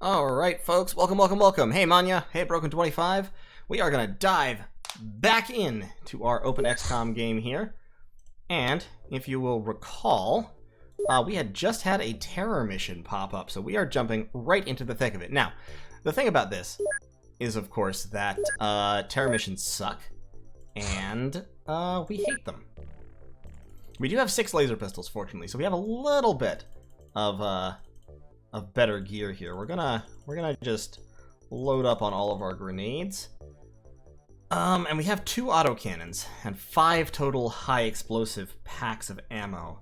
Alright, folks, welcome. Hey, Manya. Hey, Broken25. We are going to dive back in to our Open XCOM game here. And, if you will recall, we had just had a terror mission pop up, so we are jumping right into the thick of it. Now, the thing about this is, of course, that terror missions suck, and we hate them. We do have 6 laser pistols, fortunately, so we have a little bit of better gear here. We're gonna just load up on all of our grenades. And we have 2 autocannons and 5 total high explosive packs of ammo.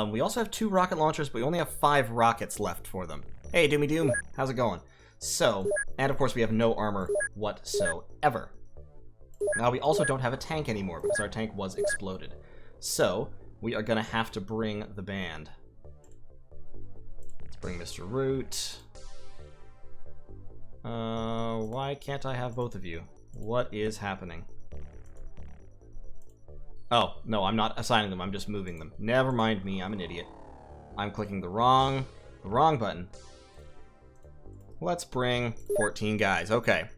We also have 2 rocket launchers, but we only have 5 rockets left for them. Hey, Doomy Doom, how's it going? So, and of course we have no armor whatsoever. Now we also don't have a tank anymore because our tank was exploded. So, we are gonna have to bring the band. Bring Mr. Root. Why can't I have both of you? What is happening? Oh, no, I'm not assigning them. I'm just moving them. Never mind me. I'm an idiot. I'm clicking the wrong button. Let's bring 14 guys. Okay.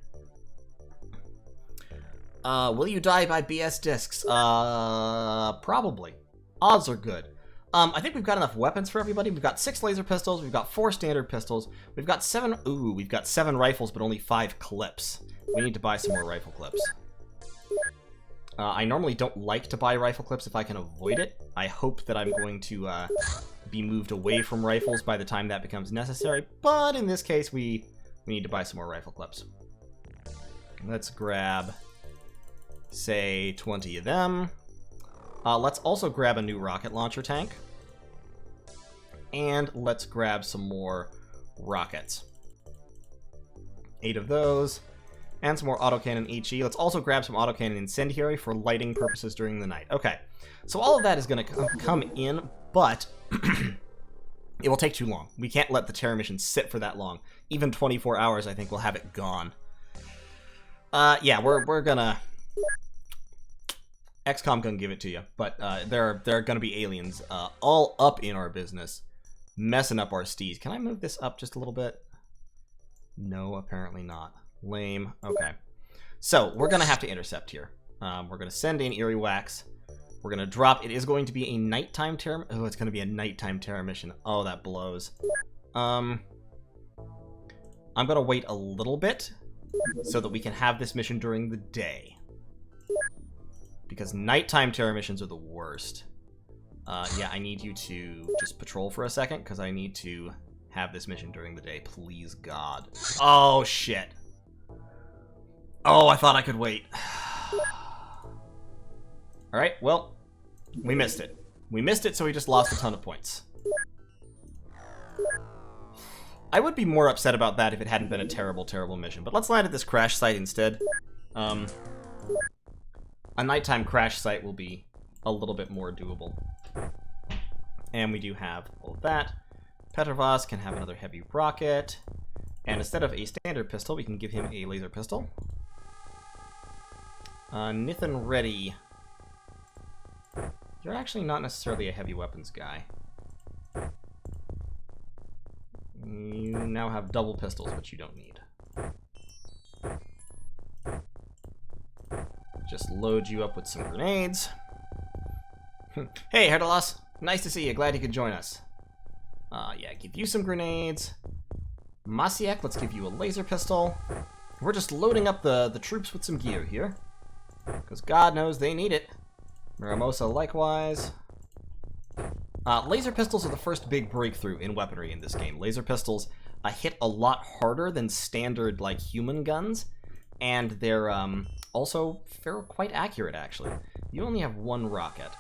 Will you die by BS discs? Probably. Odds are good. I think we've got enough weapons for everybody. We've got 6 laser pistols, we've got 4 standard pistols, we've got 7 rifles, but only 5 clips. We need to buy some more rifle clips. I normally don't like to buy rifle clips if I can avoid it. I hope that I'm going to be moved away from rifles by the time that becomes necessary, but in this case, we need to buy some more rifle clips. Let's grab, say, 20 of them. Let's also grab a new rocket launcher tank. And let's grab some more rockets. 8 of those. And some more autocannon HE. Let's also grab some autocannon incendiary for lighting purposes during the night. Okay, so all of that is going to come in, but it will take too long. We can't let the Terra mission sit for that long. Even 24 hours, I think, we'll have it gone. Yeah, we're gonna... XCOM gonna give it to you, but there are gonna be aliens all up in our business, messing up our steeds. Can I move this up just a little bit? No, apparently not. Lame. Okay. So, we're gonna have to intercept here. We're gonna send in Eerie Wax. We're gonna drop... It is going to be a nighttime Terra... Oh, it's gonna be a nighttime Terra mission. Oh, that blows. I'm gonna wait a little bit so that we can have this mission during the day. Because nighttime Terra missions are the worst. Yeah, I need you to just patrol for a second, because I need to have this mission during the day. Please, God. Oh, shit. Oh, I thought I could wait. Alright, well, we missed it. We missed it, so we just lost a ton of points. I would be more upset about that if it hadn't been a terrible, terrible mission. But let's land at this crash site instead. A nighttime crash site will be a little bit more doable. And we do have all of that. Petrovas can have another heavy rocket. And instead of a standard pistol, we can give him a laser pistol. Nithin Reddy. You're actually not necessarily a heavy weapons guy. You now have double pistols, which you don't need. Just load you up with some grenades. Hey, Herdalos. Nice to see you. Glad you could join us. Yeah, give you some grenades. Masiek, let's give you a laser pistol. We're just loading up the troops with some gear here. Because God knows they need it. Miramosa likewise. Laser pistols are the first big breakthrough in weaponry in this game. Laser pistols hit a lot harder than standard, like, human guns. And they're also quite accurate, actually. You only have one rocket,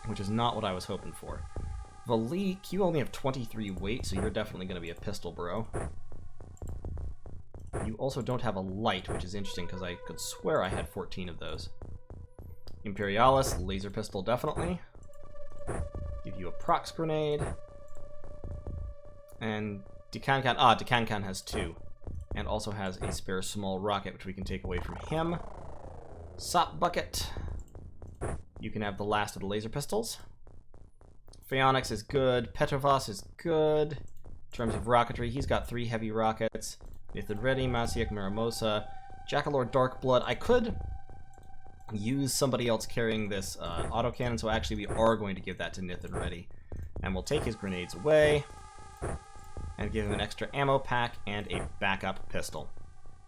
which is not what I was hoping for. Valik, you only have 23 weight, so you're definitely going to be a pistol bro. You also don't have a light, which is interesting because I could swear I had 14 of those. Imperialis, laser pistol definitely. Give you a prox grenade. And Dekankan, Dekankan has 2. And also has a spare small rocket, which we can take away from him. Sop Bucket. You can have the last of the laser pistols. Phaonix is good. Petrovas is good. In terms of rocketry, he's got 3 heavy rockets. Nithin Reddy, Masiek, Miramosa, Jackalor Darkblood. I could use somebody else carrying this autocannon, so actually we are going to give that to Nithin Reddy. And we'll take his grenades away. And give him an extra ammo pack and a backup pistol.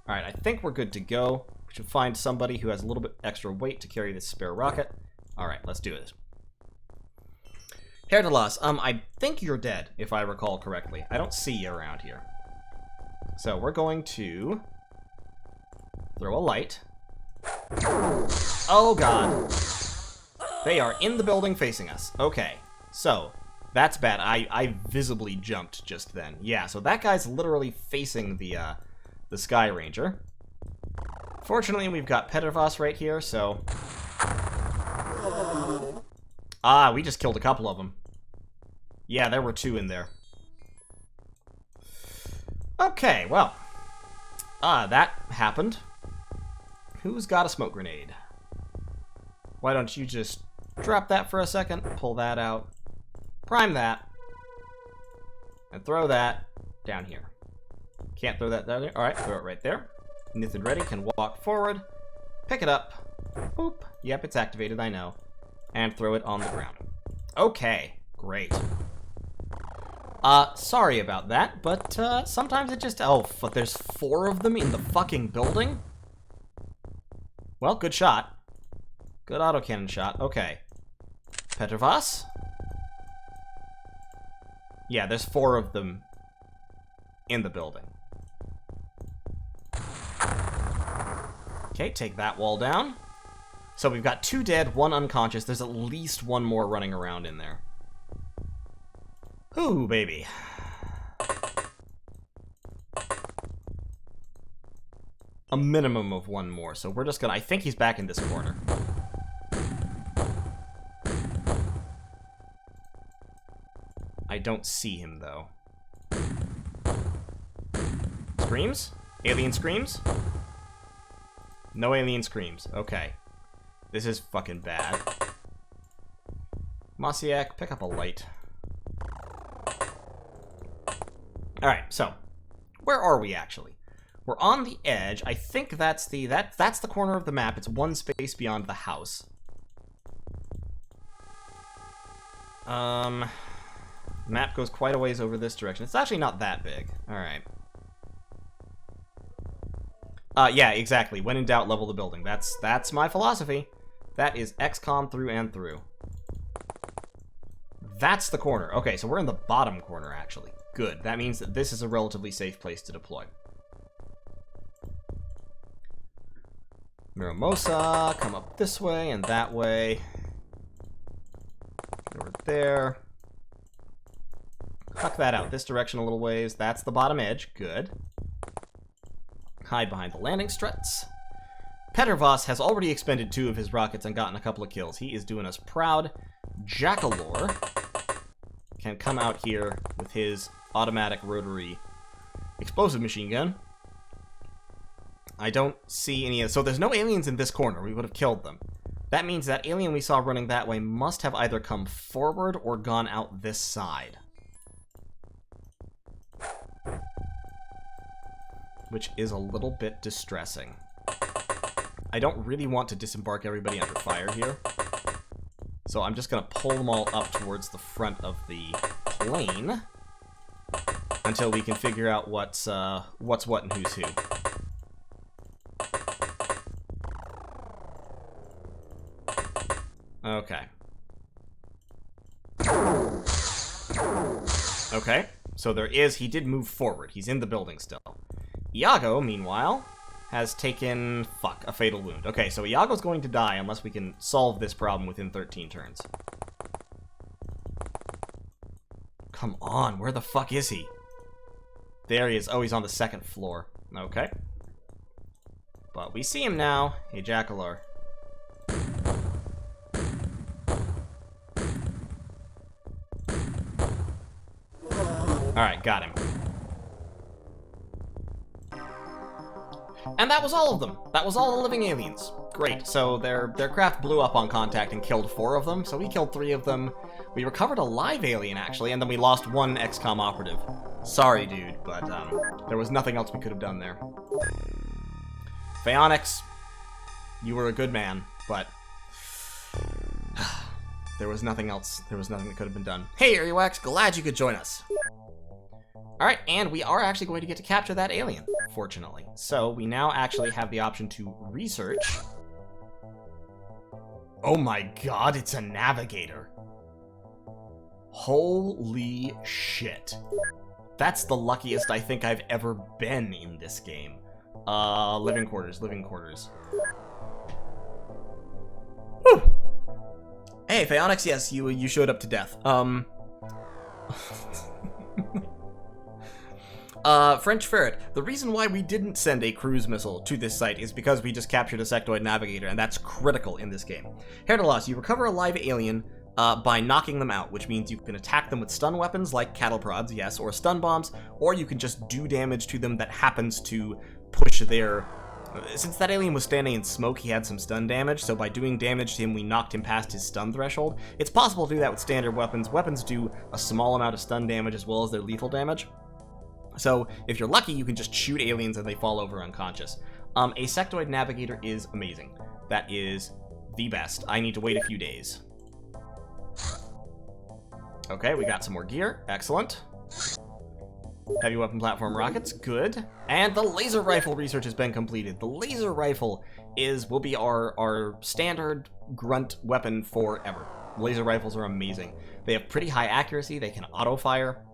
Alright, I think we're good to go. We should find somebody who has a little bit extra weight to carry this spare rocket. Alright, let's do this. Herdalos, I think you're dead, if I recall correctly. I don't see you around here. So we're going to throw a light. Oh God. They are in the building facing us. Okay, so that's bad. I visibly jumped just then. Yeah, so that guy's literally facing the Sky Ranger. Fortunately, we've got Petrovas right here, so... we just killed a couple of them. Yeah, there were 2 in there. Okay, well. That happened. Who's got a smoke grenade? Why don't you just drop that for a second, pull that out, prime that, and throw that down here. Can't throw that down there? Alright, throw it right there. Nithin Reddy can walk forward, pick it up, boop, yep, it's activated, I know, and throw it on the ground. Okay, great. Sorry about that, but, sometimes it just... Oh, but there's 4 of them in the fucking building? Well, good shot. Good autocannon shot. Okay. Petrovas? Yeah, there's 4 of them in the building. Okay, take that wall down. So we've got 2 dead, 1 unconscious. There's at least 1 more running around in there. Ooh, baby. A minimum of 1 more, so we're just gonna... I think he's back in this corner. I don't see him, though. Screams? Alien screams? No alien screams. Okay. This is fucking bad. Mosiak, pick up a light. Alright, so. Where are we, actually? We're on the edge. I think that's the... That's the corner of the map. It's 1 space beyond the house. Map goes quite a ways over this direction. It's actually not that big. Alright. Yeah, exactly. When in doubt, level the building. That's my philosophy. That is XCOM through and through. That's the corner. Okay, so we're in the bottom corner, actually. Good. That means that this is a relatively safe place to deploy. Miramosa, come up this way and that way. Over there. Huck that out this direction a little ways. That's the bottom edge. Good. Hide behind the landing struts. Petervoss has already expended 2 of his rockets and gotten a couple of kills. He is doing us proud. Jackalore can come out here with his automatic rotary explosive machine gun. I don't see any... So there's no aliens in this corner. We would have killed them. That means that alien we saw running that way must have either come forward or gone out this side. Which is a little bit distressing. I don't really want to disembark everybody under fire here. So I'm just going to pull them all up towards the front of the plane until we can figure out what's what and who's who. Okay. Okay, so he did move forward. He's in the building still. Iago, meanwhile, has taken, a fatal wound. Okay, so Iago's going to die unless we can solve this problem within 13 turns. Come on, where the fuck is he? There he is. Oh, he's on the 2nd floor. Okay. But we see him now. Hey, Jackalor. Alright, got him. And that was all of them. That was all the living aliens. Great. So their craft blew up on contact and killed 4 of them. So we killed 3 of them. We recovered a live alien, actually, and then we lost 1 XCOM operative. Sorry, dude, but there was nothing else we could have done there. Phaonix, you were a good man, but there was nothing else. There was nothing that could have been done. Hey, Earwax, glad you could join us. Alright, and we are actually going to get to capture that alien, fortunately. So we now actually have the option to research. Oh my god, it's a navigator. Holy shit. That's the luckiest I think I've ever been in this game. Living quarters, living quarters. Whew. Hey, Phaonix, yes, you showed up to death. French Ferret, the reason why we didn't send a cruise missile to this site is because we just captured a sectoid navigator, and that's critical in this game. Herdalos, you recover a live alien by knocking them out, which means you can attack them with stun weapons like cattle prods, yes, or stun bombs, or you can just do damage to them that happens to push their... Since that alien was standing in smoke, he had some stun damage, so by doing damage to him, we knocked him past his stun threshold. It's possible to do that with standard weapons. Weapons do a small amount of stun damage as well as their lethal damage. So, if you're lucky, you can just shoot aliens and they fall over unconscious. A sectoid navigator is amazing. That is the best. I need to wait a few days. Okay, we got some more gear. Excellent. Heavy weapon platform rockets. Good. And the laser rifle research has been completed. The laser rifle will be our standard grunt weapon forever. Laser rifles are amazing. They have pretty high accuracy. They can auto-fire.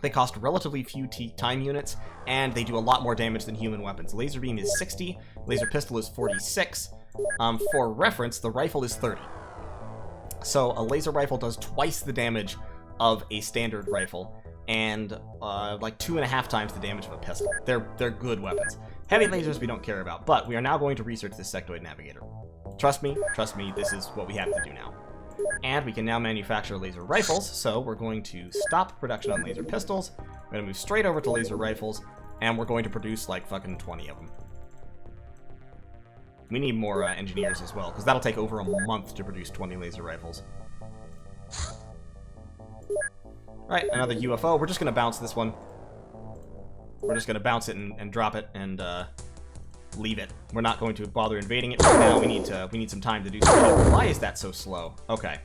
They cost relatively few time units, and they do a lot more damage than human weapons. Laser beam is 60, laser pistol is 46. For reference, the rifle is 30. So a laser rifle does twice the damage of a standard rifle, and like 2.5 times the damage of a pistol. They're good weapons. Heavy lasers we don't care about, but we are now going to research this sectoid navigator. Trust me, this is what we have to do now. And we can now manufacture laser rifles, so we're going to stop production on laser pistols, we're going to move straight over to laser rifles, and we're going to produce like fucking 20 of them. We need more engineers as well, because that'll take over a month to produce 20 laser rifles. Alright, another UFO. We're just going to bounce this one. We're just going to bounce it and drop it and leave it. We're not going to bother invading it right now. We need some time to do something. Why is that so slow? Okay.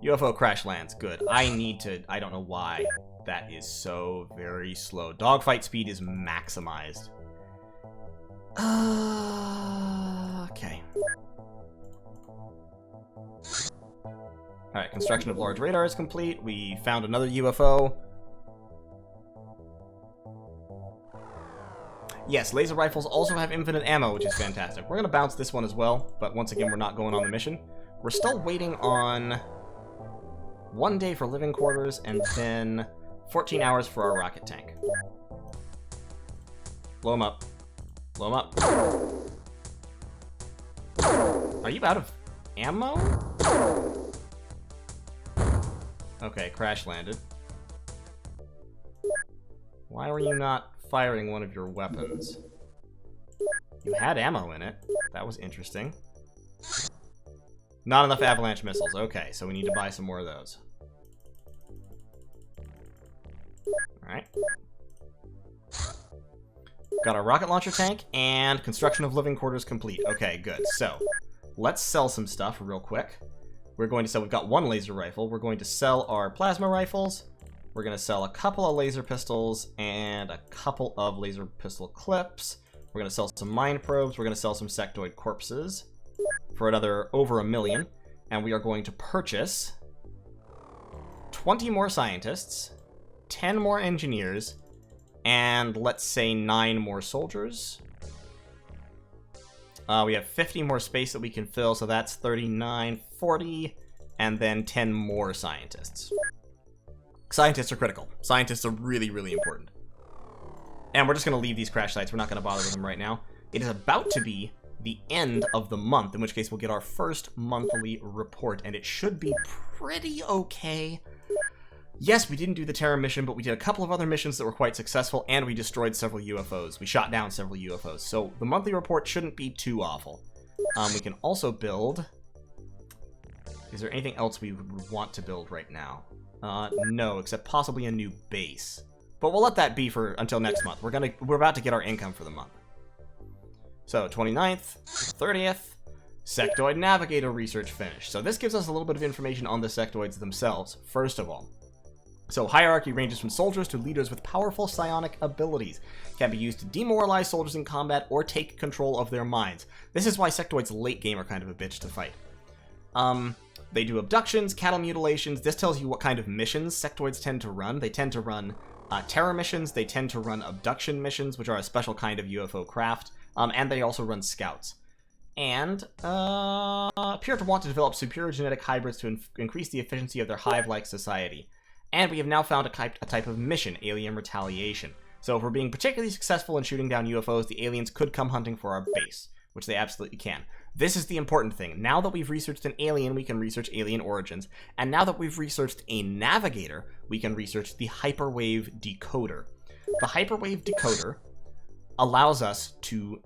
UFO crash lands. Good. I don't know why that is so very slow. Dogfight speed is maximized. Okay. Alright, construction of large radar is complete. We found another UFO. Yes, laser rifles also have infinite ammo, which is fantastic. We're going to bounce this one as well, but once again, we're not going on the mission. We're still waiting on 1 day for living quarters, and then 14 hours for our rocket tank. Blow him up. Blow him up. Are you out of ammo? Okay, crash landed. Why were you not firing one of your weapons? You had ammo in it. That was interesting. Not enough avalanche missiles. Okay, so we need to buy some more of those. Alright. Got our rocket launcher tank, and construction of living quarters complete. Okay, good. So, let's sell some stuff real quick. We're going to sell, we've got one laser rifle. We're going to sell our plasma rifles. We're going to sell a couple of laser pistols and a couple of laser pistol clips. We're going to sell some mine probes. We're going to sell some sectoid corpses for another over 1 million. And we are going to purchase 20 more scientists, 10 more engineers, and let's say 9 more soldiers. We have 50 more space that we can fill, so that's 39, 40, and then 10 more scientists. Scientists are critical. Scientists are really, really important. And we're just going to leave these crash sites. We're not going to bother with them right now. It is about to be the end of the month, in which case we'll get our first monthly report, and it should be pretty okay. Yes, we didn't do the Terra mission, but we did a couple of other missions that were quite successful, and we destroyed several UFOs. We shot down several UFOs, so the monthly report shouldn't be too awful. We can also build... Is there anything else we would want to build right now? No, except possibly a new base. But we'll let that be for until next month. We're about to get our income for the month. So, 29th, 30th, sectoid navigator research finished. So this gives us a little bit of information on the sectoids themselves, first of all. So, hierarchy ranges from soldiers to leaders with powerful psionic abilities. Can be used to demoralize soldiers in combat or take control of their minds. This is why sectoids late game are kind of a bitch to fight. They do abductions, cattle mutilations. This tells you what kind of missions sectoids tend to run. They tend to run terror missions. They tend to run abduction missions, which are a special kind of UFO craft. And they also run scouts. And appear to want to develop superior genetic hybrids to increase the efficiency of their hive-like society. And we have now found a type of mission, alien retaliation. So if we're being particularly successful in shooting down UFOs, the aliens could come hunting for our base, which they absolutely can. This is the important thing. Now that we've researched an alien, we can research alien origins. And now that we've researched a navigator, we can research the hyperwave decoder. The hyperwave decoder allows us to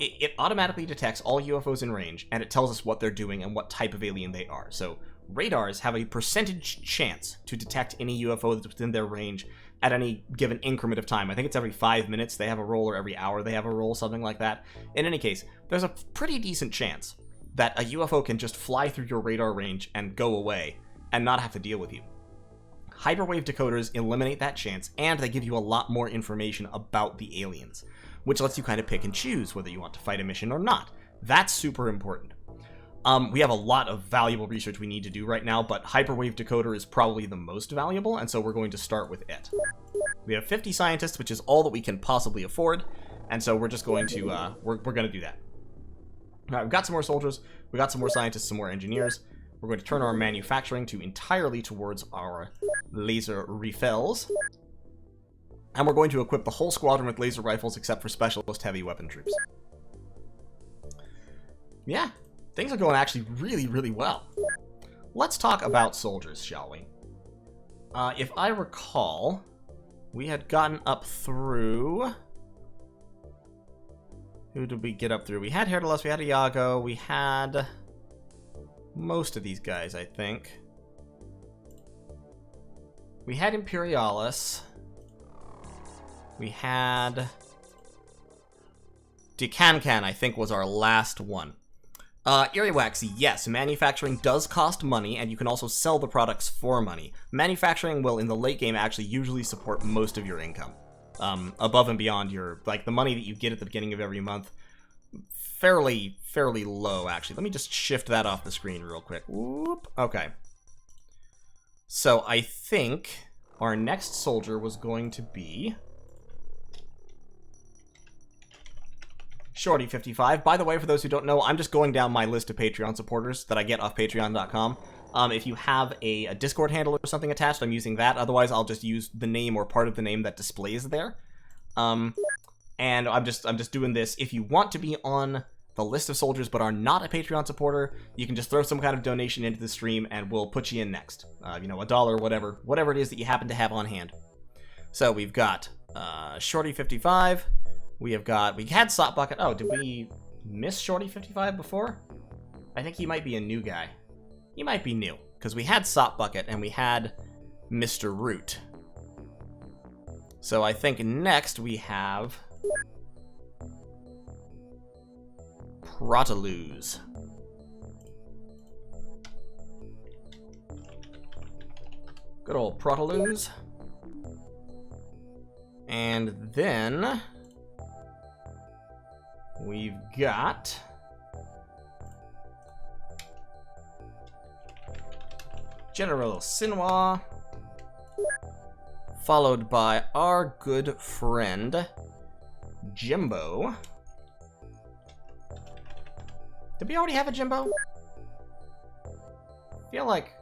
it automatically detects all UFOs in range, and it tells us what they're doing and what type of alien they are. So radars have a percentage chance to detect any UFO that's within their range at any given increment of time. I think it's every 5 minutes they have a roll, or every hour they have a roll, something like that. In any case, there's a pretty decent chance that a UFO can just fly through your radar range and go away and not have to deal with you. Hyperwave decoders eliminate that chance, and they give you a lot more information about the aliens, which lets you kind of pick and choose whether you want to fight a mission or not. That's super important. We have a lot of valuable research we need to do right now, but Hyperwave Decoder is probably the most valuable, and so we're going to start with it. We have 50 scientists, which is all that we can possibly afford, and so we're just going to, we're going to do that. All right, we've got some more soldiers, we got some more scientists, some more engineers. We're going to turn our manufacturing to entirely towards our laser rifles. And we're going to equip the whole squadron with laser rifles except for specialist heavy weapon troops. Yeah, things are going actually really, really well. Let's talk about soldiers, shall we? If I recall, we had gotten up through... Who did we get up through? We had Herdalos, we had Iago, we had... most of these guys, I think. We had Imperialis. We had... Decancan, I think, was our last one. Earwax, yes, manufacturing does cost money, and you can also sell the products for money. Manufacturing will, in the late game, actually usually support most of your income. Above and beyond your, like, the money that you get at the beginning of every month. Fairly low, actually. Let me just shift that off the screen real quick. Whoop. Okay. So I think our next soldier was going to be Shorty55. By the way, for those who don't know, I'm just going down my list of Patreon supporters that I get off patreon.com. If you have a Discord handle or something attached, I'm using that. Otherwise, I'll just use the name or part of the name that displays there. And I'm just doing this. If you want to be on the list of soldiers but are not a Patreon supporter, you can just throw some kind of donation into the stream and we'll put you in next. You know, $1, whatever it is that you happen to have on hand. So we've got Shorty55. We had Sotbucket. Oh, did we miss Shorty55 before? I think he might be a new guy. He might be new, because we had Sotbucket and we had Mr. Root. So I think next we have Protoluz. Good old Protoluz. And then we've got General Sinwa, followed by our good friend Jimbo. Did we already have a Jimbo? Feel like...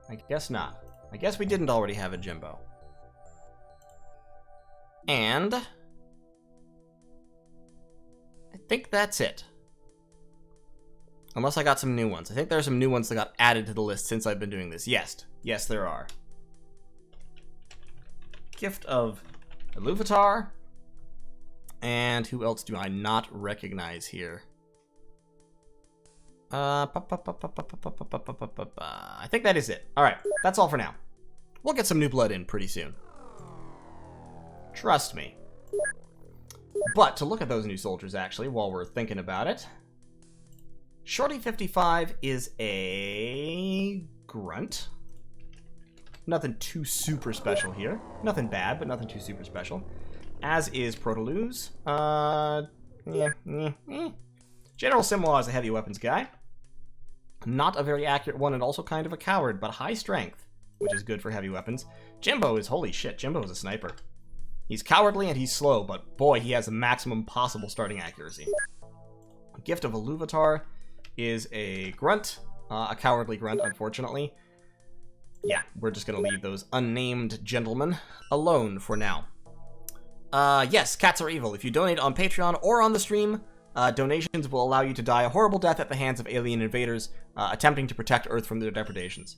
I guess not. I guess we didn't already have a Jimbo. And... I think that's it. Unless I got some new ones. I think there are some new ones that got added to the list since I've been doing this. Yes. Yes, there are. Gift of Iluvatar. And who else do I not recognize here? I think that is it. Alright, that's all for now. We'll get some new blood in pretty soon. Trust me. But to look at those new soldiers, actually, while we're thinking about it, Shorty55 is a grunt. Nothing too super special here. Nothing bad, but nothing too super special. As is Protoluz. General Simlaw is a heavy weapons guy. Not a very accurate one and also kind of a coward, but high strength, which is good for heavy weapons. Jimbo is, holy shit, Jimbo is a sniper. He's cowardly and he's slow, but boy, he has the maximum possible starting accuracy. Gift of Iluvatar is a grunt, a cowardly grunt, unfortunately. Yeah, we're just gonna leave those unnamed gentlemen alone for now. Yes, cats are evil. If you donate on Patreon or on the stream, donations will allow you to die a horrible death at the hands of alien invaders attempting to protect Earth from their depredations.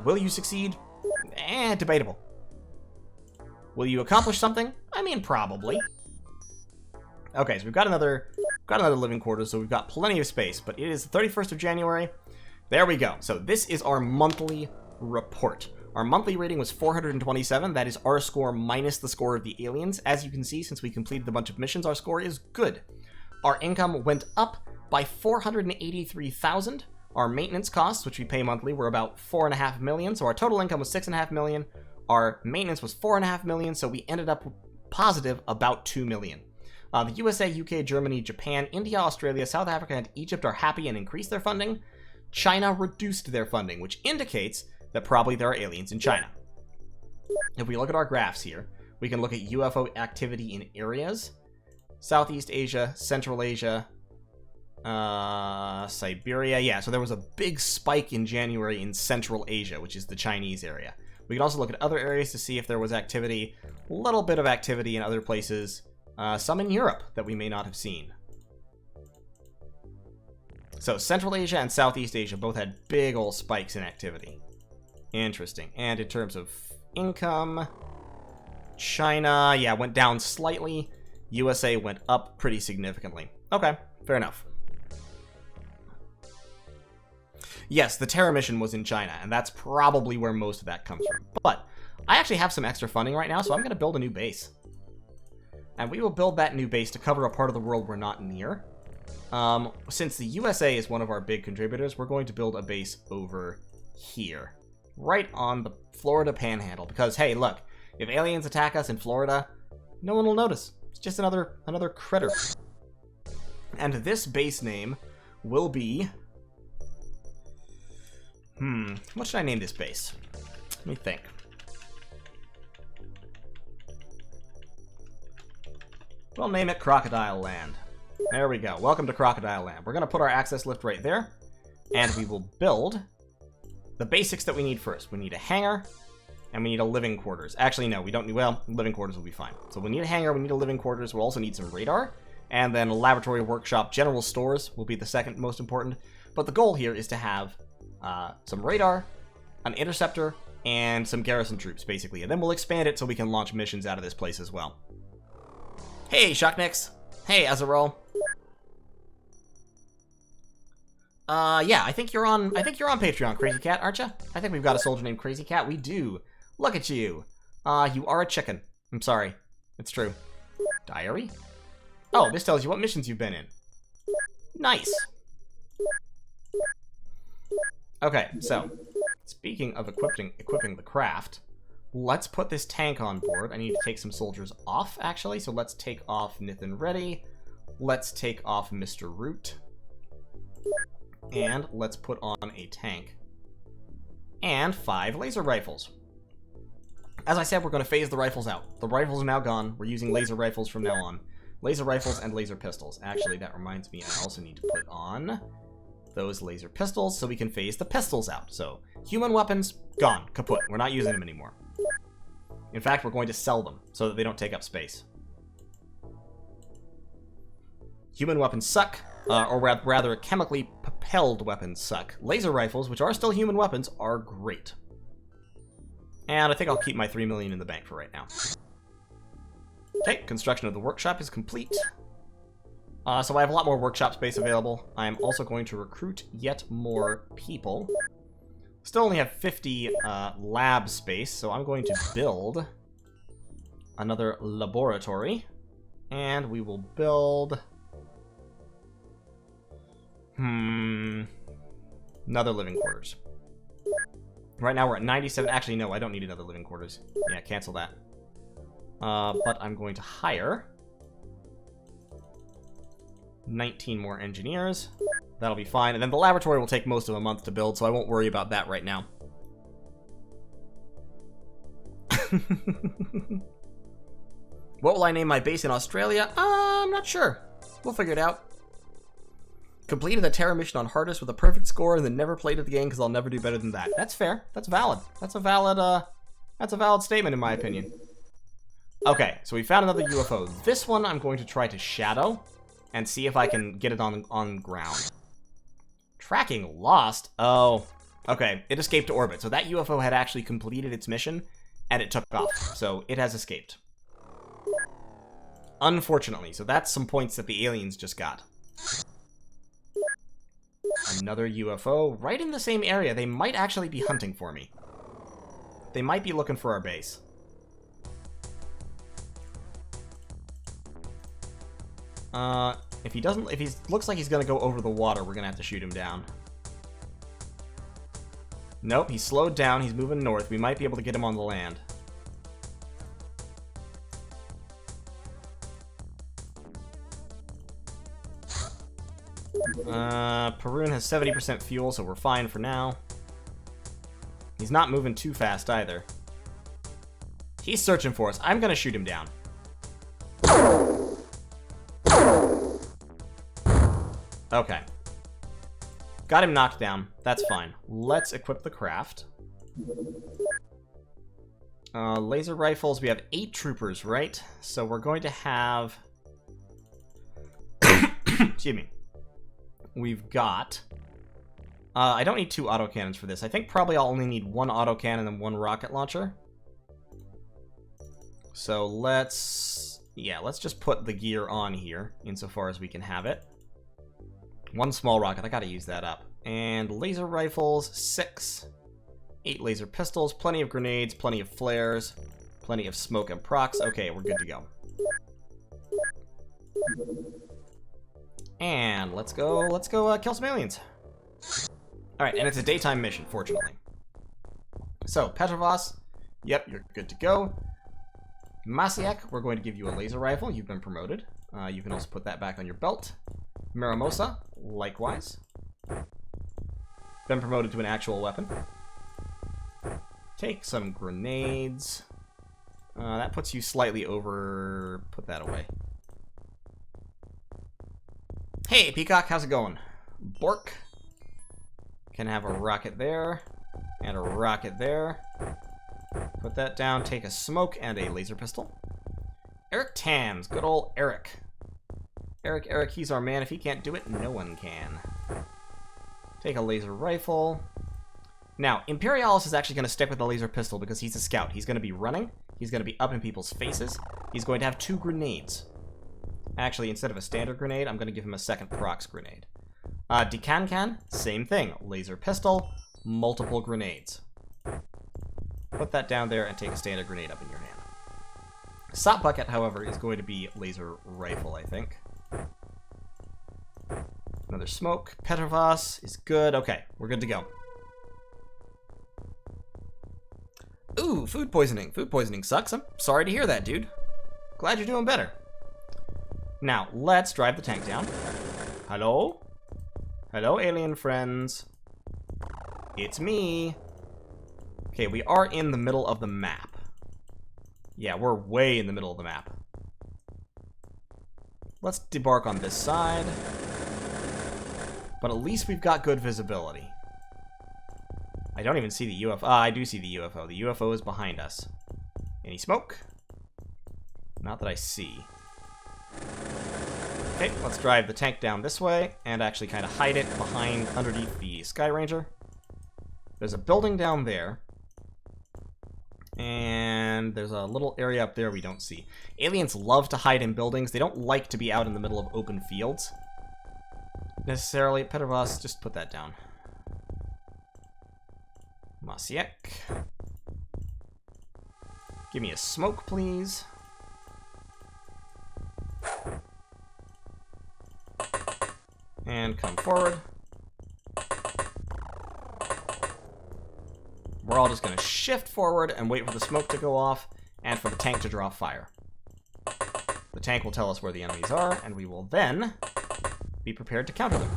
Will you succeed? Debatable. Will you accomplish something? I mean, probably. Okay, so we've got another living quarters, so we've got plenty of space, but it is the 31st of January. There we go. So this is our monthly report. Our monthly rating was 427. That is our score minus the score of the aliens. As you can see, since we completed a bunch of missions, our score is good. Our income went up by 483,000. Our maintenance costs, which we pay monthly, were about 4.5 million. So our total income was 6.5 million. Our maintenance was 4.5 million. So we ended up positive about 2 million. The USA, UK, Germany, Japan, India, Australia, South Africa, and Egypt are happy and increased their funding. China reduced their funding, which indicates that probably there are aliens in China. If we look at our graphs here, we can look at UFO activity in areas. Southeast Asia, Central Asia, Siberia. Yeah, so there was a big spike in January in Central Asia, which is the Chinese area. We can also look at other areas to see if there was activity. A little bit of activity in other places. Some in Europe that we may not have seen. So Central Asia and Southeast Asia both had big old spikes in activity. Interesting. And in terms of income, China, yeah, went down slightly. USA went up pretty significantly. Okay, fair enough. Yes, the Terra mission was in China, and that's probably where most of that comes from. But I actually have some extra funding right now, so I'm going to build a new base. And we will build that new base to cover a part of the world we're not near. Since the USA is one of our big contributors, we're going to build a base over here. Right on the Florida Panhandle. Because, hey, look, if aliens attack us in Florida, no one will notice. It's just another critter. And this base name will be... what should I name this base? Let me think. We'll name it Crocodile Land. There we go. Welcome to Crocodile Land. We're going to put our access lift right there. And we will build the basics that we need first. We need a hangar, and we need a living quarters. Actually, no, we don't need... Well, living quarters will be fine. So we need a hangar, we need a living quarters. We'll also need some radar. And then a laboratory, workshop, general stores will be the second most important. But the goal here is to have some radar, an interceptor, and some garrison troops, basically. And then we'll expand it so we can launch missions out of this place as well. Hey, Shocknix. Hey, Azarol. Yeah, I think you're on Patreon, Crazy Cat, aren't you? I think we've got a soldier named Crazy Cat. We do. Look at you. You are a chicken. I'm sorry. It's true. Diary? Oh, this tells you what missions you've been in. Nice. Okay, so, speaking of equipping the craft, let's put this tank on board. I need to take some soldiers off, actually, so let's take off Nithin Reddy. Let's take off Mr. Root. And let's put on a tank. And 5 laser rifles. As I said, we're going to phase the rifles out. The rifles are now gone. We're using laser rifles from now on. Laser rifles and laser pistols. Actually, that reminds me, I also need to put on those laser pistols so we can phase the pistols out. So, human weapons, gone. Kaput. We're not using them anymore. In fact, we're going to sell them so that they don't take up space. Human weapons suck. Or rather, chemically propelled weapons suck. Laser rifles, which are still human weapons, are great. And I think I'll keep my 3 million in the bank for right now. Okay, construction of the workshop is complete. So I have a lot more workshop space available. I'm also going to recruit yet more people. Still only have 50 lab space, so I'm going to build another laboratory. And we will build... another living quarters. Right now we're at 97. Actually, no, I don't need another living quarters. Yeah, cancel that. But I'm going to hire 19 more engineers. That'll be fine. And then the laboratory will take most of a month to build, so I won't worry about that right now. What will I name my base in Australia? I'm not sure. We'll figure it out. Completed the Terra mission on hardest with a perfect score and then never played it again because I'll never do better than that. That's fair. That's valid. That's a valid statement in my opinion. Okay, so we found another UFO. This one I'm going to try to shadow and see if I can get it on ground. Tracking lost? Oh, okay. It escaped to orbit. So that UFO had actually completed its mission and it took off. So it has escaped. Unfortunately. So that's some points that the aliens just got. Another UFO right in the same area. They might actually be hunting for me. They might be looking for our base. If he looks like he's gonna go over the water, we're gonna have to shoot him down. Nope, he's slowed down. He's moving north. We might be able to get him on the land. Perun has 70% fuel, so we're fine for now. He's not moving too fast either. He's searching for us. I'm gonna shoot him down. Okay. Got him knocked down. That's fine. Let's equip the craft. Laser rifles. We have 8 troopers, right? So we're going to have... Excuse me. We've got... I don't need 2 autocannons for this. I think probably I'll only need 1 autocannon and 1 rocket launcher. So let's... Yeah, let's just put the gear on here, insofar as we can have it. 1 small rocket. I gotta use that up. And laser rifles, 6. 8 laser pistols, plenty of grenades, plenty of flares, plenty of smoke and procs. Okay, we're good to go. And let's go kill some aliens. Alright, and it's a daytime mission, fortunately. So, Petrovas, yep, you're good to go. Masiak, we're going to give you a laser rifle. You've been promoted. You can also put that back on your belt. Miramosa, likewise. Been promoted to an actual weapon. Take some grenades. That puts you slightly over... Put that away. Hey, Peacock, how's it going? Bork. Can have a rocket there. And a rocket there. Put that down. Take a smoke and a laser pistol. Eric Tams. Good old Eric. Eric, he's our man. If he can't do it, no one can. Take a laser rifle. Now, Imperialis is actually going to stick with the laser pistol because he's a scout. He's going to be running. He's going to be up in people's faces. He's going to have 2 grenades. Actually, instead of a standard grenade, I'm going to give him a second prox grenade. Decancan, same thing. Laser pistol, multiple grenades. Put that down there and take a standard grenade up in your hand. Sop Bucket, however, is going to be laser rifle, I think. Another smoke. Petrovas is good. Okay, we're good to go. Ooh, food poisoning. Food poisoning sucks. I'm sorry to hear that, dude. Glad you're doing better. Now, let's drive the tank down. Hello? Hello, alien friends. It's me. Okay, we are in the middle of the map. Yeah, we're way in the middle of the map. Let's debark on this side. But at least we've got good visibility. I don't even see the UFO. Ah, I do see the UFO. The UFO is behind us. Any smoke? Not that I see. Okay, let's drive the tank down this way and actually kind of hide it behind, underneath the Sky Ranger. There's a building down there. And there's a little area up there we don't see. Aliens love to hide in buildings. They don't like to be out in the middle of open fields. Necessarily. Petrovas, just put that down. Masiek. Give me a smoke, please. And come forward. We're all just going to shift forward and wait for the smoke to go off and for the tank to draw fire. The tank will tell us where the enemies are, and we will then be prepared to counter them.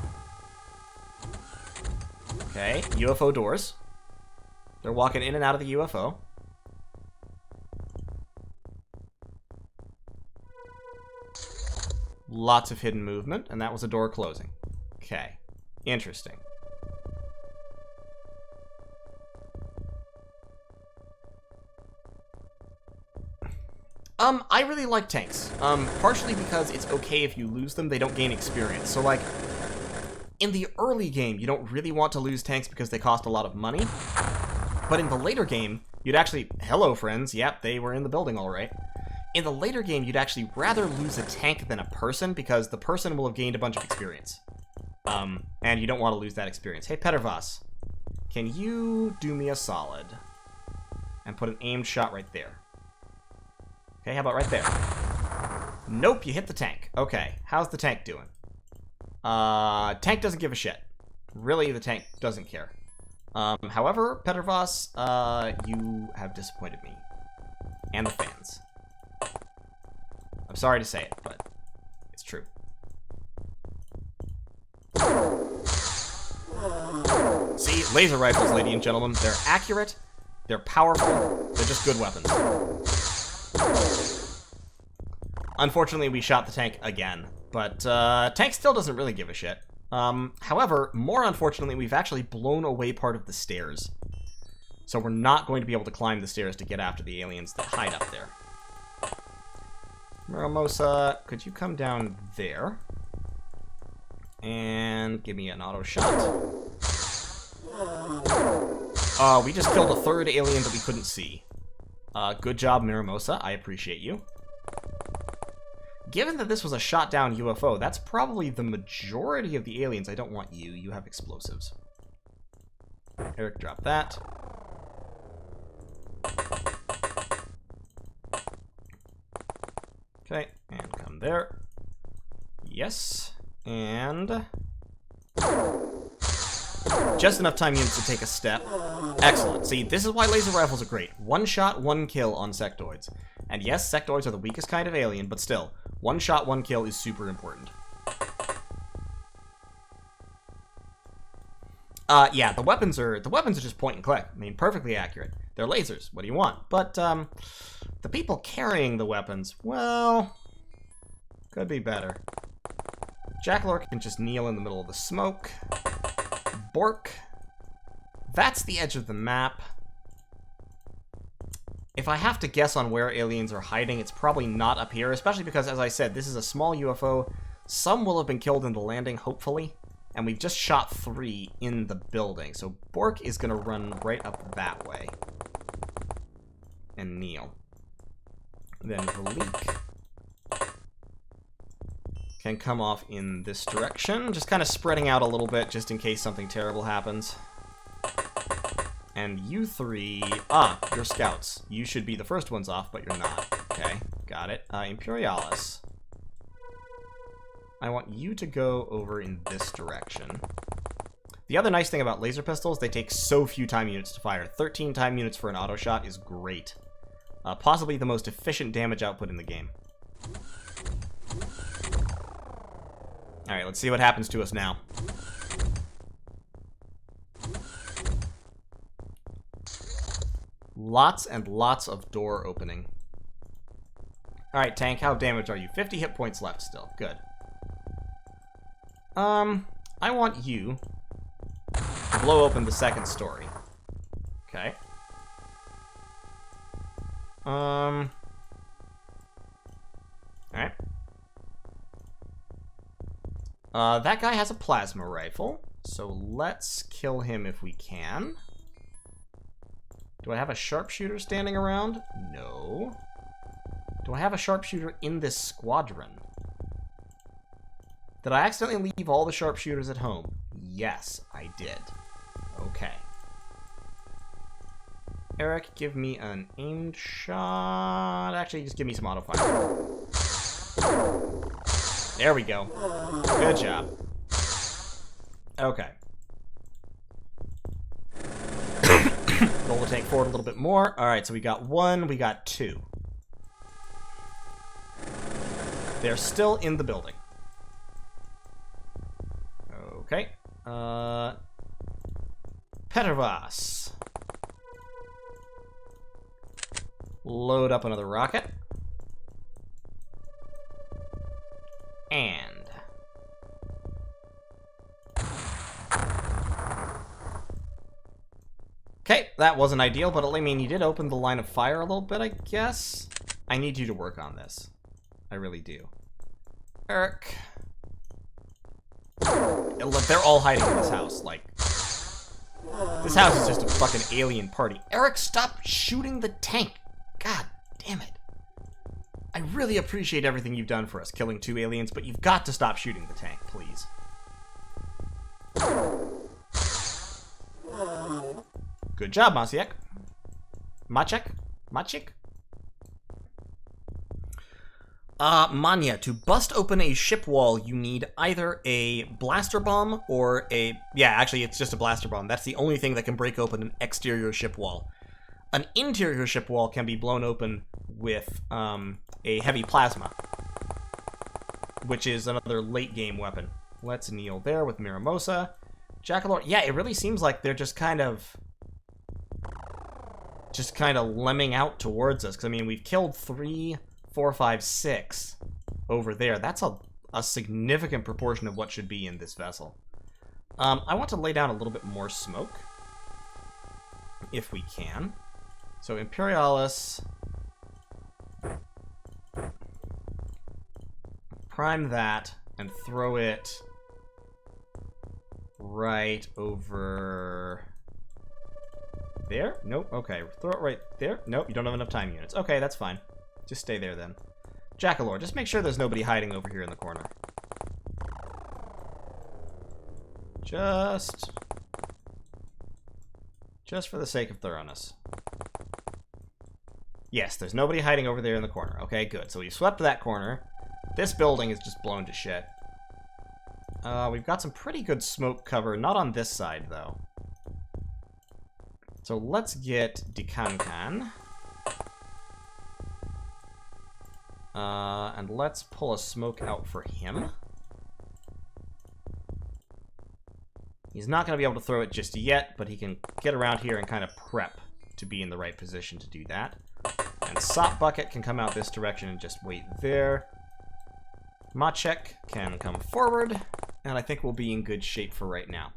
Okay, UFO doors. They're walking in and out of the UFO. Lots of hidden movement, and that was a door closing. Okay, interesting. I really like tanks. Partially because it's okay if you lose them, they don't gain experience. So, like, in the early game, you don't really want to lose tanks because they cost a lot of money. But in the later game, you'd actually... Hello, friends. Yep, they were in the building all right. In the later game, you'd actually rather lose a tank than a person because the person will have gained a bunch of experience. And you don't want to lose that experience. Hey, Petrovas, can you do me a solid? And put an aimed shot right there. Okay, how about right there? Nope, you hit the tank. Okay, how's the tank doing? Tank doesn't give a shit. Really, the tank doesn't care. However, Petrovas, you have disappointed me. And the fans. I'm sorry to say it, but it's true. See? Laser rifles, ladies and gentlemen. They're accurate, they're powerful, they're just good weapons. Unfortunately, we shot the tank again, but tank still doesn't really give a shit. However, more unfortunately, we've actually blown away part of the stairs. So we're not going to be able to climb the stairs to get after the aliens that hide up there. Miramosa, could you come down there? And give me an auto shot. We just killed a third alien that we couldn't see. Good job, Miramosa. I appreciate you. Given that this was a shot-down UFO, that's probably the majority of the aliens. I don't want you. You have explosives. Eric, drop that. Okay, and come there. Yes, and... just enough time units to take a step. Excellent. See, this is why laser rifles are great. One shot, one kill on sectoids. And yes, sectoids are the weakest kind of alien, but still, one shot, one kill is super important. Yeah, the weapons are just point and click. I mean, perfectly accurate. They're lasers. What do you want? But the people carrying the weapons, well, could be better. Jackalor can just kneel in the middle of the smoke. Bork. That's the edge of the map. If I have to guess on where aliens are hiding, it's probably not up here, especially because, as I said, this is a small UFO. Some will have been killed in the landing, hopefully. And we've just shot 3 in the building. So Bork is going to run right up that way. And kneel. Then Valik can come off in this direction. Just kind of spreading out a little bit, just in case something terrible happens. And you 3... you're scouts. You should be the first ones off, but you're not. Okay, got it. Imperialis. I want you to go over in this direction. The other nice thing about laser pistols, they take so few time units to fire. 13 time units for an auto shot is great. Possibly the most efficient damage output in the game. Alright, let's see what happens to us now. Lots and lots of door opening. Alright, tank, how damaged are you? 50 hit points left still. Good. I want you to blow open the second story. Okay. Alright. That guy has a plasma rifle, so let's kill him if we can. Do I have a sharpshooter standing around? No. Do I have a sharpshooter in this squadron? Did I accidentally leave all the sharpshooters at home? Yes, I did. Okay. Eric, give me an aimed shot. Actually, just give me some autofire. There we go. Good job. Okay. Roll the tank forward a little bit more. Alright, so we got 1, we got 2. They're still in the building. Okay. Petervas. Load up another rocket. And... okay, that wasn't ideal, but I mean, you did open the line of fire a little bit, I guess. I need you to work on this. I really do. Eric. Look, they're all hiding in this house, like... this house is just a fucking alien party. Eric, stop shooting the tank! God damn it. I really appreciate everything you've done for us, killing 2 aliens, but you've got to stop shooting the tank, please. Good job, Masiek. Maciek? Maciek? Manya, to bust open a ship wall, you need either a blaster bomb or a... yeah, actually, it's just a blaster bomb. That's the only thing that can break open an exterior ship wall. An interior ship wall can be blown open with a heavy plasma, which is another late-game weapon. Let's kneel there with Miramosa. Jackalope. Yeah, it really seems like they're just kind of lemming out towards us. Because, I mean, we've killed 3, 4, 5, 6 over there. That's a significant proportion of what should be in this vessel. I want to lay down a little bit more smoke, if we can. So, Imperialis. Prime that and throw it right over there. Nope. Okay. Throw it right there. Nope. You don't have enough time units. Okay, that's fine. Just stay there then. Jackalore, just make sure there's nobody hiding over here in the corner. Just for the sake of thoroughness. Yes, there's nobody hiding over there in the corner. Okay, good. So we've swept that corner. This building is just blown to shit. We've got some pretty good smoke cover. Not on this side, though. So let's get Dikankan. And let's pull a smoke out for him. He's not going to be able to throw it just yet, but he can get around here and kind of prep to be in the right position to do that. And Sop Bucket can come out this direction and just wait there. Machek can come forward, and I think we'll be in good shape for right now.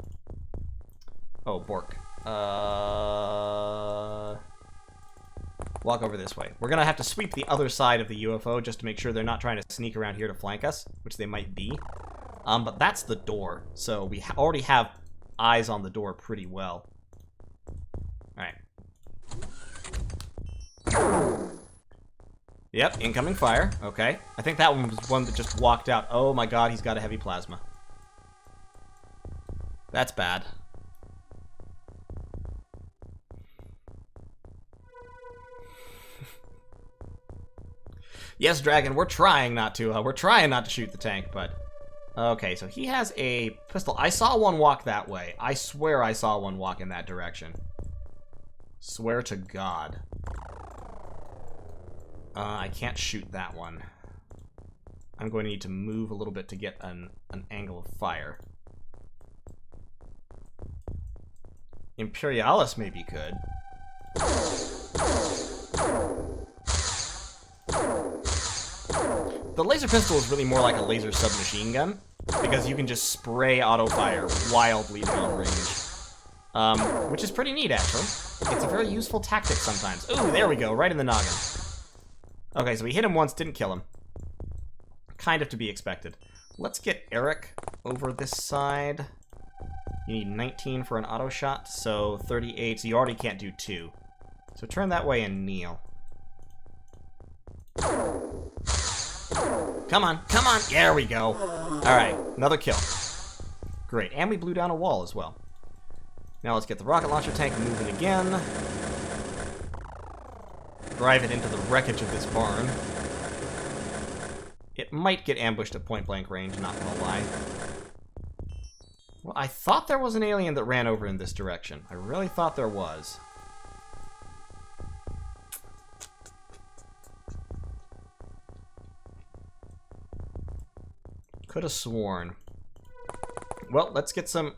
Oh, Bork. Walk over this way. We're going to have to sweep the other side of the UFO just to make sure they're not trying to sneak around here to flank us, which they might be. But that's the door, so we already have eyes on the door pretty well. Alright. Yep, incoming fire. Okay. I think that one was one that just walked out. Oh my god, he's got a heavy plasma. That's bad. Yes, Dragon, we're trying not to shoot the tank, but... Okay, so he has a pistol. I saw one walk that way. I swear I saw one walk in that direction. Swear to God. I can't shoot that one. I'm going to need to move a little bit to get an angle of fire. Imperialis maybe could. The laser pistol is really more like a laser submachine gun, because you can just spray auto fire wildly downrange. Which is pretty neat, actually. It's a very useful tactic sometimes. Ooh, there we go, right in the noggin. Okay, so we hit him once, didn't kill him. Kind of to be expected. Let's get Eric over this side. You need 19 for an auto shot, so 38, so you already can't do 2. So turn that way and kneel. Come on, come on! There we go. Alright, another kill. Great, and we blew down a wall as well. Now let's get the rocket launcher tank moving again. Drive it into the wreckage of this barn. It might get ambushed at point-blank range, not gonna lie. Well, I thought there was an alien that ran over in this direction. I really thought there was. Could have sworn. Well, let's get some...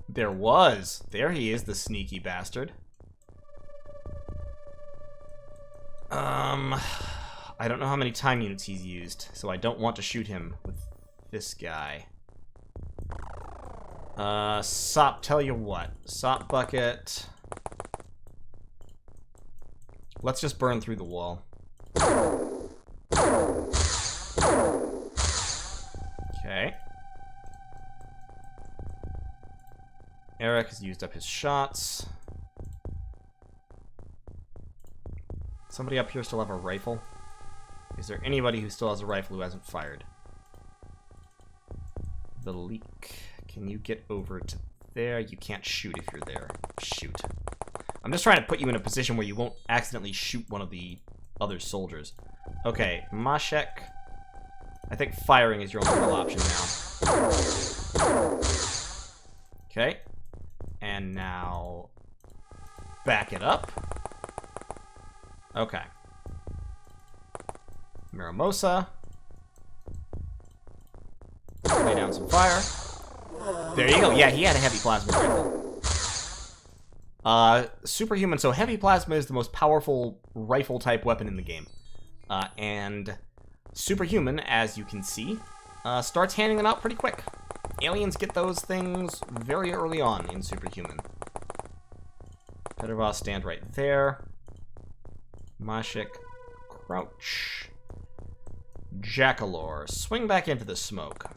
There was. There he is, the sneaky bastard. I don't know how many time units he's used, so I don't want to shoot him with this guy. Sop, tell you what. Sop Bucket. Let's just burn through the wall. Okay. Eric has used up his shots. Somebody up here still have a rifle? Is there anybody who still has a rifle who hasn't fired? The leak. Can you get over to there? You can't shoot if you're there. Shoot. I'm just trying to put you in a position where you won't accidentally shoot one of the other soldiers. Okay, Mashek. I think firing is your only real option now. Okay. And now... back it up. Okay. Miramosa. Lay down some fire. There you go. Yeah, he had a heavy plasma rifle. Superhuman. So heavy plasma is the most powerful rifle-type weapon in the game. And Superhuman, as you can see, starts handing them out pretty quick. Aliens get those things very early on in Superhuman. Petrova, stand right there. Mashik, crouch. Jackalore, swing back into the smoke.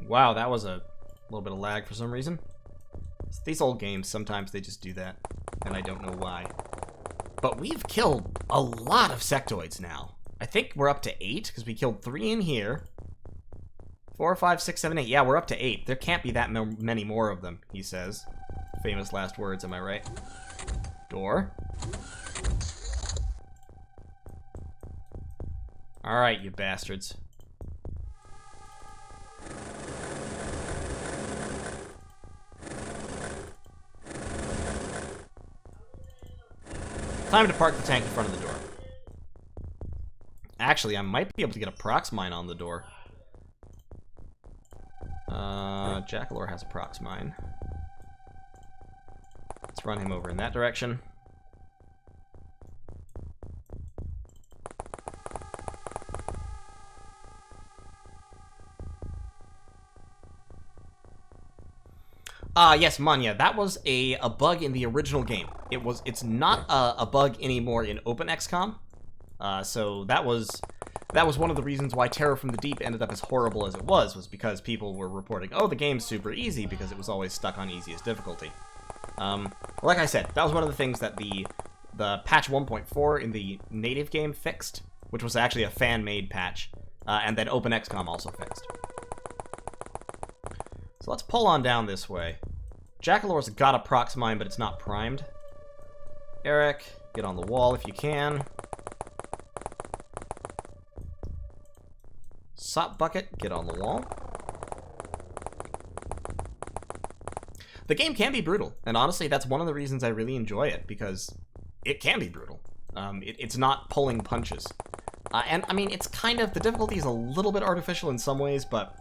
Wow, that was a little bit of lag for some reason. These old games, sometimes they just do that, and I don't know why. But we've killed a lot of sectoids now. I think we're up to 8, because we killed 3 in here. 4, 5, 6, 7, 8. Yeah, we're up to 8. There can't be that many more of them, he says. Famous last words, am I right? Door. Alright, you bastards. Time to park the tank in front of the door. Actually, I might be able to get a prox mine on the door. Jackalore has a prox mine. Let's run him over in that direction. Yes, Manya, that was a bug in the original game. It's not a bug anymore in Open XCOM. So that was one of the reasons why Terror from the Deep ended up as horrible as it was because people were reporting, oh, the game's super easy because it was always stuck on easiest difficulty. Like I said, that was one of the things that the patch 1.4 in the native game fixed, which was actually a fan-made patch, and then Open XCOM also fixed. So let's pull on down this way. Jackalore's got a prox mine, but it's not primed. Eric, get on the wall if you can. Sop Bucket, get on the wall. The game can be brutal, and honestly, that's one of the reasons I really enjoy it, because it can be brutal. It's not pulling punches. And, I mean, it's kind of, the difficulty is a little bit artificial in some ways, but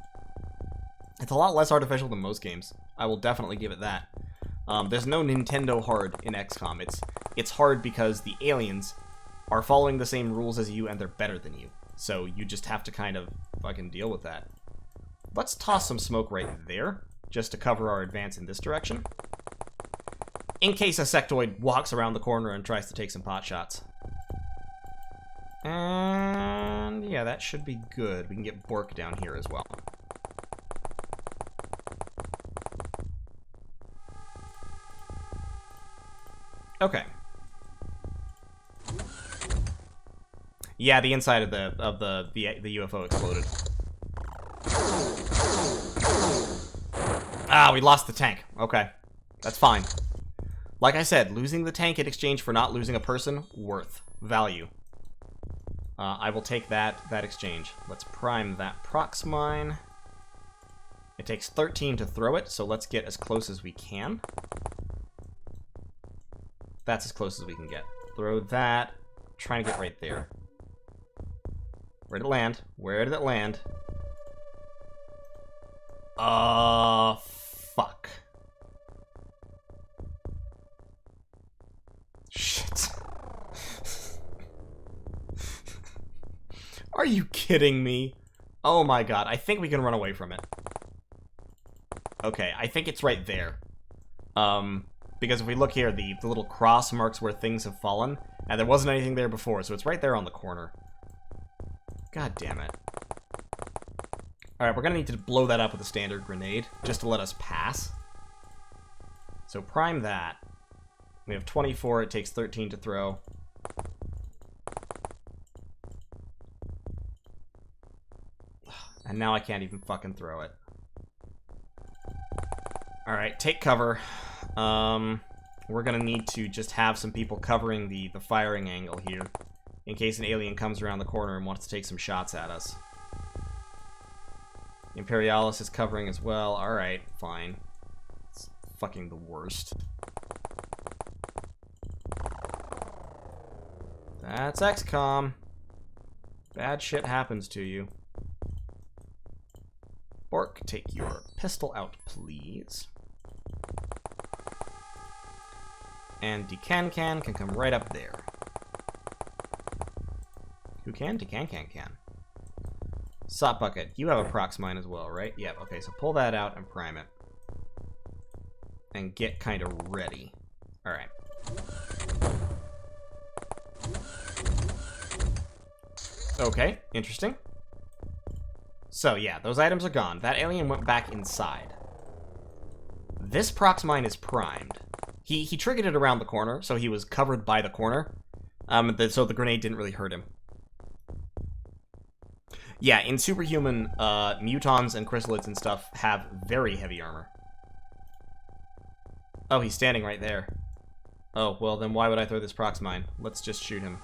it's a lot less artificial than most games. I will definitely give it that. There's no Nintendo hard in XCOM. It's hard because the aliens are following the same rules as you and they're better than you. So you just have to kind of fucking deal with that. Let's toss some smoke right there, just to cover our advance in this direction. In case a sectoid walks around the corner and tries to take some pot shots. And yeah, that should be good. We can get Bork down here as well. Okay. Yeah, the inside of the UFO exploded. Ah, we lost the tank. Okay. That's fine. Like I said, losing the tank in exchange for not losing a person, worth. Value. I will take that exchange. Let's prime that prox mine. It takes 13 to throw it, so let's get as close as we can. That's as close as we can get. Throw that. Trying to get right there. Where did it land? Where did it land? Fuck. Shit. Are you kidding me? Oh my god, I think we can run away from it. Okay, I think it's right there. Because if we look here, the little cross marks where things have fallen, and there wasn't anything there before, so it's right there on the corner. God damn it. Alright, we're gonna need to blow that up with a standard grenade, just to let us pass. So prime that. We have 24, it takes 13 to throw. And now I can't even fucking throw it. Alright, take cover. We're gonna need to just have some people covering the firing angle here, in case an alien comes around the corner and wants to take some shots at us. Imperialis is covering as well. Alright, fine. It's fucking the worst. That's XCOM. Bad shit happens to you. Bork, take your pistol out, please. And Decan can come right up there. Who can? Decan can. Sop Bucket, you have a prox mine as well, right? Yep, okay, so pull that out and prime it. And get kind of ready. Alright. Okay, interesting. So yeah, those items are gone. That alien went back inside. This prox mine is primed. He triggered it around the corner, so he was covered by the corner. So the grenade didn't really hurt him. Yeah, in Superhuman, mutons and chrysalids and stuff have very heavy armor. Oh, he's standing right there. Oh, well then why would I throw this prox mine? Let's just shoot him.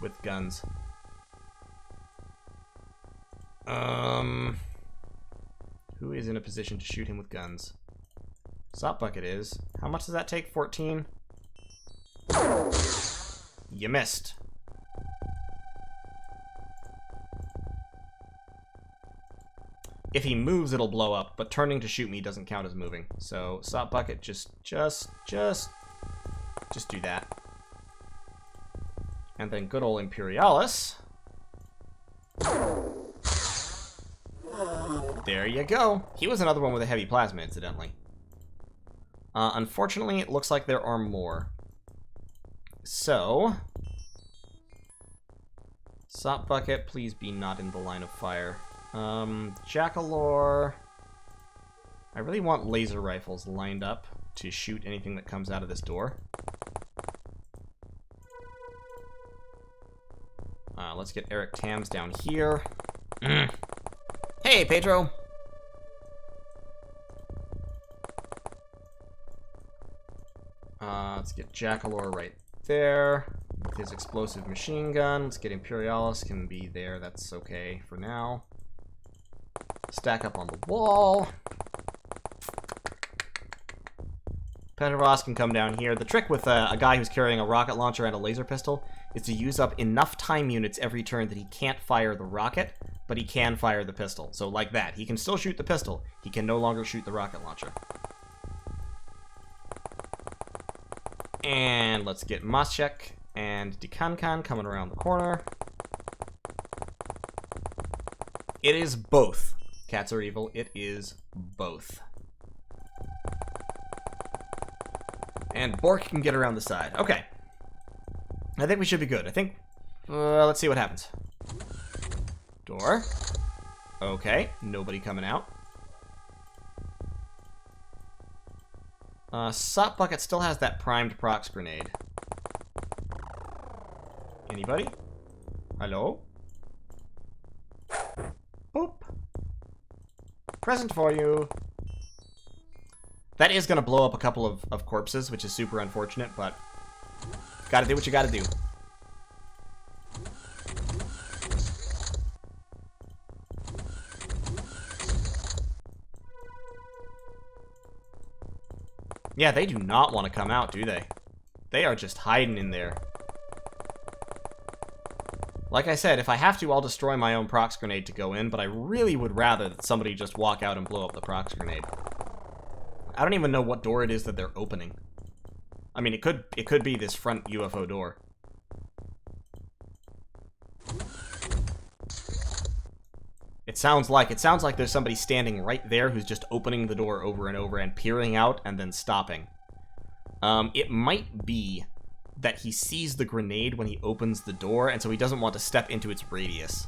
With guns. Who is in a position to shoot him with guns? Sop Bucket is. How much does that take? 14? You missed. If he moves, it'll blow up, but turning to shoot me doesn't count as moving. So, Sop Bucket, just do that. And then good old Imperialis. There you go. He was another one with a heavy plasma, incidentally. Unfortunately, it looks like there are more. So... Sop Bucket, please be not in the line of fire. Jackalore... I really want laser rifles lined up to shoot anything that comes out of this door. Let's get Eric Tams down here. Hey, Pedro! Let's get Jackalore right there with his explosive machine gun. Let's get Imperialis, can be there, that's okay for now. Stack up on the wall. Petrovos can come down here. The trick with a guy who's carrying a rocket launcher and a laser pistol is to use up enough time units every turn that he can't fire the rocket, but he can fire the pistol. So like that. He can still shoot the pistol. He can no longer shoot the rocket launcher. And let's get Maschek and Dekankan coming around the corner. It is both. Cats are evil. It is both. And Bork can get around the side. Okay. I think we should be good. I think... let's see what happens. Door. Okay. Nobody coming out. Sop Bucket still has that primed prox grenade. Anybody? Hello? Boop. Present for you. That is going to blow up a couple of corpses, which is super unfortunate, but gotta do what you gotta do. Yeah, they do not want to come out, do they? They are just hiding in there. Like I said, if I have to, I'll destroy my own prox grenade to go in, but I really would rather that somebody just walk out and blow up the prox grenade. I don't even know what door it is that they're opening. I mean, it could be this front UFO door. It sounds like there's somebody standing right there who's just opening the door over and over and peering out and then stopping. It might be that he sees the grenade when he opens the door, and so he doesn't want to step into its radius.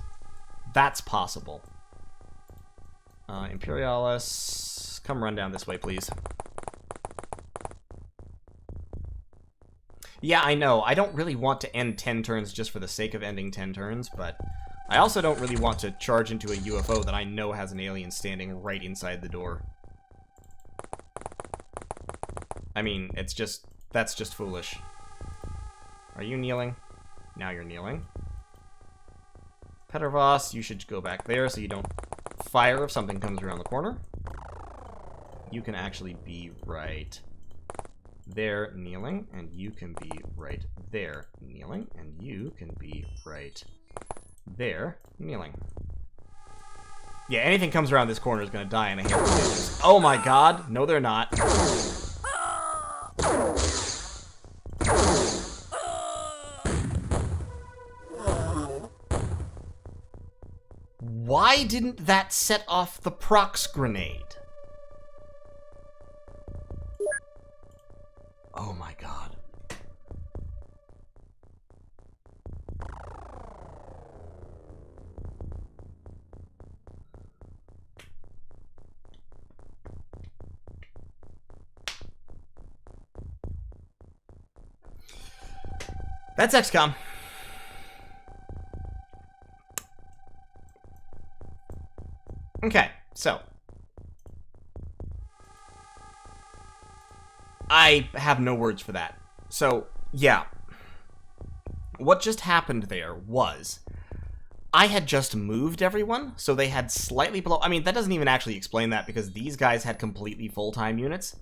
That's possible. Imperialis, come run down this way, please. Yeah, I know. I don't really want to end 10 turns just for the sake of ending 10 turns, but I also don't really want to charge into a UFO that I know has an alien standing right inside the door. I mean, that's just foolish. Are you kneeling? Now you're kneeling. Petrovos, you should go back there so you don't fire if something comes around the corner. You can actually be right there kneeling, and you can be right there kneeling, and you can be right there kneeling. Yeah, anything comes around this corner is gonna die in a handful of stages. Oh my god. No, they're not. Why didn't that set off the prox grenade? Oh my god. That's XCOM. Okay, so I have no words for that. So, yeah. What just happened there was I had just moved everyone, so they had slightly below... I mean, that doesn't even actually explain that because these guys had completely full-time units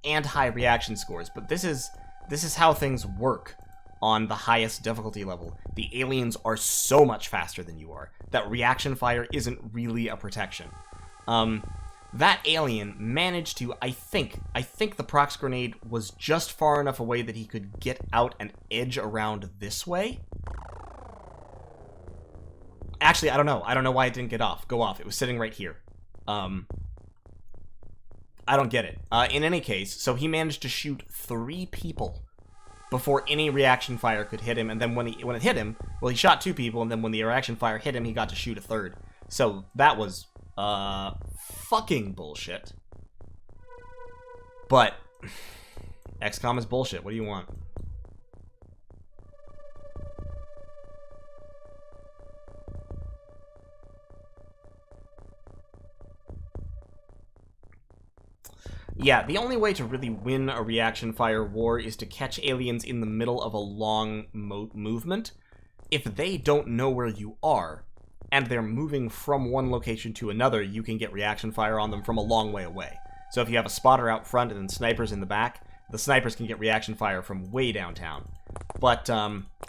and high reaction scores, but this is how things work on the highest difficulty level. The aliens are so much faster than you are that reaction fire isn't really a protection. That alien managed to, I think the prox grenade was just far enough away that he could get out and edge around this way. Actually, I don't know. I don't know why it didn't go off. It was sitting right here. I don't get it. In any case, so he managed to shoot 3 people before any reaction fire could hit him, and then when it hit him, well, he shot 2 people, and then when the reaction fire hit him, he got to shoot a 3rd. So that was fucking bullshit. But XCOM is bullshit. What do you want? Yeah, the only way to really win a reaction fire war is to catch aliens in the middle of a long movement. If they don't know where you are, and they're moving from one location to another, you can get reaction fire on them from a long way away. So if you have a spotter out front and then snipers in the back, the snipers can get reaction fire from way downtown. But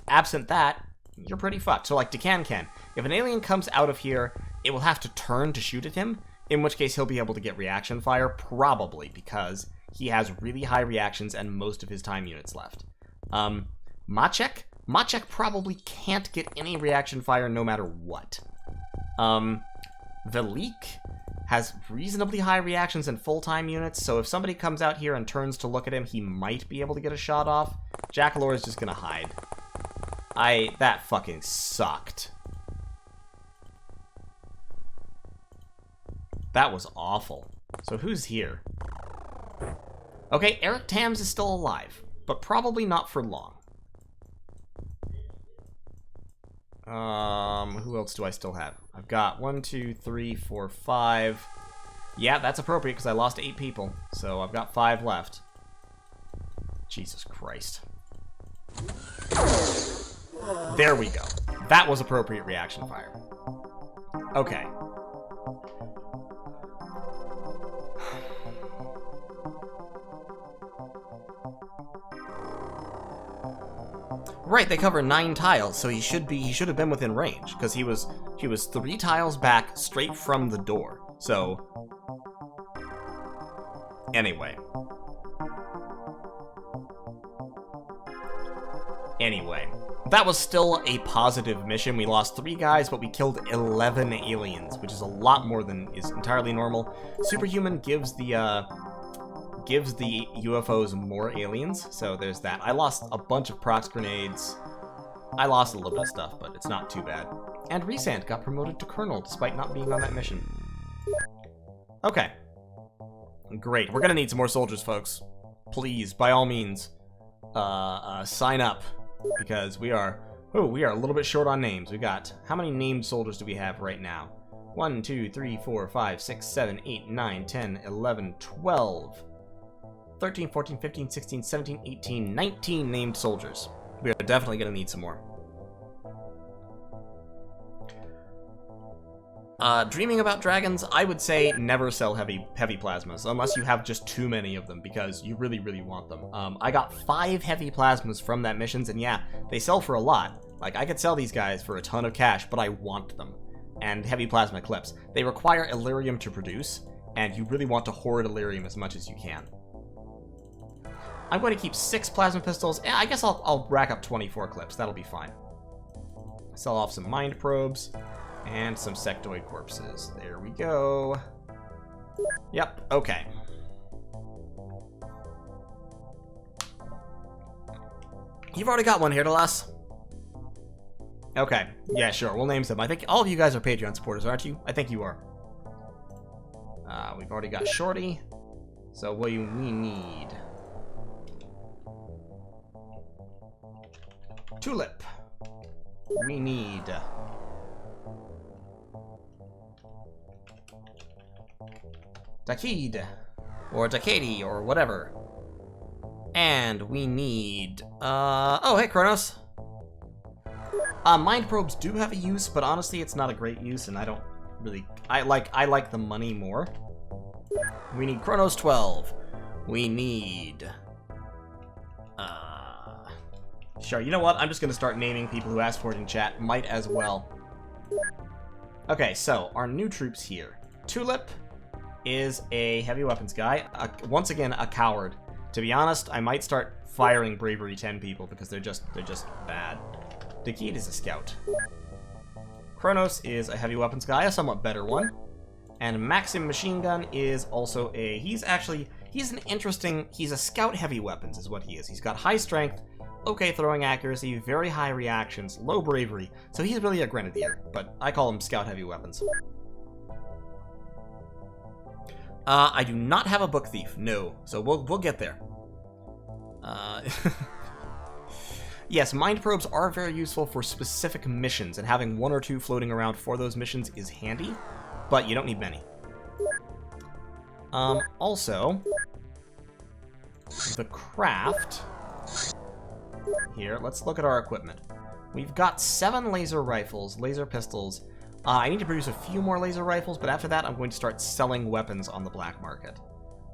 absent that, you're pretty fucked. So like Decan can. If an alien comes out of here, it will have to turn to shoot at him, in which case he'll be able to get reaction fire, probably, because he has really high reactions and most of his time units left. Maciek probably can't get any reaction fire no matter what. Velik has reasonably high reactions and full-time units, so if somebody comes out here and turns to look at him, he might be able to get a shot off. Jackalore is just gonna hide. That fucking sucked. That was awful. So who's here? Okay, Eric Tams is still alive, but probably not for long. Who else do I still have? I've got 1, 2, 3, 4, 5. Yeah, that's appropriate because I lost 8 people, so I've got 5 left. Jesus Christ. There we go. That was appropriate reaction fire. Okay. Right, they cover 9 tiles, so he should have been within range, because he was 3 tiles back straight from the door. So anyway. That was still a positive mission. We lost 3 guys, but we killed 11 aliens, which is a lot more than is entirely normal. Superhuman gives the UFOs more aliens, so there's that. I lost a bunch of prox grenades. I lost a little bit of stuff, but it's not too bad. And Resand got promoted to Colonel, despite not being on that mission. Okay. Great. We're gonna need some more soldiers, folks. Please, by all means, sign up, because we are a little bit short on names. We got, how many named soldiers do we have right now? 1, 2, 3, 4, 5, 6, 7, 8, 9, 10, 11, 12... 13, 14, 15, 16, 17, 18, 19 named soldiers. We are definitely going to need some more. Dreaming about dragons, I would say never sell heavy plasmas, unless you have just too many of them, because you really, really want them. I got 5 heavy plasmas from that missions, and yeah, they sell for a lot. Like, I could sell these guys for a ton of cash, but I want them. and heavy plasma clips. They require Illyrium to produce, and you really want to hoard Illyrium as much as you can. I'm going to keep 6 plasma pistols. I guess I'll rack up 24 clips. That'll be fine. Sell off some mind probes and some sectoid corpses. There we go. Yep, okay. You've already got one here to us. Okay, yeah, sure, we'll name some. I think all of you guys are Patreon supporters, aren't you? I think you are. We've already got Shorty. So what do we need? Tulip. We need... Dakid. Or Dakadi, or whatever. And we need... oh, hey, Kronos. Mind probes do have a use, but honestly, it's not a great use, and I don't really... I like the money more. We need Kronos 12. We need... Sure, you know what? I'm just gonna start naming people who asked for it in chat. Might as well. Okay, so, our new troops here. Tulip is a heavy weapons guy. Once again, a coward. To be honest, I might start firing Bravery 10 people because they're just bad. Dakid is a scout. Kronos is a heavy weapons guy, a somewhat better one. And Maxim Machine Gun is also a... He's an interesting... He's a scout heavy weapons is what he is. He's got high strength, okay throwing accuracy, very high reactions, low bravery. So he's really a grenadier, but I call him scout heavy weapons. I do not have a book thief, no. So we'll get there. Yes, mind probes are very useful for specific missions, and having 1 or 2 floating around for those missions is handy, but you don't need many. Also, the craft... Here, let's look at our equipment. We've got 7 laser rifles, laser pistols. I need to produce a few more laser rifles, but after that I'm going to start selling weapons on the black market.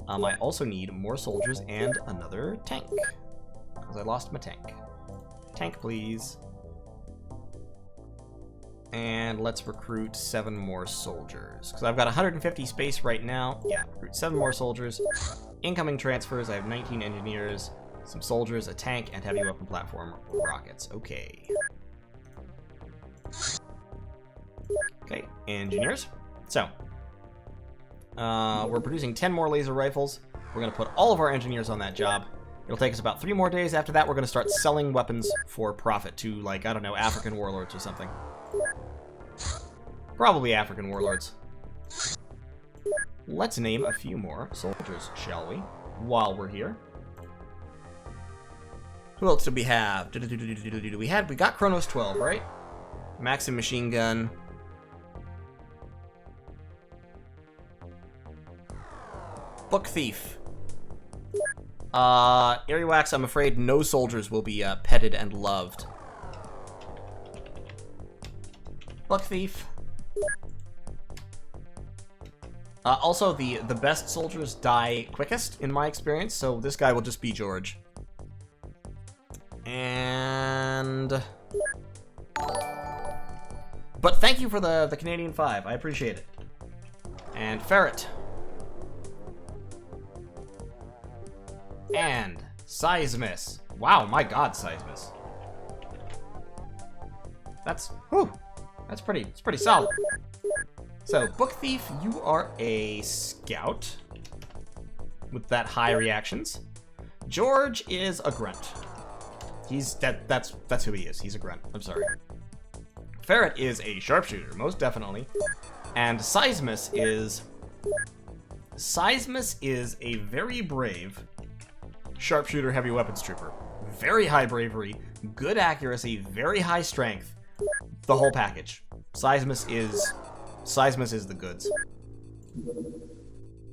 I also need more soldiers and another tank, because I lost my tank. Tank, please. And let's recruit 7 more soldiers, because I've got 150 space right now. Yeah, recruit 7 more soldiers. Incoming transfers, I have 19 engineers, some soldiers, a tank, and heavy weapon platform rockets. Okay. Okay, engineers. So, we're producing 10 more laser rifles. We're going to put all of our engineers on that job. It'll take us about 3 more days. After that, we're going to start selling weapons for profit to, like, I don't know, African warlords or something. Probably African warlords. Let's name a few more soldiers, shall we? While we're here. Who else do we have? We got Kronos 12, right? Maxim Machine Gun. Book Thief. Airwax, I'm afraid no soldiers will be petted and loved. Book Thief. Also, the best soldiers die quickest, in my experience, so this guy will just be George. And... But thank you for the Canadian 5, I appreciate it. And Ferret. And Seismus. Wow, my god, Seismus. That's pretty solid. So, Book Thief, you are a scout with that high reactions. George is a grunt. That's who he is. He's a grunt. I'm sorry. Ferret is a sharpshooter, most definitely. And Seismus is a very brave sharpshooter heavy weapons trooper. Very high bravery, good accuracy, very high strength. The whole package. Seismus is the goods.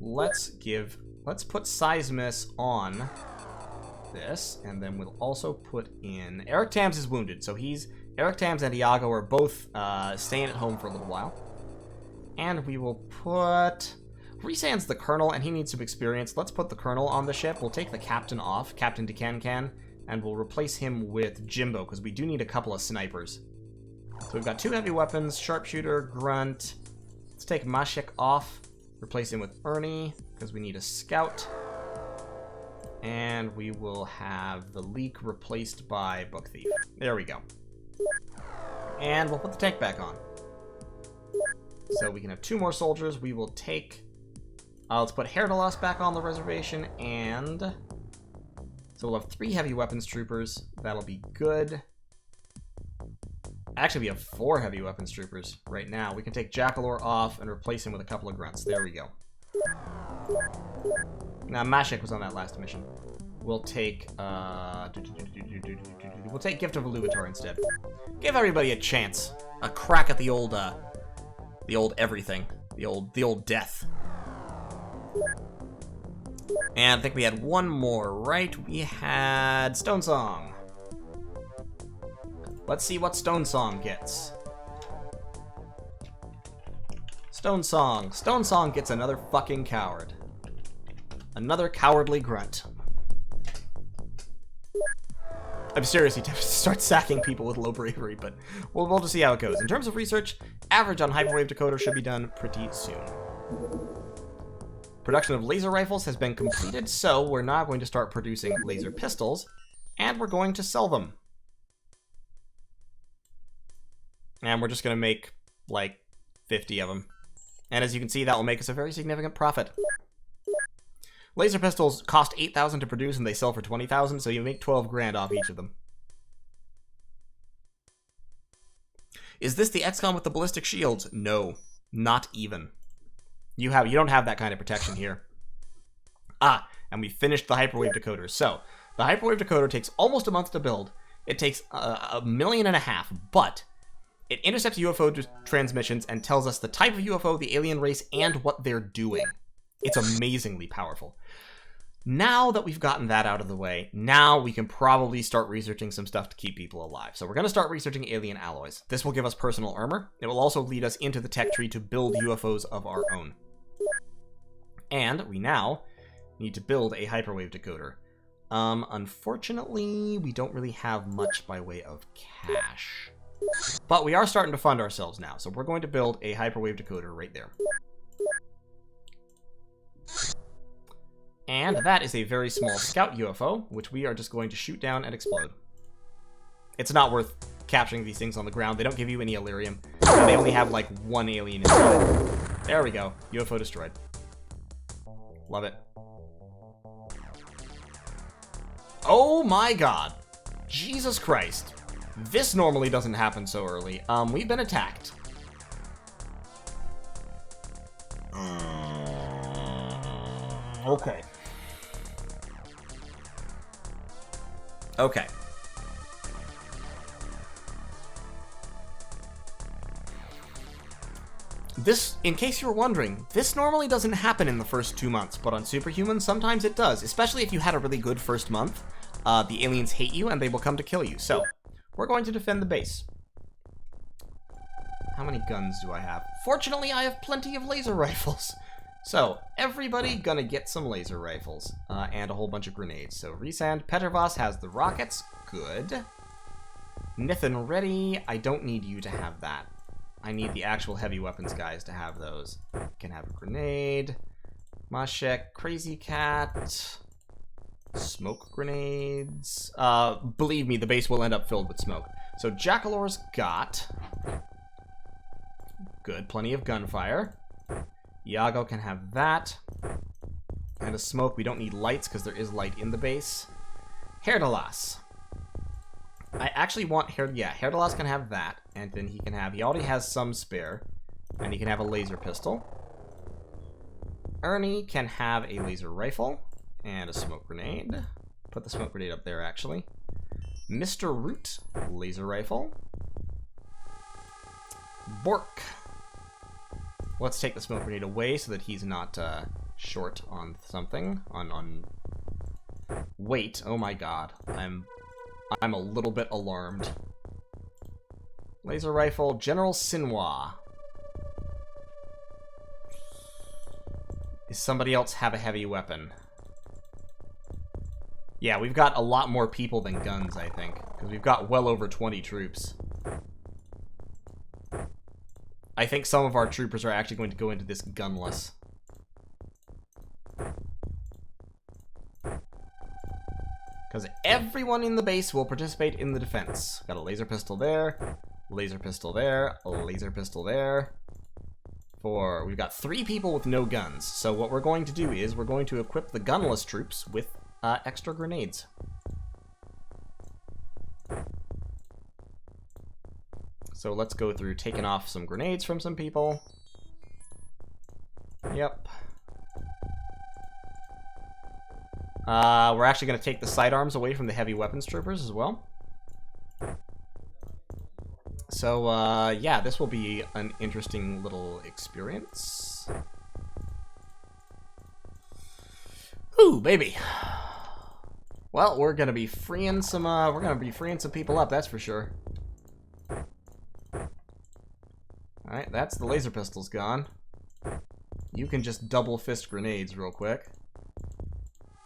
Let's put Seismus on this, and then we'll also put in... Eric Tams is wounded, so Eric Tams and Iago are both staying at home for a little while. And we will put... Resand's the colonel, and he needs some experience. Let's put the colonel on the ship. We'll take the captain off, Captain DeCancan, and we'll replace him with Jimbo, because we do need a couple of snipers. So we've got 2 heavy weapons, sharpshooter, grunt. Let's take Mashek off, replace him with Ernie, because we need a scout. And we will have the leak replaced by Book Thief. There we go. And we'll put the tank back on. So we can have 2 more soldiers. We will take... let's put Herdalos back on the reservation, and... So we'll have 3 heavy weapons troopers. That'll be good. Actually, we have 4 heavy weapons troopers right now. We can take Jackalor off and replace him with a couple of grunts. There we go. Now, Mashek was on that last mission. We'll take, we'll take Gift of Iluvatar instead. Give everybody a chance. A crack at the old everything. The old death. And I think we had one more, right? We had Stone Song. Let's see what Stone Song gets. Stone Song. Stone Song gets another fucking coward. Another cowardly grunt. I'm seriously tempted to start sacking people with low bravery, but we'll just see how it goes. In terms of research, average on hyperwave decoder should be done pretty soon. Production of laser rifles has been completed, so we're now going to start producing laser pistols, and we're going to sell them. And we're just going to make, like, 50 of them. And as you can see, that will make us a very significant profit. Laser pistols cost 8,000 to produce, and they sell for 20,000, so you make 12 grand off each of them. Is this the XCOM with the ballistic shields? No, not even. You don't have that kind of protection here. Ah, and we finished the hyperwave decoder. So, the hyperwave decoder takes almost a month to build. It takes $1.5 million, but it intercepts UFO transmissions and tells us the type of UFO, the alien race, and what they're doing. It's amazingly powerful. Now that we've gotten that out of the way, now we can probably start researching some stuff to keep people alive. So we're going to start researching alien alloys. This will give us personal armor. It will also lead us into the tech tree to build UFOs of our own. And we now need to build a hyperwave decoder. Unfortunately, we don't really have much by way of cash. But we are starting to fund ourselves now, so we're going to build a hyperwave decoder right there. And that is a very small scout UFO, which we are just going to shoot down and explode. It's not worth capturing these things on the ground. They don't give you any Illyrium. And they only have like 1 alien inside. There we go. UFO destroyed. Love it. Oh my god. Jesus Christ. This normally doesn't happen so early. We've been attacked. Okay. Okay. This, in case you were wondering, this normally doesn't happen in the first 2 months, but on Superhuman, sometimes it does, especially if you had a really good first month. The aliens hate you and they will come to kill you. So, we're going to defend the base. How many guns do I have? Fortunately, I have plenty of laser rifles. So, everybody gonna get some laser rifles, and a whole bunch of grenades. So, Rysand Petrvas has the rockets. Good. Nithin ready. I don't need you to have that. I need the actual heavy weapons guys to have those. Can have a grenade. Mashek, Crazy Cat. Smoke grenades. Believe me, the base will end up filled with smoke. So, Jackalor's got... Good, plenty of gunfire. Iago can have that. And a smoke. We don't need lights because there is light in the base. Herdalas. I actually want Herdalas can have that. And then he can have... He already has some spare. And he can have a laser pistol. Ernie can have a laser rifle. And a smoke grenade. Put the smoke grenade up there, actually. Mr. Root, laser rifle. Bork. Let's take the smoke grenade away so that he's not short on something. On weight. Oh my god. I'm a little bit alarmed. Laser rifle, General Sinwa. Does somebody else have a heavy weapon? Yeah, we've got a lot more people than guns, I think. Because we've got well over 20 troops. I think some of our troopers are actually going to go into this gunless. Because everyone in the base will participate in the defense. Got a laser pistol there, laser pistol there, a laser pistol there. We've got 3 people with no guns. So what we're going to do is we're going to equip the gunless troops with extra grenades. So let's go through taking off some grenades from some people. Yep. We're actually going to take the sidearms away from the heavy weapons troopers as well. So, yeah, this will be an interesting little experience. Ooh, baby. Well, we're going to be freeing some, people up, that's for sure. Alright, that's the laser pistols gone. You can just double fist grenades real quick.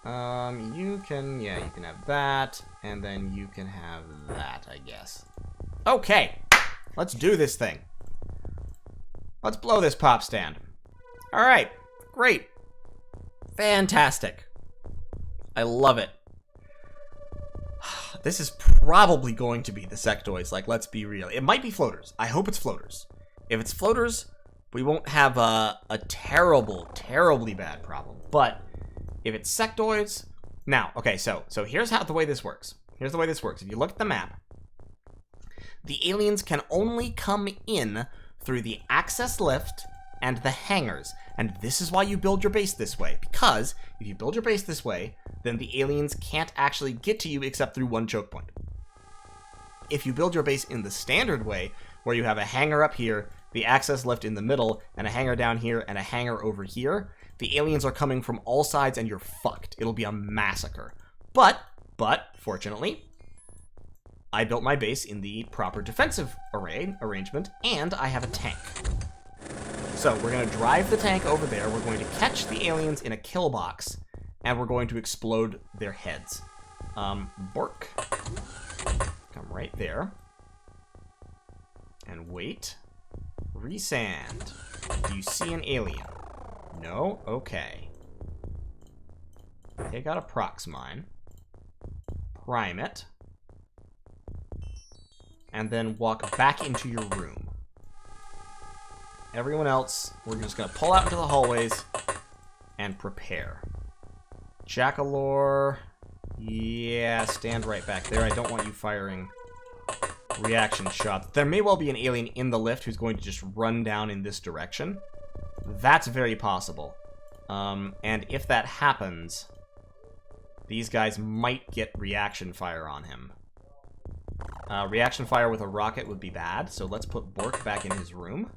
You can have that, and then you can have that, I guess. Okay, let's do this thing. Let's blow this pop stand. Alright, great. Fantastic. I love it. This is probably going to be the sectoids, like, let's be real. It might be floaters. I hope it's floaters. If it's floaters, we won't have a terribly bad problem. But if it's sectoids... Now, okay, so here's the way this works. Here's the way this works. If you look at the map, the aliens can only come in through the access lift and the hangars. And this is why you build your base this way. Because if you build your base this way, then the aliens can't actually get to you except through one choke point. If you build your base in the standard way, where you have a hangar up here, the access lift in the middle, and a hangar down here, and a hangar over here, the aliens are coming from all sides and you're fucked. It'll be a massacre. But, fortunately, I built my base in the proper defensive arrangement, and I have a tank. So we're going to drive the tank over there, we're going to catch the aliens in a kill box, and we're going to explode their heads. Bork. Come right there. And wait. Resand. Do you see an alien? No? Okay. Take out a prox mine. Prime it. And then walk back into your room. Everyone else, we're just going to pull out into the hallways and prepare. Jackalore. Yeah, stand right back there. I don't want you firing reaction shots. There may well be an alien in the lift who's going to just run down in this direction. That's very possible. And if that happens, these guys might get reaction fire on him. Reaction fire with a rocket would be bad, so let's put Bork back in his room.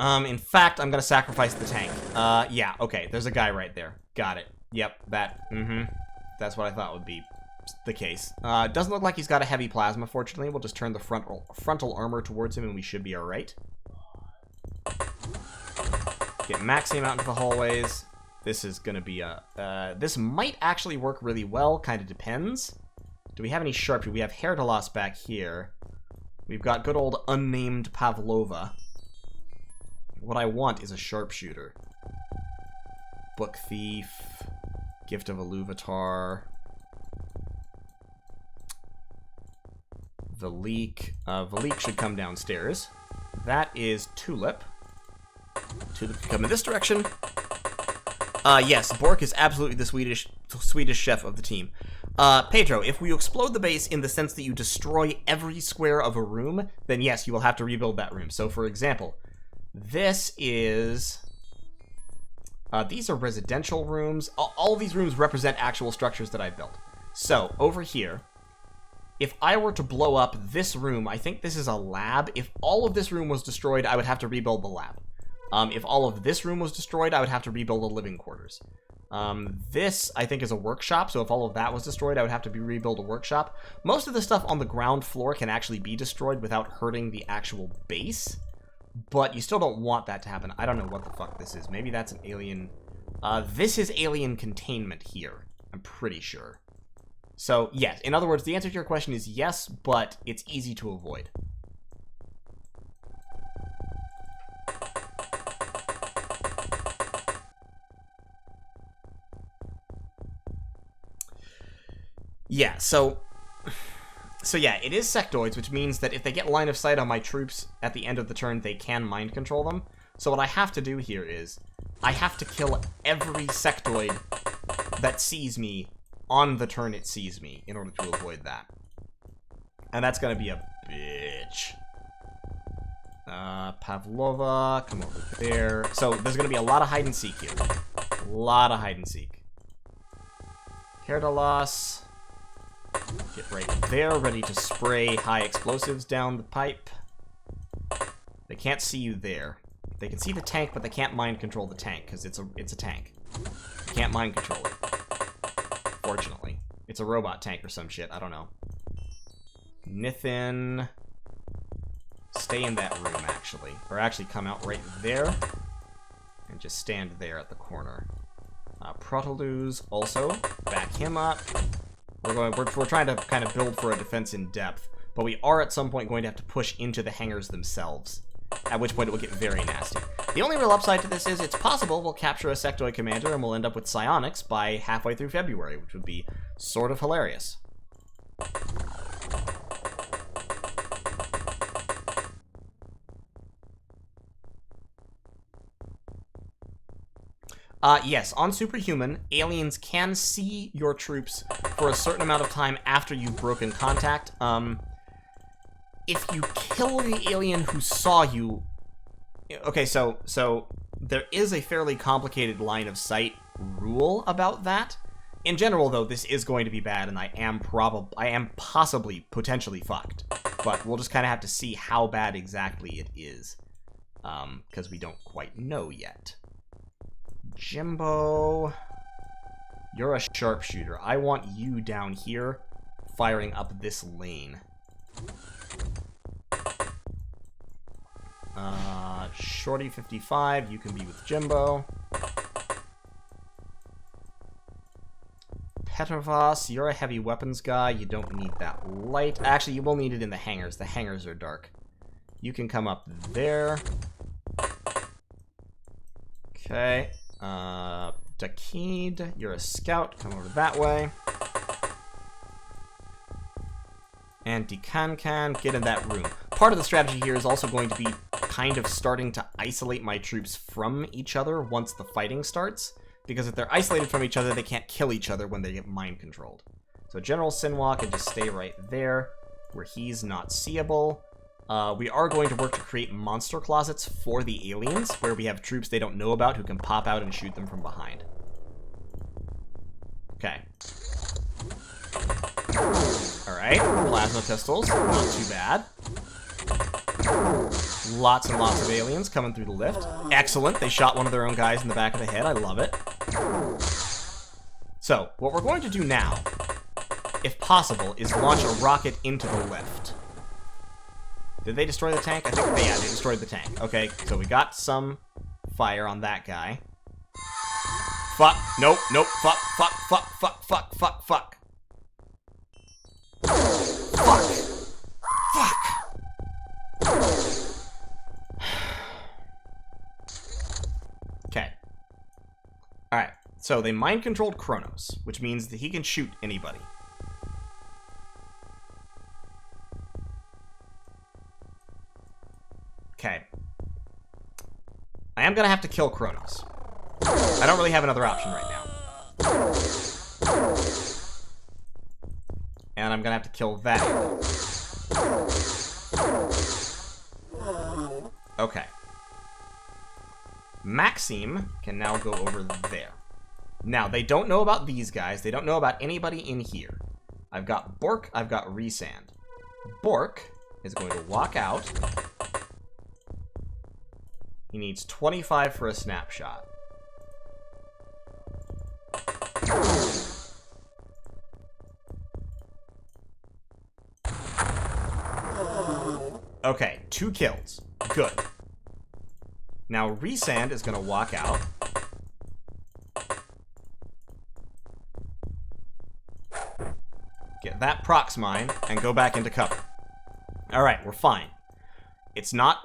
In fact, I'm gonna sacrifice the tank. Yeah, okay, there's a guy right there. Got it. Yep, that's what I thought would be the case. Doesn't look like he's got a heavy plasma, fortunately. We'll just turn the frontal armor towards him and we should be alright. Get Maxim out into the hallways. This is gonna be this might actually work really well, kind of depends. Do we have any sharpshooter? We have Herdalos back here. We've got good old unnamed Pavlova. What I want is a sharpshooter. Book Thief. Gift of Iluvatar. Valik should come downstairs. That is Tulip. Tulip can come in this direction. Yes, Bork is absolutely the Swedish chef of the team. Pedro, if we explode the base in the sense that you destroy every square of a room, then yes, you will have to rebuild that room. So, for example, this is... these are residential rooms. All of these rooms represent actual structures that I built. So, over here, if I were to blow up this room, I think this is a lab. If all of this room was destroyed, I would have to rebuild the lab. If all of this room was destroyed, I would have to rebuild the living quarters. This, I think, is a workshop, so if all of that was destroyed, I would have to rebuild a workshop. Most of the stuff on the ground floor can actually be destroyed without hurting the actual base, but you still don't want that to happen. I don't know what the fuck this is. Maybe that's an alien... this is alien containment here, I'm pretty sure. So, yes, in other words, the answer to your question is yes, but it's easy to avoid. Yeah, so yeah, it is sectoids, which means that if they get line of sight on my troops at the end of the turn, they can mind control them. So what I have to do here is, I have to kill every sectoid that sees me on the turn it sees me in order to avoid that. And that's gonna be a bitch. Pavlova, come over there. So there's gonna be a lot of hide and seek here. A lot of hide and seek. Herdalos. Get right there, ready to spray high explosives down the pipe. They can't see you there. They can see the tank, but they can't mind control the tank, because it's a tank. You can't mind control it. Fortunately. It's a robot tank or some shit, I don't know. Nithin. Stay in that room, actually. Or actually come out right there. And just stand there at the corner. Protoluz, also. Back him up. We're trying to kind of build for a defense in depth, but we are at some point going to have to push into the hangars themselves, at which point it will get very nasty. The only real upside to this is it's possible we'll capture a sectoid commander and we'll end up with psionics by halfway through February, which would be sort of hilarious. Yes, on Superhuman, aliens can see your troops for a certain amount of time after you've broken contact. If you kill the alien who saw you... Okay, so there is a fairly complicated line of sight rule about that. In general, though, this is going to be bad, and I am possibly, potentially fucked. But we'll just kind of have to see how bad exactly it is. Because we don't quite know yet. Jimbo, you're a sharpshooter. I want you down here firing up this lane. Shorty 55, you can be with Jimbo. Petrovas, you're a heavy weapons guy. You don't need that light. Actually, you will need it in the hangars. The hangars are dark. You can come up there. Okay. Dakid, you're a scout. Come over that way. And Dikankan, get in that room. Part of the strategy here is also going to be kind of starting to isolate my troops from each other once the fighting starts. Because if they're isolated from each other, they can't kill each other when they get mind-controlled. So General Sinwha can just stay right there, where he's not seeable. We are going to work to create monster closets for the aliens, where we have troops they don't know about who can pop out and shoot them from behind. Okay. Alright, plasma pistols, not too bad. Lots and lots of aliens coming through the lift. Excellent, they shot one of their own guys in the back of the head, I love it. So, what we're going to do now, if possible, is launch a rocket into the lift. Did they destroy the tank? I think they destroyed the tank. Okay, so we got some fire on that guy. Fuck. Nope. Fuck. Fuck. Okay. Alright, so they mind-controlled Kronos, which means that he can shoot anybody. Okay. I am gonna have to kill Kronos. I don't really have another option right now. And I'm gonna have to kill that. Okay. Maxime can now go over there. Now, they don't know about these guys. They don't know about anybody in here. I've got Bork, I've got Resand. Bork is going to walk out. He needs 25 for a snapshot. Okay, 2 kills. Good. Now, Resand is going to walk out. Get that prox mine and go back into cover. Alright, we're fine. It's not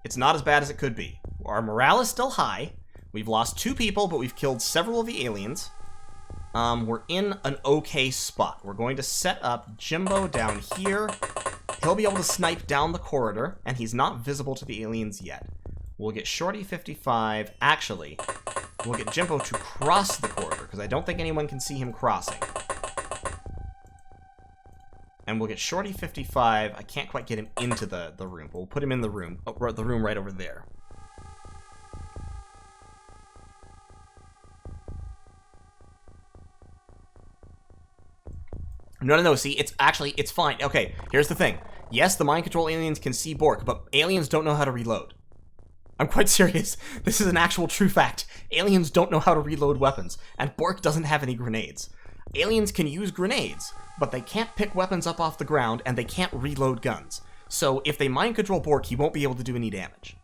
as bad as it could be. Our morale is still high. We've lost 2 people, but we've killed several of the aliens. we're in an okay spot. We're going to set up Jimbo down here. He'll be able to snipe down the corridor, and he's not visible to the aliens yet. We'll get Shorty 55. Actually, we'll get Jimbo to cross the corridor, because I don't think anyone can see him crossing. And we'll get Shorty 55. I can't quite get him into the room, but we'll put him in the room. Oh, the room right over there. No, see, it's fine. Okay, here's the thing. Yes, the mind control aliens can see Bork, but aliens don't know how to reload. I'm quite serious. This is an actual true fact. Aliens don't know how to reload weapons, and Bork doesn't have any grenades. Aliens can use grenades, but they can't pick weapons up off the ground, and they can't reload guns. So if they mind control Bork, he won't be able to do any damage.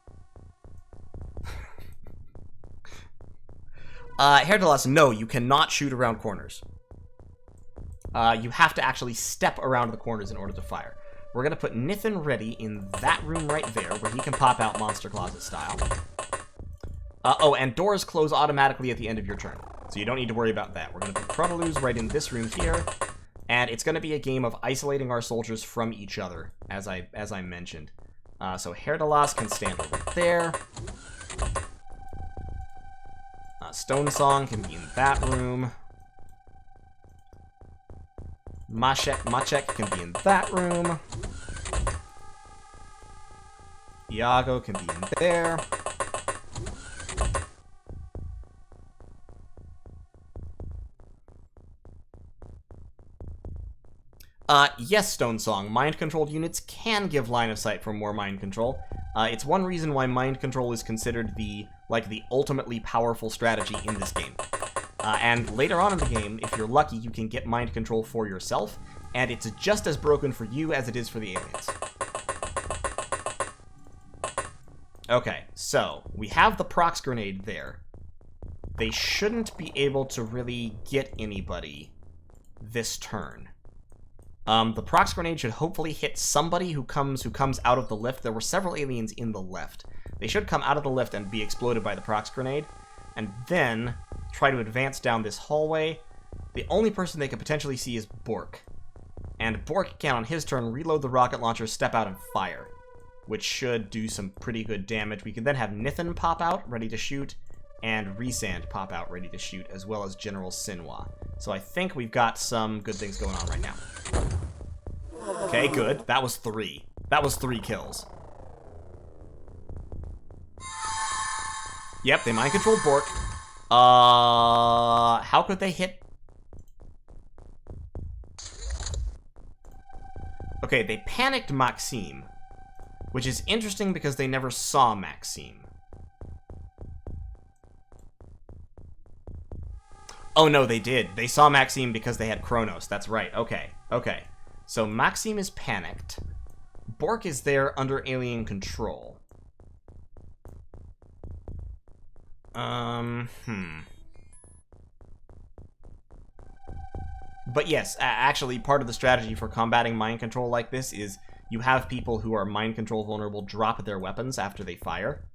Herdalas, no, you cannot shoot around corners. You have to actually step around the corners in order to fire. We're going to put Nithin ready in that room right there, where he can pop out Monster Closet style. Oh, and doors close automatically at the end of your turn, so you don't need to worry about that. We're going to put Protoluz right in this room here, and it's going to be a game of isolating our soldiers from each other, as I mentioned. So Herdalas can stand over there. Stone Song can be in that room. Machek can be in that room. Iago can be in there. Yes, Stone Song. Mind-controlled units can give line of sight for more mind control. It's one reason why mind control is considered the ultimately powerful strategy in this game. And later on in the game, if you're lucky, you can get mind control for yourself, and it's just as broken for you as it is for the aliens. Okay, so we have the Prox Grenade there. They shouldn't be able to really get anybody this turn. The Prox Grenade should hopefully hit somebody who comes out of the lift. There were several aliens in the lift. They should come out of the lift and be exploded by the Prox Grenade, and then try to advance down this hallway. The only person they could potentially see is Bork. And Bork can, on his turn, reload the rocket launcher, step out, and fire, which should do some pretty good damage. We can then have Nithin pop out, ready to shoot, and Resand pop out, ready to shoot, as well as General Sinwa. So I think we've got some good things going on right now. Okay, good. That was 3. That was 3 kills. Yep, they mind-controlled Bork. How could they hit? Okay, they panicked Maxime, which is interesting because they never saw Maxime. Oh, no, they did. They saw Maxime because they had Kronos. That's right. Okay, okay. So Maxime is panicked. Bork is there under alien control. But yes, actually, part of the strategy for combating mind control like this is you have people who are mind control vulnerable drop their weapons after they fire,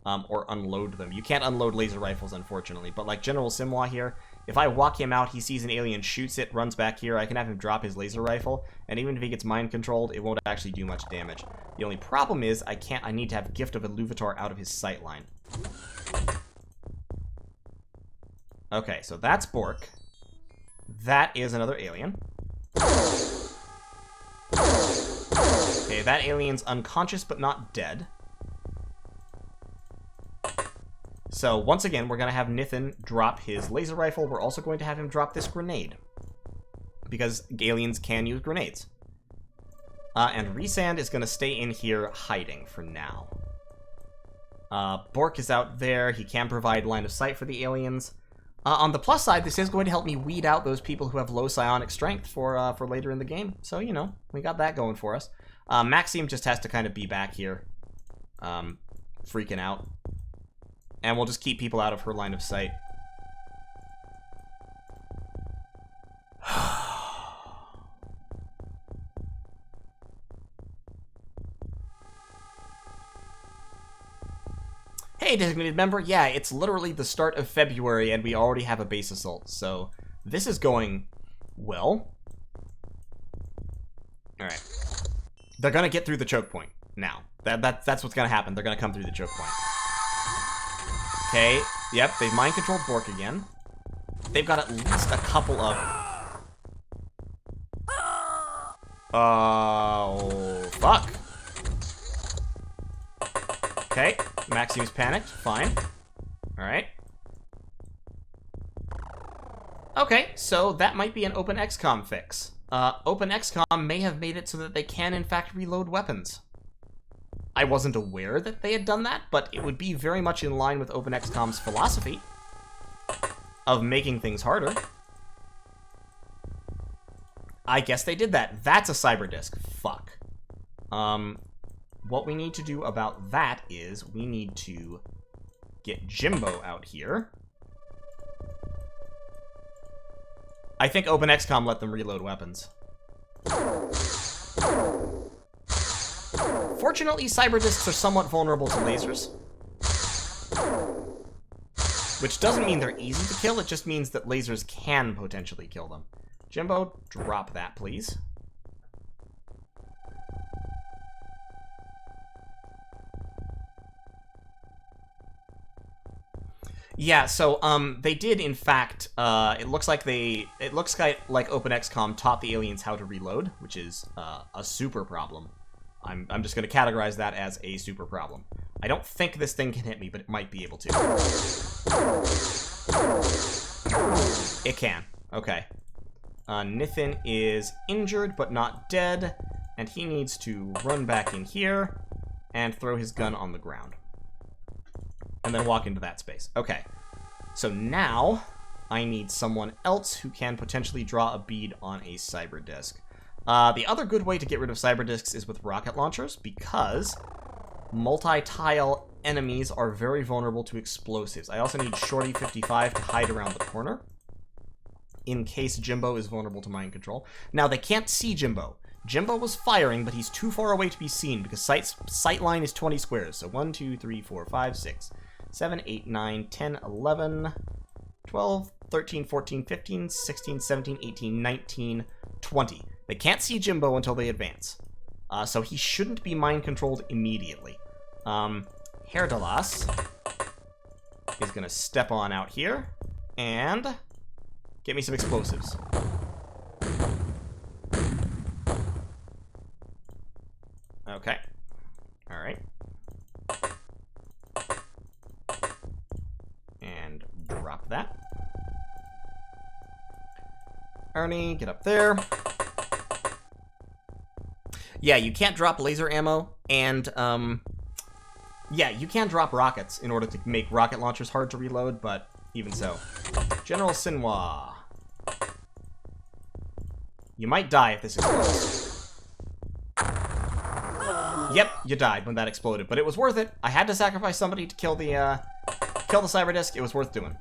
or unload them. You can't unload laser rifles, unfortunately, but like General Simwa here, if I walk him out, he sees an alien, shoots it, runs back here, I can have him drop his laser rifle, and even if he gets mind controlled, it won't actually do much damage. The only problem is I need to have Gift of Illuvatar out of his sight line. Okay, so that's Bork. That is another alien. Okay, that alien's unconscious but not dead. So, once again, we're going to have Nithin drop his laser rifle. We're also going to have him drop this grenade, because aliens can use grenades. And Resand is going to stay in here hiding for now. Bork is out there. He can provide line of sight for the aliens. On the plus side, this is going to help me weed out those people who have low psionic strength for later in the game. So, you know, we got that going for us. Maxime just has to kind of be back here, freaking out. And we'll just keep people out of her line of sight. Hey, designated member. Yeah, it's literally the start of February, and we already have a base assault. So, This is going well. Alright. They're gonna get through the choke point now. That's what's gonna happen. They're gonna come through the choke point. Okay. Yep, they've mind-controlled Bork again. They've got at least a couple of... Oh, fuck. Okay, Maxime's panicked. Fine. Alright. Okay, so that might be an OpenXCOM fix. OpenXCOM may have made it so that they can, in fact, reload weapons. I wasn't aware that they had done that, but it would be very much in line with OpenXCOM's philosophy of making things harder. I guess they did that. That's a cyber disk. Fuck. What we need to do about that is we need to get Jimbo out here. I think OpenXCOM let them reload weapons. Fortunately, cyber disks are somewhat vulnerable to lasers. Which doesn't mean they're easy to kill, it just means that lasers can potentially kill them. Jimbo, drop that, please. Yeah, so they did in fact. It looks like OpenXCOM taught the aliens how to reload, which is a super problem. I'm just going to categorize that as a super problem. I don't think this thing can hit me, but it might be able to. It can. Okay. Nithin is injured but not dead, and he needs to run back in here and throw his gun on the ground. And then walk into that space. Okay. So now, I need someone else who can potentially draw a bead on a cyber disk. The other good way to get rid of cyber disks is with rocket launchers, because multi-tile enemies are very vulnerable to explosives. I also need Shorty 55 to hide around the corner, in case Jimbo is vulnerable to mind control. Now, they can't see Jimbo. Jimbo was firing, but he's too far away to be seen, because sight line is 20 squares. So 1, 2, 3, 4, 5, 6, 7, 8, 9, 10, 11, 12, 13, 14, 15, 16, 17, 18, 19, 20. They can't see Jimbo until they advance. So he shouldn't be mind-controlled immediately. Herdalas is going to step on out here and get me some explosives. Okay. Alright. And drop that. Ernie, get up there. Yeah, you can't drop laser ammo, and, yeah, you can drop rockets in order to make rocket launchers hard to reload, but even so. General Sinwa. You might die if this explodes. Yep, you died when that exploded, but it was worth it. I had to sacrifice somebody to kill the cyber disk. It was worth doing.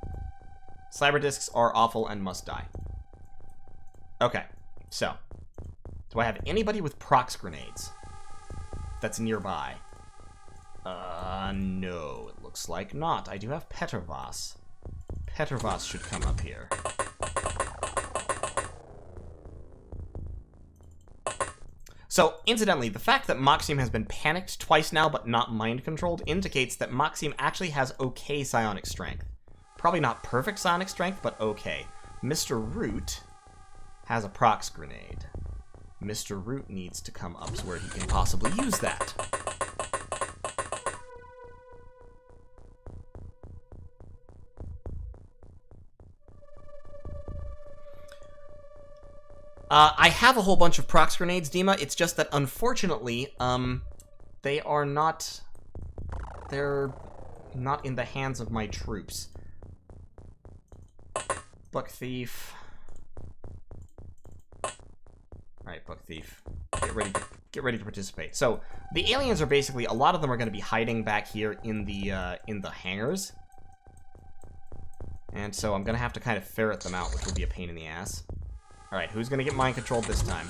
Cyber disks are awful and must die. Okay, so. Do I have anybody with prox grenades that's nearby? No, it looks like not. I do have Petervas. Petervas should come up here. So, incidentally, the fact that Maxime has been panicked twice now but not mind-controlled indicates that Maxime actually has okay psionic strength. Probably not perfect psionic strength, but okay. Mr. Root has a prox grenade. Mr. Root needs to come up to where he can possibly use that. I have a whole bunch of prox grenades, Dima. It's just that, unfortunately, they are not... They're not in the hands of my troops. Buck Thief... Alright, Buck Thief. Get ready to participate. So, the aliens are basically, a lot of them are going to be hiding back here in the hangars. And so I'm going to have to kind of ferret them out, which will be a pain in the ass. Alright, who's going to get mind controlled this time?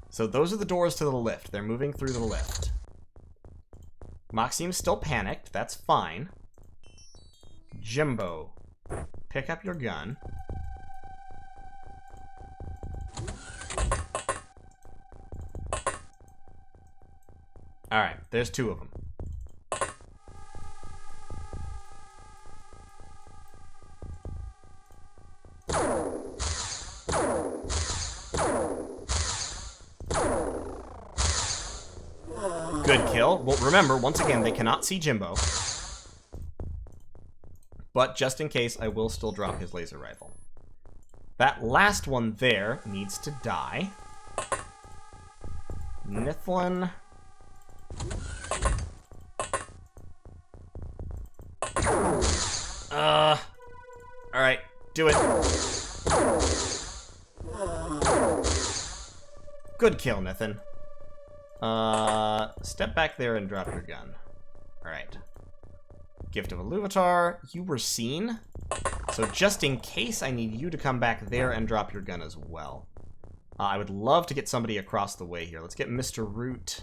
So those are the doors to the lift. They're moving through the lift. Maxime's still panicked. That's fine. Jimbo, pick up your gun. Alright, there's 2 of them. Good kill. Well, remember, once again, they cannot see Jimbo. But just in case, I will still drop his laser rifle. That last one there needs to die. Nithlin. Alright, do it. Good kill, Nithin. Step back there and drop your gun. Alright. Gift of Iluvatar, you were seen. So just in case, I need you to come back there and drop your gun as well. I would love to get somebody across the way here. Let's get Mr. Root.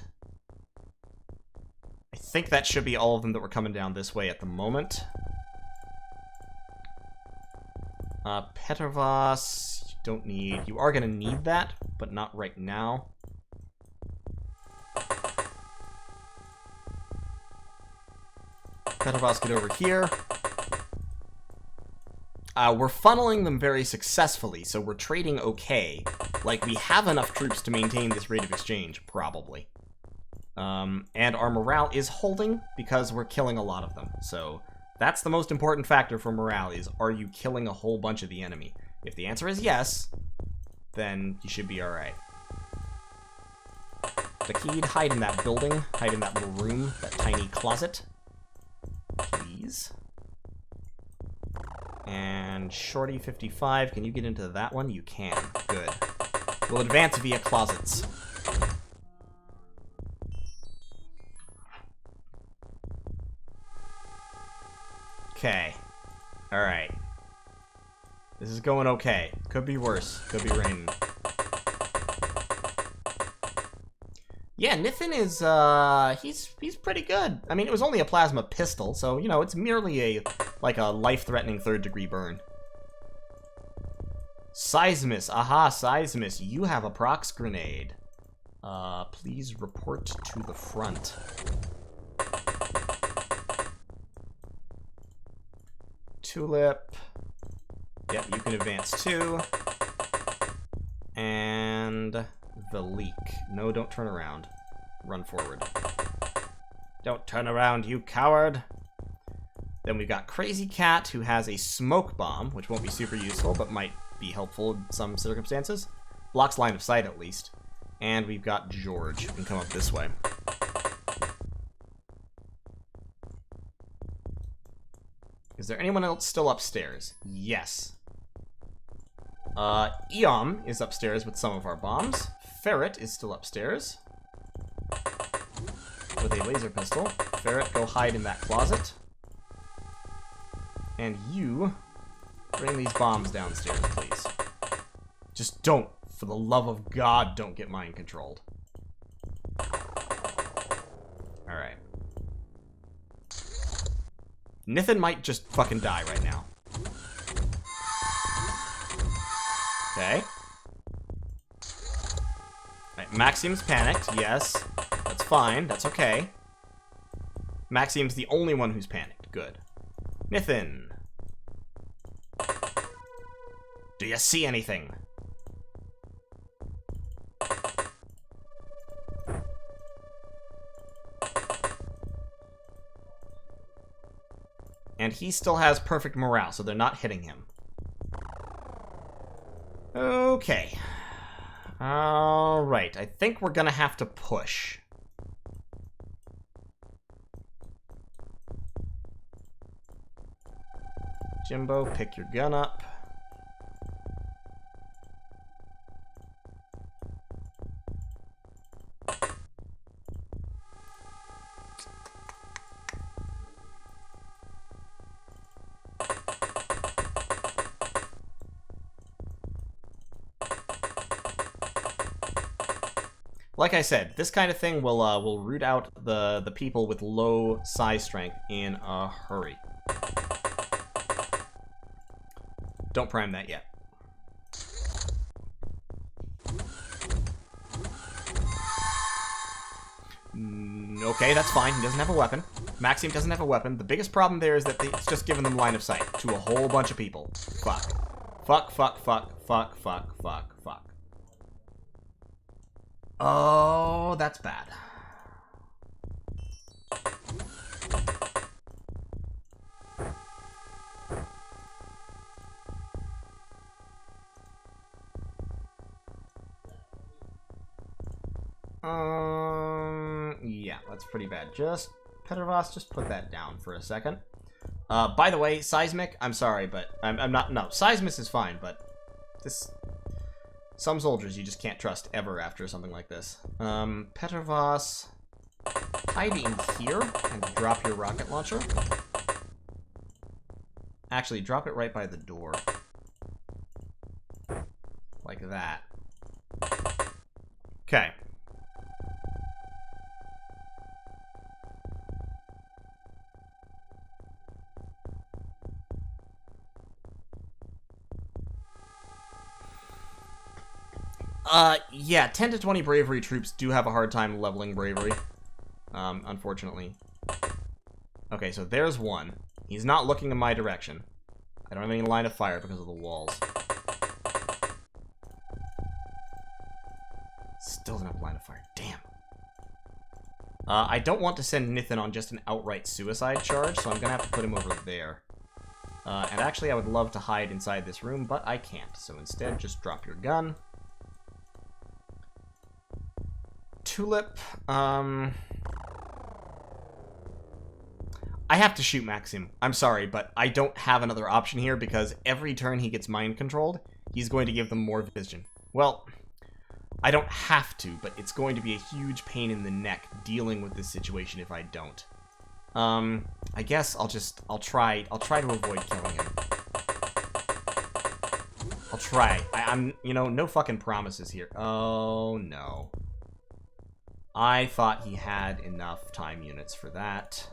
I think that should be all of them that were coming down this way at the moment. Petrvas, you don't need... You are going to need that, but not right now. Petrvas, get over here. We're funneling them very successfully, so we're trading okay. Like, we have enough troops to maintain this rate of exchange, probably. And our morale is holding because we're killing a lot of them. So that's the most important factor for morale is, are you killing a whole bunch of the enemy? If the answer is yes, then you should be alright. Dakid, hide in that building. Hide in that little room, that tiny closet. Please. And Shorty55, can you get into that one? You can. Good. We'll advance via closets. Okay. Alright. This is going okay. Could be worse. Could be raining. Yeah, Nithin is, he's pretty good. I mean, it was only a plasma pistol, so, you know, it's merely like a life-threatening third-degree burn. Seismus. Aha, Seismus. You have a prox grenade. Please report to the front. Tulip. Yep, you can advance too. And the leak. No, don't turn around. Run forward. Don't turn around, you coward. Then we've got Crazy Cat, who has a smoke bomb, which won't be super useful, but might be helpful in some circumstances. Blocks line of sight, at least. And we've got George, who can come up this way. Is there anyone else still upstairs? Yes. Eom is upstairs with some of our bombs. Ferret is still upstairs with a laser pistol. Ferret, go hide in that closet. And you, bring these bombs downstairs, please. Just don't, for the love of God, don't get mind controlled. Alright. Nithin might just fucking die right now. Okay. Right, Maxim's panicked, yes. That's fine, that's okay. Maxim's the only one who's panicked. Good. Nithin. Do you see anything? And he still has perfect morale, so they're not hitting him. Okay. Alright, I think we're gonna have to push. Jimbo, pick your gun up. Like I said, this kind of thing will root out the people with low size strength in a hurry. Don't prime that yet. Okay, that's fine. He doesn't have a weapon. Maxim doesn't have a weapon. The biggest problem there is that it's just given them line of sight to a whole bunch of people. Fuck. Fuck, fuck, fuck, fuck, fuck, fuck, fuck. Oh, that's bad. Yeah, that's pretty bad. Just, Petrovas, just put that down for a second. By the way, Seismic, I'm sorry, but I'm not, no, Seismic is fine, but this, some soldiers you just can't trust ever after something like this. Petrovas, hide in here and drop your rocket launcher. Actually, drop it right by the door. Like that. Okay. Yeah, 10 to 20 bravery troops do have a hard time leveling bravery. Unfortunately. Okay, so there's one. He's not looking in my direction. I don't have any line of fire because of the walls. Still doesn't have line of fire. Damn. I don't want to send Nithin on just an outright suicide charge, so I'm gonna have to put him over there. And actually, I would love to hide inside this room, but I can't. So instead, just drop your gun. Tulip, I have to shoot Maxim. I'm sorry, but I don't have another option here because every turn he gets mind controlled, he's going to give them more vision. Well, I don't have to, but it's going to be a huge pain in the neck dealing with this situation if I don't. I guess I'll try to avoid killing him. I'll try. I'm, you know, no fucking promises here. Oh, no. I thought he had enough time units for that,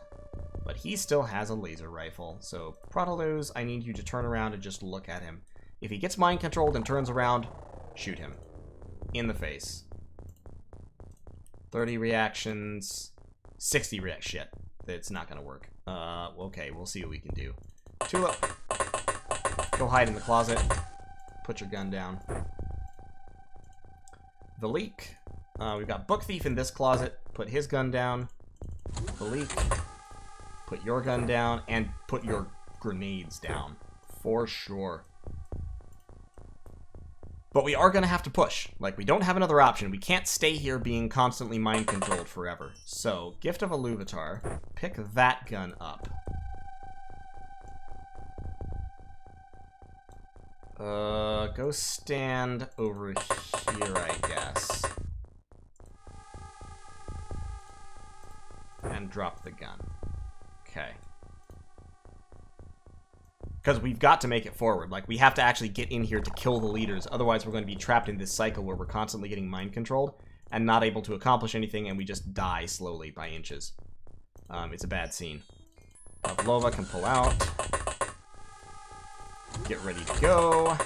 but he still has a laser rifle. So, Protolos, I need you to turn around and just look at him. If he gets mind controlled and turns around, shoot him. In the face. 30 reactions, 60 reactions. Shit, it's not gonna work. Okay, we'll see what we can do. Tulip, go hide in the closet. Put your gun down. The leak. We've got Book Thief in this closet. Put his gun down. The leak. Put your gun down. And put your grenades down. For sure. But we are going to have to push. Like, we don't have another option. We can't stay here being constantly mind-controlled forever. So, Gift of Iluvatar. Pick that gun up. Go stand over here, I guess. And drop the gun. Okay. Because we've got to make it forward. Like, we have to actually get in here to kill the leaders. Otherwise, we're going to be trapped in this cycle where we're constantly getting mind-controlled and not able to accomplish anything, and we just die slowly by inches. It's a bad scene. Pavlova can pull out. Get ready to go.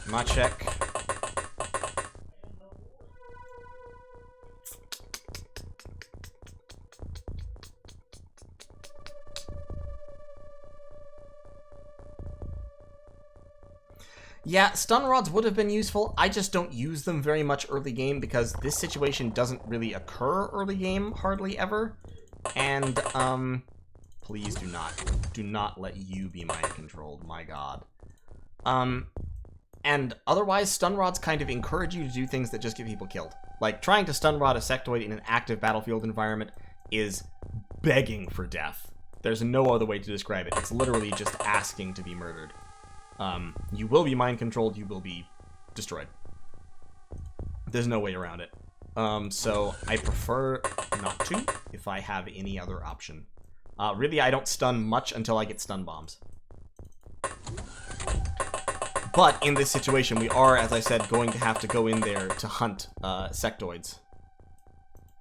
Machek. Yeah, stun rods would have been useful. I just don't use them very much early game because this situation doesn't really occur early game, hardly ever. And, please do not let you be mind controlled, my god. And otherwise, stun rods kind of encourage you to do things that just get people killed. Like, trying to stun rod a sectoid in an active battlefield environment is begging for death. There's no other way to describe it. It's literally just asking to be murdered. You will be mind controlled, you will be destroyed. There's no way around it. So I prefer not to if I have any other option. Really, I don't stun much until I get stun bombs. But in this situation, we are, as I said, going to have to go in there to hunt sectoids.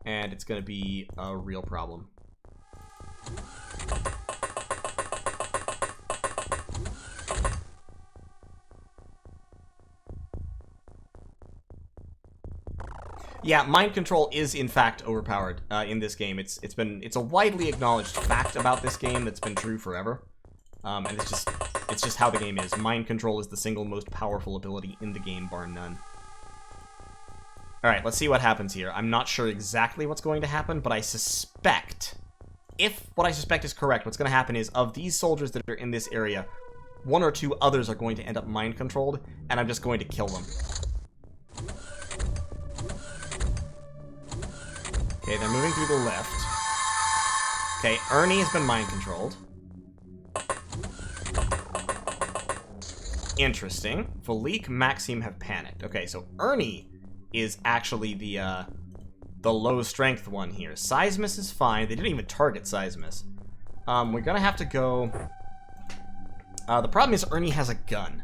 And it's going to be a real problem. Yeah, mind control is in fact overpowered in this game. It's a widely acknowledged fact about this game that's been true forever. And it's just how the game is. Mind control is the single most powerful ability in the game, bar none. Alright, let's see what happens here. I'm not sure exactly what's going to happen, but I suspect, if what I suspect is correct, what's going to happen is, of these soldiers that are in this area, one or two others are going to end up mind controlled, and I'm just going to kill them. Okay, they're moving through the left. Okay, Ernie has been mind controlled. Interesting. Valik, Maxim have panicked. Okay, so Ernie is actually the low strength one here. Seismus is fine. They didn't even target Seismus. We're gonna have to go... the problem is Ernie has a gun.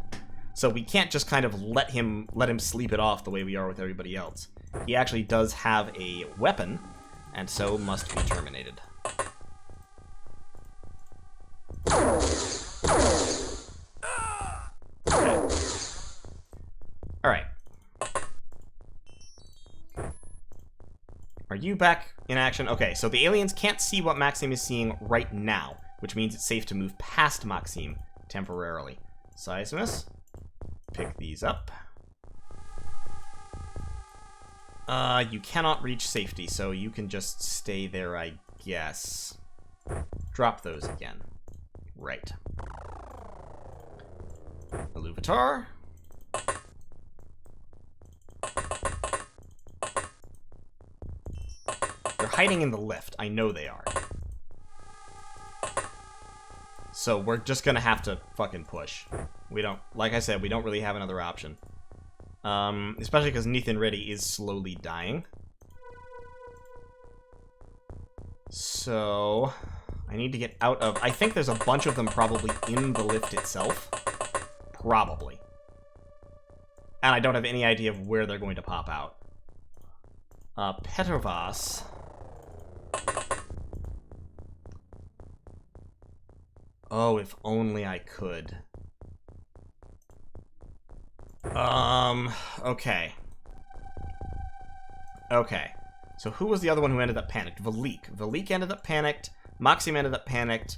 So we can't just kind of let him sleep it off the way we are with everybody else. He actually does have a weapon, and so must be terminated. Okay. Alright. Are you back in action? Okay, so the aliens can't see what Maxim is seeing right now, which means it's safe to move past Maxim temporarily. Seismus, pick these up. You cannot reach safety, so you can just stay there, I guess. Drop those again. Right. Iluvatar. They're hiding in the lift. I know they are. So we're just gonna have to fucking push. We don't, like I said, we don't really have another option. Especially because Nathan Reddy is slowly dying. So I need to get out of... I think there's a bunch of them probably in the lift itself. Probably. And I don't have any idea of where they're going to pop out. Petrovas. Oh, if only I could. Okay. Okay. So who was the other one who ended up panicked? Valik. Valik ended up panicked. Maxim ended up panicked.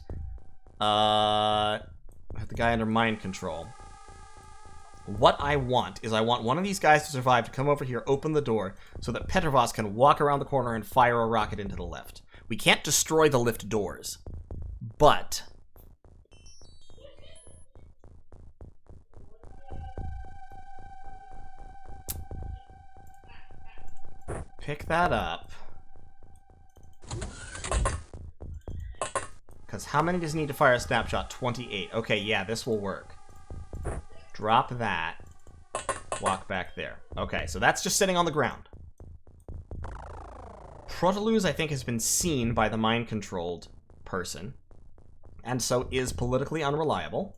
The guy under mind control. What I want is I want one of these guys to survive to come over here, open the door, so that Petrovas can walk around the corner and fire a rocket into the lift. We can't destroy the lift doors, but... pick that up. Because how many does it need to fire a snapshot? 28. Okay, yeah, this will work. Drop that. Walk back there. Okay, so that's just sitting on the ground. Protoluz, I think, has been seen by the mind-controlled person, and so is politically unreliable.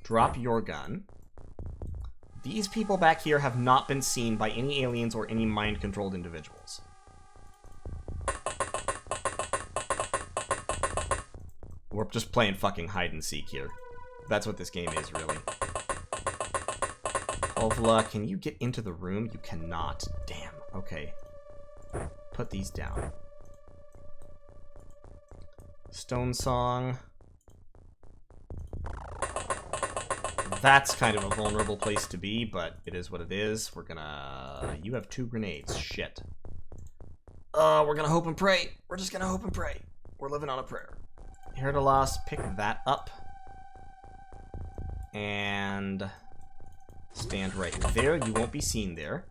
Drop your gun. These people back here have not been seen by any aliens or any mind-controlled individuals. We're just playing fucking hide-and-seek here. That's what this game is, really. Ovla, can you get into the room? You cannot. Damn. Okay. Put these down. Stone Song. That's kind of a vulnerable place to be, but it is what it is. We're gonna... You have 2 grenades. Shit. We're gonna hope and pray. We're just gonna hope and pray. We're living on a prayer. Herdalos, pick that up. And... stand right there. You won't be seen there.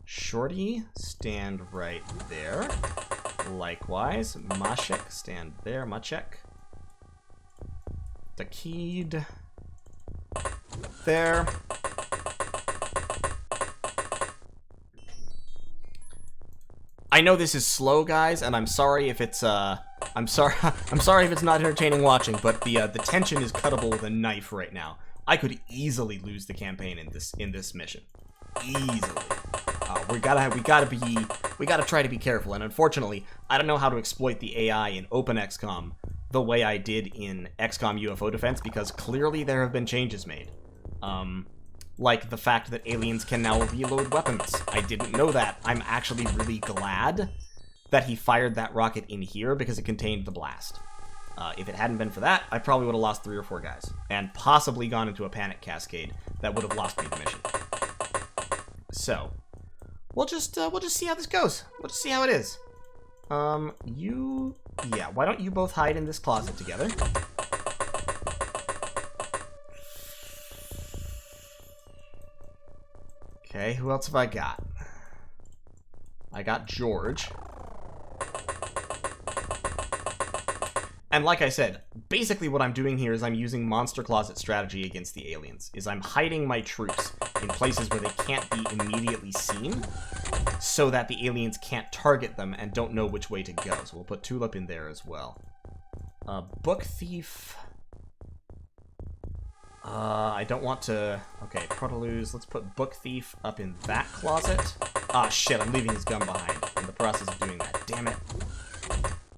Shorty, stand right there. Likewise. Mashek, stand there. Machek. Dakid... there. I know this is slow, guys, and I'm sorry if it's I'm sorry if it's not entertaining watching, but the tension is cuttable with a knife right now. I could easily lose the campaign in this mission. Easily. We gotta try to be careful, and unfortunately, I don't know how to exploit the AI in Open XCOM the way I did in XCOM UFO Defense, because clearly there have been changes made. Like the fact that aliens can now reload weapons. I didn't know that. I'm actually really glad that he fired that rocket in here because it contained the blast. If it hadn't been for that, I probably would have lost 3 or 4 guys. And possibly gone into a panic cascade that would have lost me the mission. So, we'll just see how this goes. We'll just see how it is. Yeah, why don't you both hide in this closet together? Okay, who else have I got? I got George. And like I said, basically what I'm doing here is I'm using monster closet strategy against the aliens. Is I'm hiding my troops in places where they can't be immediately seen, so that the aliens can't target them and don't know which way to go. So we'll put Tulip in there as well. Book Thief. I don't want to... Okay, Proteluze. Let's put Book Thief up in that closet. Ah, shit, I'm leaving his gun behind in the process of doing that. Damn it.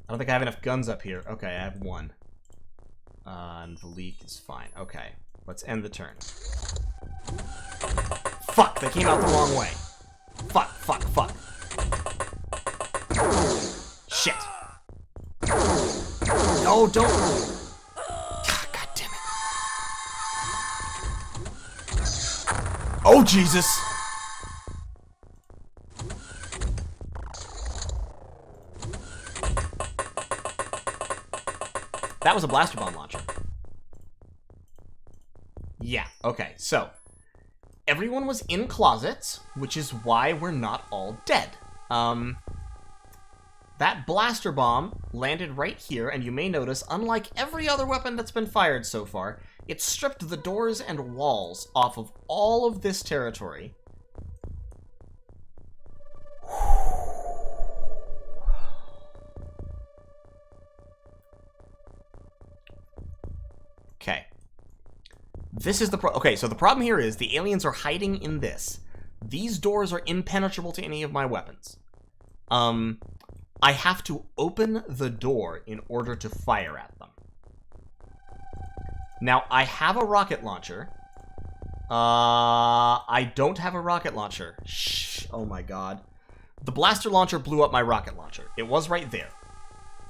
I don't think I have enough guns up here. Okay, I have 1. And the leak is fine. Okay, let's end the turn. Fuck, they came out the wrong way. Fuck, fuck, fuck. Shit. No, don't. God damn it. Oh, Jesus. That was a blaster bomb launcher. Yeah, okay, so everyone was in closets, which is why we're not all dead. That blaster bomb landed right here, and you may notice, unlike every other weapon that's been fired so far, it stripped the doors and walls off of all of this territory. Okay. This is the okay, so the problem here is the aliens are hiding in this. These doors are impenetrable to any of my weapons. I have to open the door in order to fire at them. Now, I have a rocket launcher. I don't have a rocket launcher. Shh, oh my god. The blaster launcher blew up my rocket launcher. It was right there.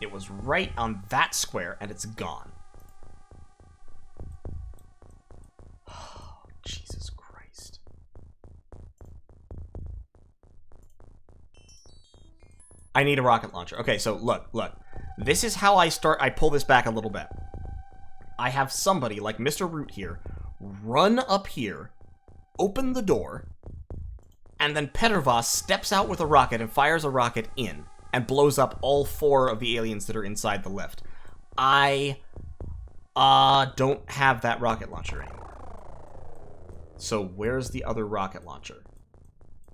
It was right on that square, and it's gone. Jesus Christ. I need a rocket launcher. Okay, so look. This is how I pull this back a little bit. I have somebody, like Mr. Root here, run up here, open the door, and then Petervos steps out with a rocket and fires a rocket in, and blows up all 4 of the aliens that are inside the lift. I don't have that rocket launcher anymore. So where's the other rocket launcher?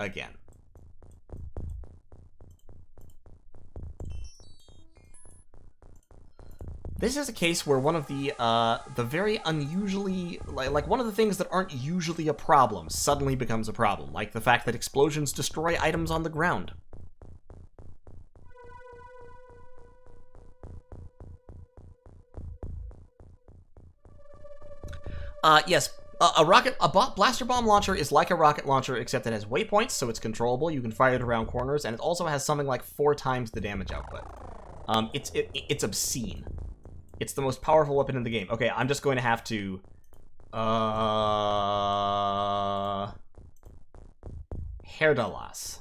Again. This is a case where one of the very unusually, like one of the things that aren't usually a problem suddenly becomes a problem, like the fact that explosions destroy items on the ground. Yes. A blaster bomb launcher is like a rocket launcher, except it has waypoints, so it's controllable. You can fire it around corners, and it also has something like 4 times the damage output. It's obscene. It's the most powerful weapon in the game. Okay, I'm just going to have to... Herdalas.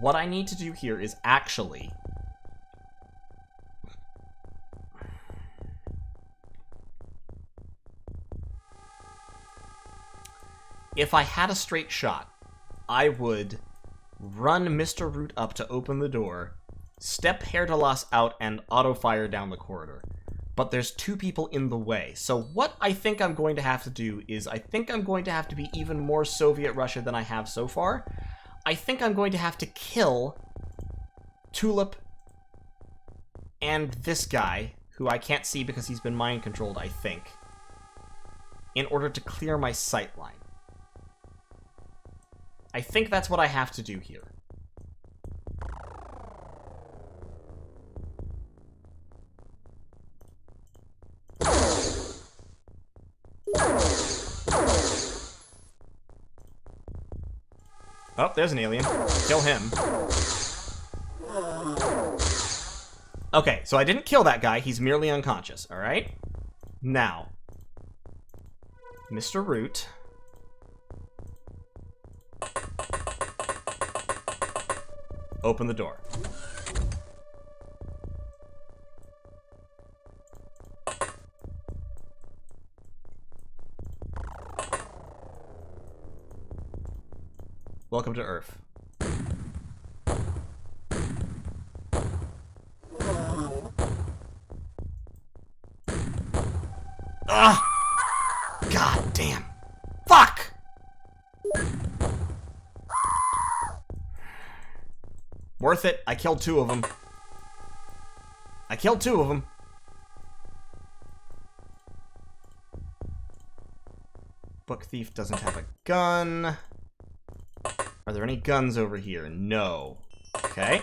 What I need to do here is actually... If I had a straight shot, I would run Mr. Root up to open the door, step Herdalas out, and auto-fire down the corridor. But there's 2 people in the way. So what I think I'm going to have to do is I think I'm going to have to be even more Soviet Russia than I have so far. I think I'm going to have to kill Tulip and this guy, who I can't see because he's been mind-controlled, I think, in order to clear my sight line. I think that's what I have to do here. Oh, there's an alien. Kill him. Okay, so I didn't kill that guy. He's merely unconscious, alright? Now, Mr. Root. Open the door. Welcome to Earth. Ugh! God damn. Fuck! Worth it. I killed 2 of them. I killed 2 of them. Book thief doesn't have a gun. Are there any guns over here? No. Okay.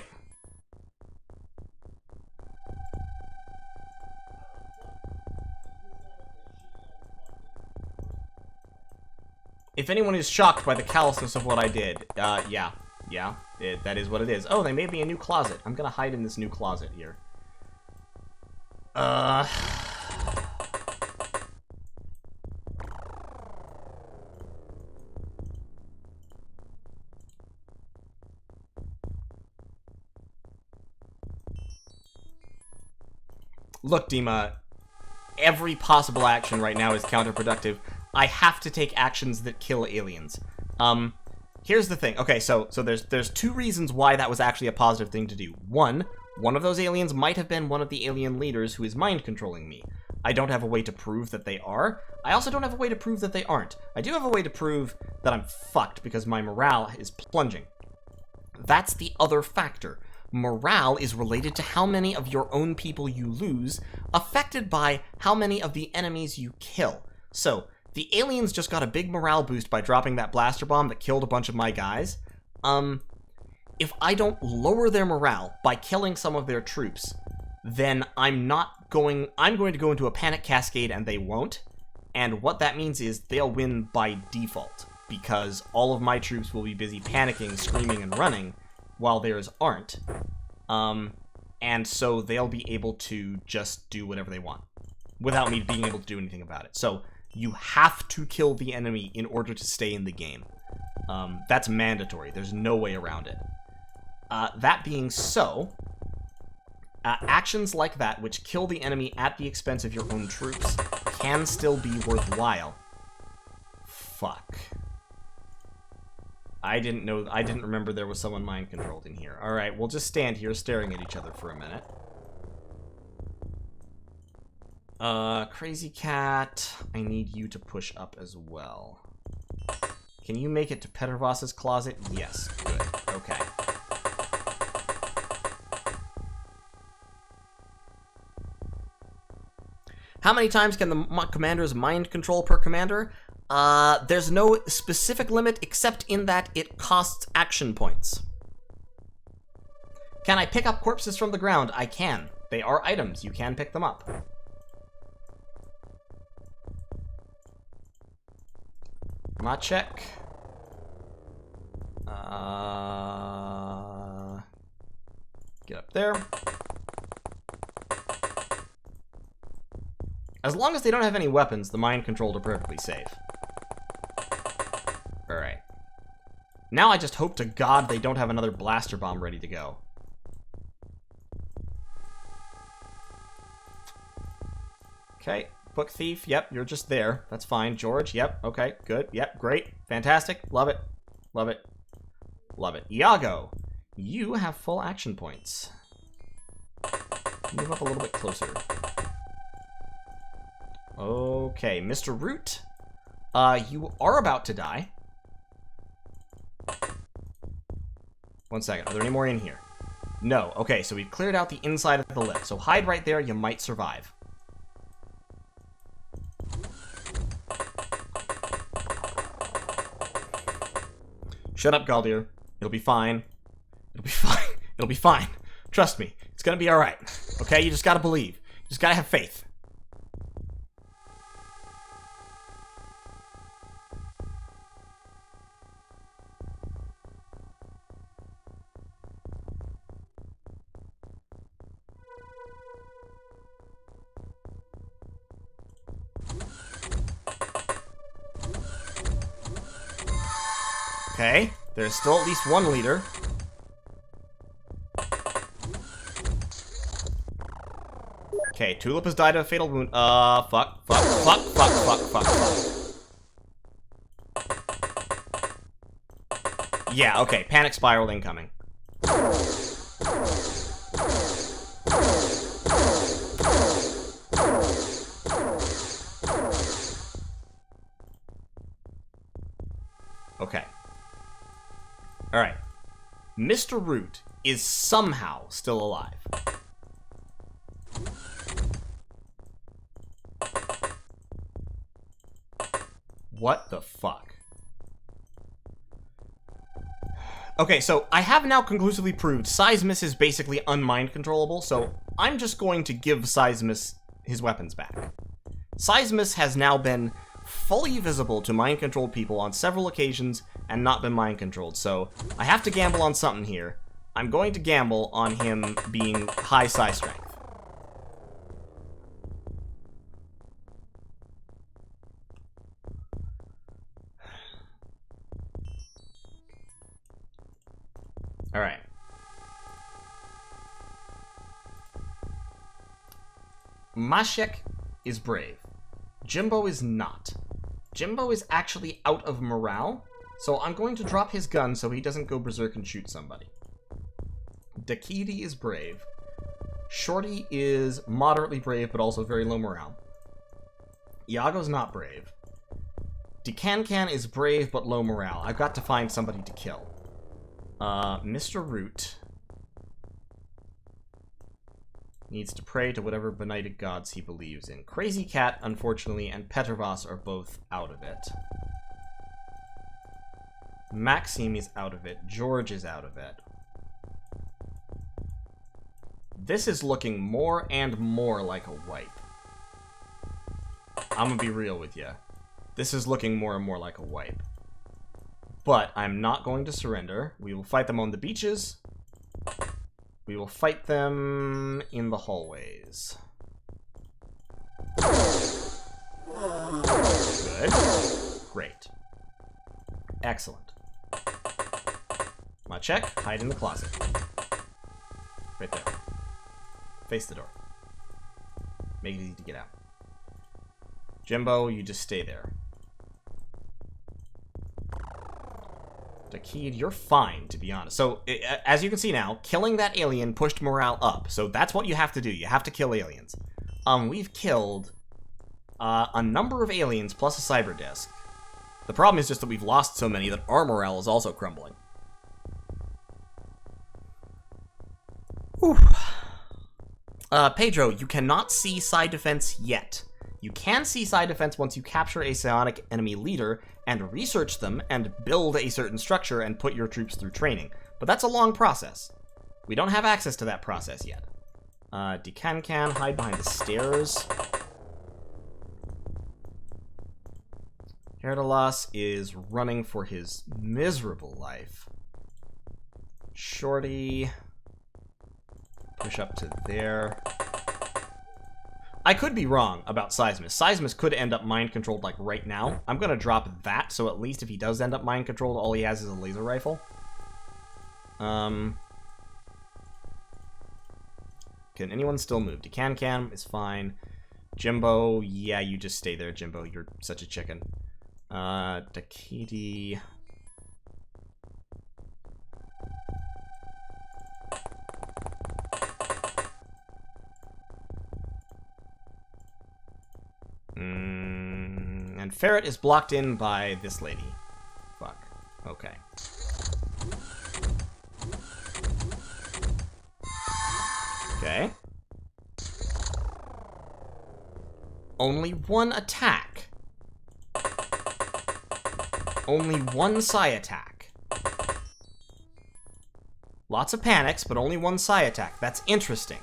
If anyone is shocked by the callousness of what I did, yeah. Yeah, that is what it is. Oh, they made me a new closet. I'm gonna hide in this new closet here. Look, Dima, every possible action right now is counterproductive. I have to take actions that kill aliens. Here's the thing. Okay, so there's 2 reasons why that was actually a positive thing to do. One of those aliens might have been one of the alien leaders who is mind controlling me. I don't have a way to prove that they are. I also don't have a way to prove that they aren't. I do have a way to prove that I'm fucked because my morale is plunging. That's the other factor. Morale is related to how many of your own people you lose, affected by how many of the enemies you kill. So, the aliens just got a big morale boost by dropping that blaster bomb that killed a bunch of my guys. If I don't lower their morale by killing some of their troops, then I'm going to go into a panic cascade and they won't. And what that means is they'll win by default, because all of my troops will be busy panicking, screaming, and running, while theirs aren't. And so they'll be able to just do whatever they want, without me being able to do anything about it. So, you have to kill the enemy in order to stay in the game. That's mandatory. There's no way around it. That being so, actions like that, which kill the enemy at the expense of your own troops, can still be worthwhile. Fuck. I didn't remember there was someone mind-controlled in here. Alright, we'll just stand here staring at each other for a minute. Crazy Cat, I need you to push up as well. Can you make it to Petervoss's closet? Yes, good. Okay. How many times can the commanders mind control per commander? There's no specific limit except in that it costs action points. Can I pick up corpses from the ground? I can. They are items. You can pick them up. Machek. Get up there. As long as they don't have any weapons, the mind controlled are perfectly safe. Alright. Now I just hope to God they don't have another blaster bomb ready to go. Okay. Book thief, yep, you're just there. That's fine. George, yep, okay, good, yep, great, fantastic, love it, love it, love it. Iago, you have full action points. Move up a little bit closer. Okay, Mr. Root, you are about to die. 1 second, are there any more in here? No, okay, so we've cleared out the inside of the lift, so hide right there, you might survive. Shut up, Galdir. It'll be fine. It'll be fine. It'll be fine. Trust me. It's gonna be alright. Okay? You just gotta believe. You just gotta have faith. Okay, there's still at least one leader. Okay, Tulip has died of a fatal wound. Fuck. Yeah, okay, panic spiral incoming. Okay. Alright. Mr. Root is somehow still alive. What the fuck? Okay, so I have now conclusively proved Seismus is basically unmind controllable, so I'm just going to give Seismus his weapons back. Seismus has now been fully visible to mind-controlled people on several occasions and not been mind-controlled, so I have to gamble on something here. I'm going to gamble on him being high psi strength. Alright. Mashek is brave. Jimbo is not. Jimbo is actually out of morale, so I'm going to drop his gun so he doesn't go berserk and shoot somebody. Dakiti is brave. Shorty is moderately brave, but also very low morale. Iago's not brave. Decancan is brave, but low morale. I've got to find somebody to kill. Mr. Root needs to pray to whatever benighted gods he believes in. Crazy Cat, unfortunately, and Petrovas are both out of it. Maxime is out of it. George is out of it. This is looking more and more like a wipe. I'm gonna be real with you. This is looking more and more like a wipe. But I'm not going to surrender. We will fight them on the beaches. We will fight them in the hallways. Good. Great. Excellent. Machek, hide in the closet. Right there. Face the door. Make it easy to get out. Jimbo, you just stay there. Dakid, you're fine, to be honest. So, as you can see now, killing that alien pushed morale up. So that's what you have to do. You have to kill aliens. We've killed a number of aliens plus a cyber disc. The problem is just that we've lost so many that our morale is also crumbling. Whew. Pedro, you cannot see side defense yet. You can see side defense once you capture a psionic enemy leader and research them and build a certain structure and put your troops through training. But that's a long process. We don't have access to that process yet. Decancan, hide behind the stairs. Herdalas is running for his miserable life. Shorty, push up to there. I could be wrong about Seismus. Seismus could end up mind-controlled, like, right now. I'm gonna drop that, so at least if he does end up mind-controlled, all he has is a laser rifle. Can anyone still move? Decancan is fine. Jimbo, yeah, you just stay there, Jimbo. You're such a chicken. Dakiti... And Ferret is blocked in by this lady. Fuck. Okay. Okay. Only one attack. Only one psi attack. Lots of panics, but only one psi attack. That's interesting.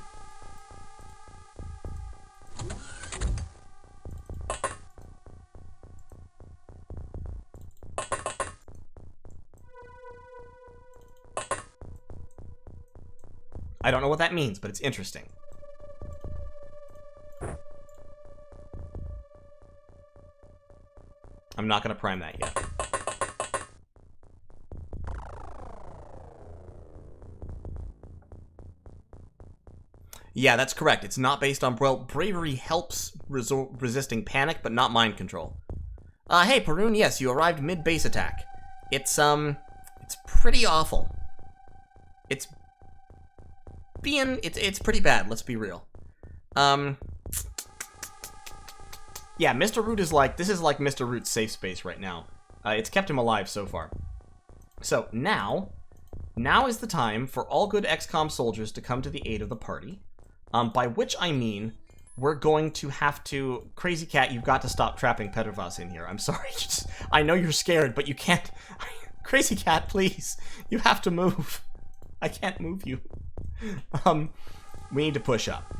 I don't know what that means, but it's interesting. I'm not going to prime that yet. Yeah, that's correct. It's not based on... Well, bravery helps resisting panic, but not mind control. Hey, Perun, yes, you arrived mid-base attack. It's pretty awful. It's pretty bad, let's be real. Yeah, Mr. Root is like... This is like Mr. Root's safe space right now. It's kept him alive so far. So, now is the time for all good XCOM soldiers to come to the aid of the party. By which I mean, we're going to have to... Crazy Cat, you've got to stop trapping Petrovas in here. I'm sorry. I know you're scared, but you can't... Crazy Cat, please. You have to move. I can't move you. We need to push up.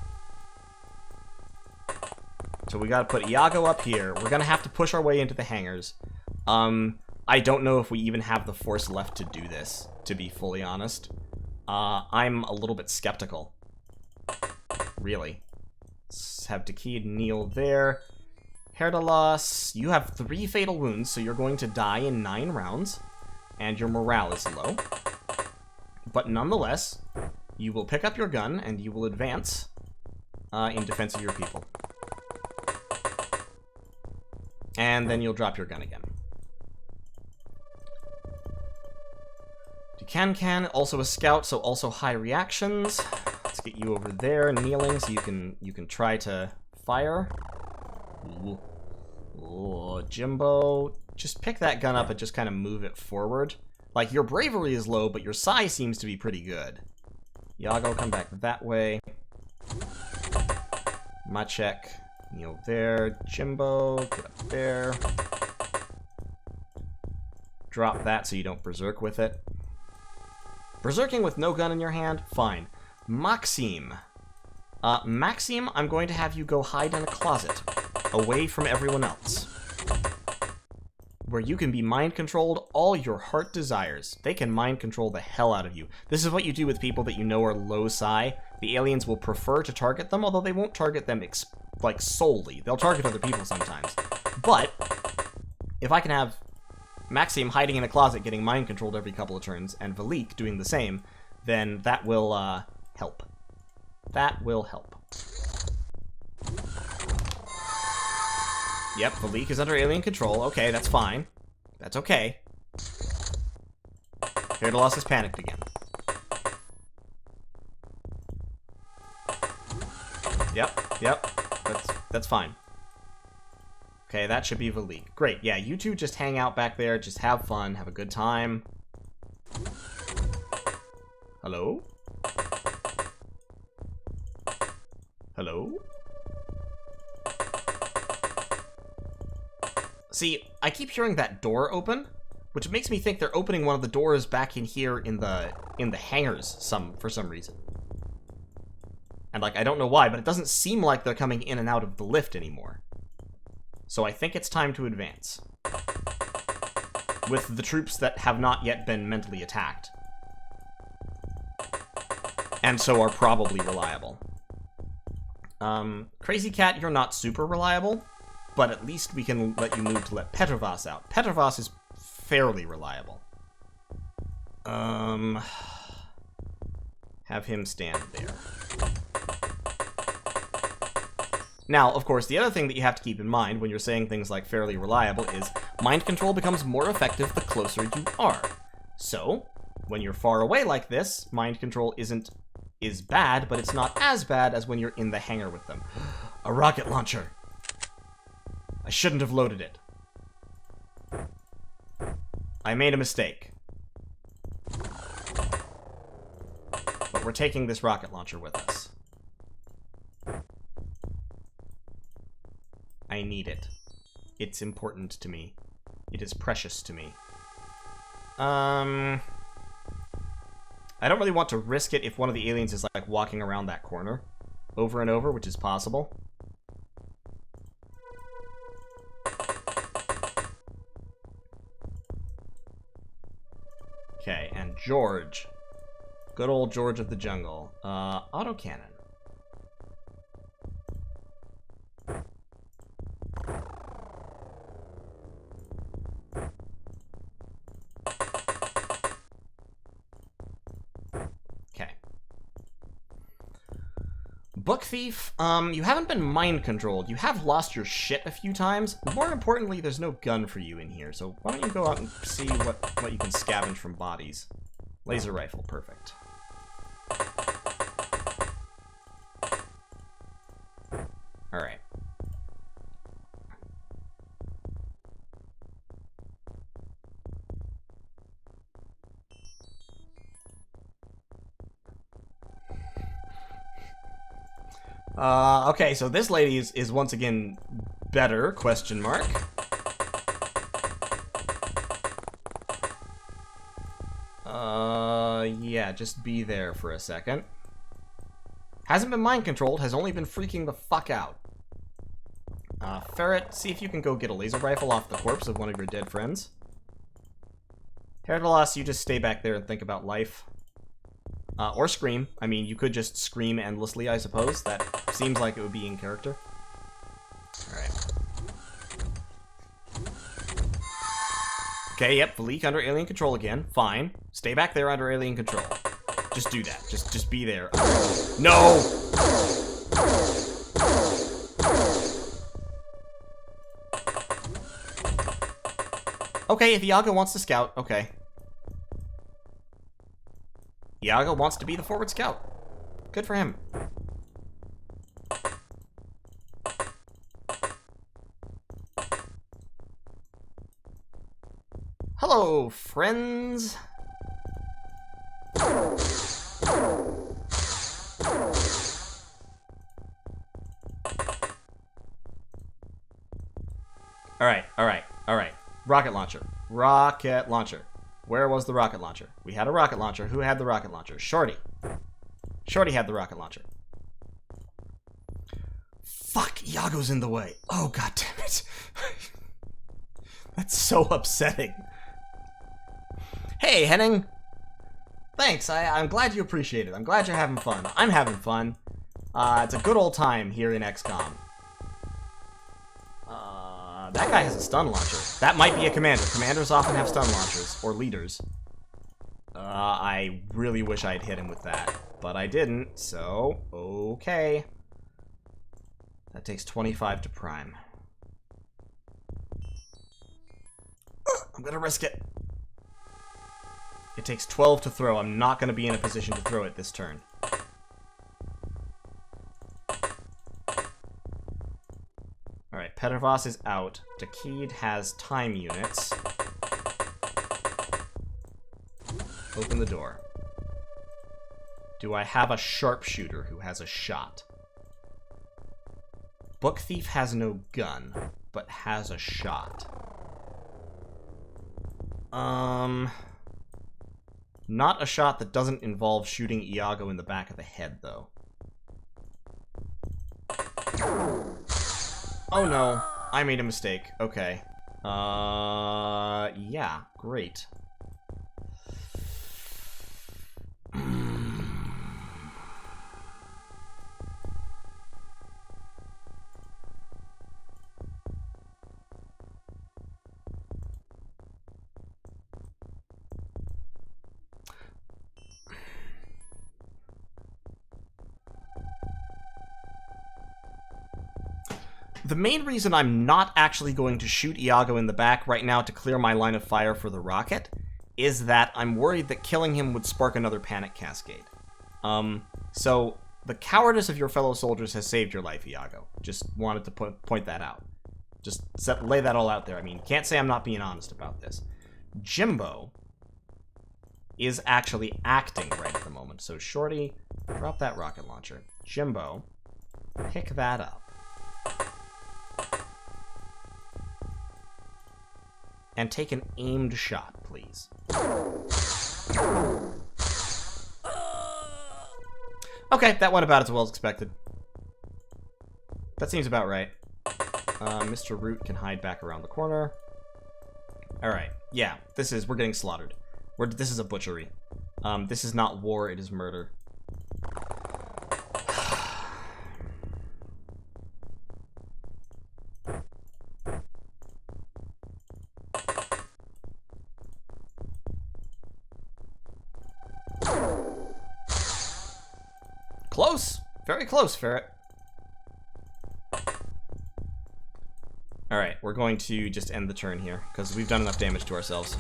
So we gotta put Iago up here. We're gonna have to push our way into the hangars. I don't know if we even have the force left to do this, to be fully honest. I'm a little bit skeptical. Really. Let's have Dakid kneel there. Herdalos, you have 3 fatal wounds, so you're going to die in 9 rounds. And your morale is low. But nonetheless, you will pick up your gun and you will advance in defense of your people. And then you'll drop your gun again. Dukan also a scout, so also high reactions. Let's get you over there, kneeling, so you can try to fire. Ooh, Jimbo, just pick that gun up and just kind of move it forward. Like, your bravery is low, but your size seems to be pretty good. Iago, come back that way. Maciek, kneel there. Jimbo, get up there. Drop that so you don't berserk with it. Berserking with no gun in your hand? Fine. Maxime. Maxime, I'm going to have you go hide in a closet, away from everyone else. Where you can be mind-controlled all your heart desires. They can mind-control the hell out of you. This is what you do with people that you know are low psi. The aliens will prefer to target them, although they won't target them, like, solely. They'll target other people sometimes. But, if I can have Maxime hiding in a closet getting mind-controlled every couple of turns, and Valik doing the same, then that will, help. That will help. Yep, Valik is under alien control. Okay, that's fine. That's okay. Herdalos has panicked again. Yep. That's fine. Okay, that should be Valik. Great, yeah, you two just hang out back there, just have fun, have a good time. Hello? Hello? See, I keep hearing that door open, which makes me think they're opening one of the doors back in here in the hangars for some reason. And, like, I don't know why, but it doesn't seem like they're coming in and out of the lift anymore. So I think it's time to advance. With the troops that have not yet been mentally attacked. And so are probably reliable. Crazy Cat, you're not super reliable, but at least we can let you move to let Petrovas out. Petrovas is fairly reliable. Have him stand there. Now, of course, the other thing that you have to keep in mind when you're saying things like fairly reliable is mind control becomes more effective the closer you are. So, when you're far away like this, mind control is bad, but it's not as bad as when you're in the hangar with them. A rocket launcher. I shouldn't have loaded it. I made a mistake. But we're taking this rocket launcher with us. I need it. It's important to me. It is precious to me. I don't really want to risk it if one of the aliens is like walking around that corner over and over, which is possible. Okay, and George. Good old George of the jungle. Autocannon. Book Thief, you haven't been mind controlled. You have lost your shit a few times. More importantly, there's no gun for you in here, so why don't you go out and see what you can scavenge from bodies. Laser rifle, perfect. Alright. Okay, so this lady is once again better, question mark. Yeah, just be there for a second. Hasn't been mind controlled, has only been freaking the fuck out. Ferret, see if you can go get a laser rifle off the corpse of one of your dead friends. Herdalos, you just stay back there and think about life. Or scream. I mean, you could just scream endlessly, I suppose. That seems like it would be in character. Alright. Okay, yep, Philique under alien control again. Fine. Stay back there under alien control. Just do that. Just be there. No! Okay, if Iago wants to scout, okay. Iago wants to be the forward scout. Good for him. Hello, friends. Alright. Rocket launcher. Rocket launcher. Where was the rocket launcher? We had a rocket launcher. Who had the rocket launcher? Shorty. Shorty had the rocket launcher. Fuck, Iago's in the way. Oh, god damn it. That's so upsetting. Hey, Henning. Thanks, I'm glad you appreciate it. I'm glad you're having fun. I'm having fun. It's a good old time here in XCOM. That guy has a stun launcher. That might be a commander. Commanders often have stun launchers, or leaders. I really wish I'd hit him with that, but I didn't, so okay. That takes 25 to prime. I'm gonna risk it. It takes 12 to throw. I'm not gonna be in a position to throw it this turn. Alright, Petrovos is out. Dakid has time units. Open the door. Do I have a sharpshooter who has a shot? Book Thief has no gun, but has a shot. Not a shot that doesn't involve shooting Iago in the back of the head, though. Oh no, I made a mistake. Okay. Yeah, great. The main reason I'm not actually going to shoot Iago in the back right now to clear my line of fire for the rocket is that I'm worried that killing him would spark another panic cascade. So the cowardice of your fellow soldiers has saved your life, Iago. Just wanted to point that out. Just lay that all out there. I mean, can't say I'm not being honest about this. Jimbo is actually acting right at the moment. So Shorty, drop that rocket launcher. Jimbo, pick that up. And take an aimed shot, please. Okay, that went about as well as expected. That seems about right. Mr. Root can hide back around the corner. Alright, yeah, we're getting slaughtered. This is a butchery. This is not war, it is murder. Close! Very close, Ferret. Alright, we're going to just end the turn here, because we've done enough damage to ourselves.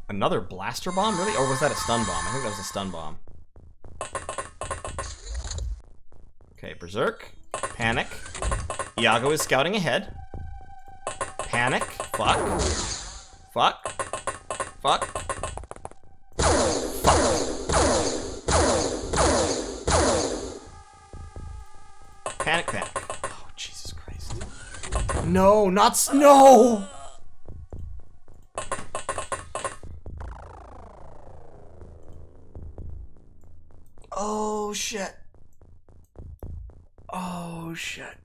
Another blaster bomb? Really? Or was that a stun bomb? I think that was a stun bomb. Okay, Berserk. Panic. Iago is scouting ahead. Panic. Fuck. Fuck. Fuck. Panic, panic. Oh, Jesus Christ. No, not no! Oh, shit. Oh, shit.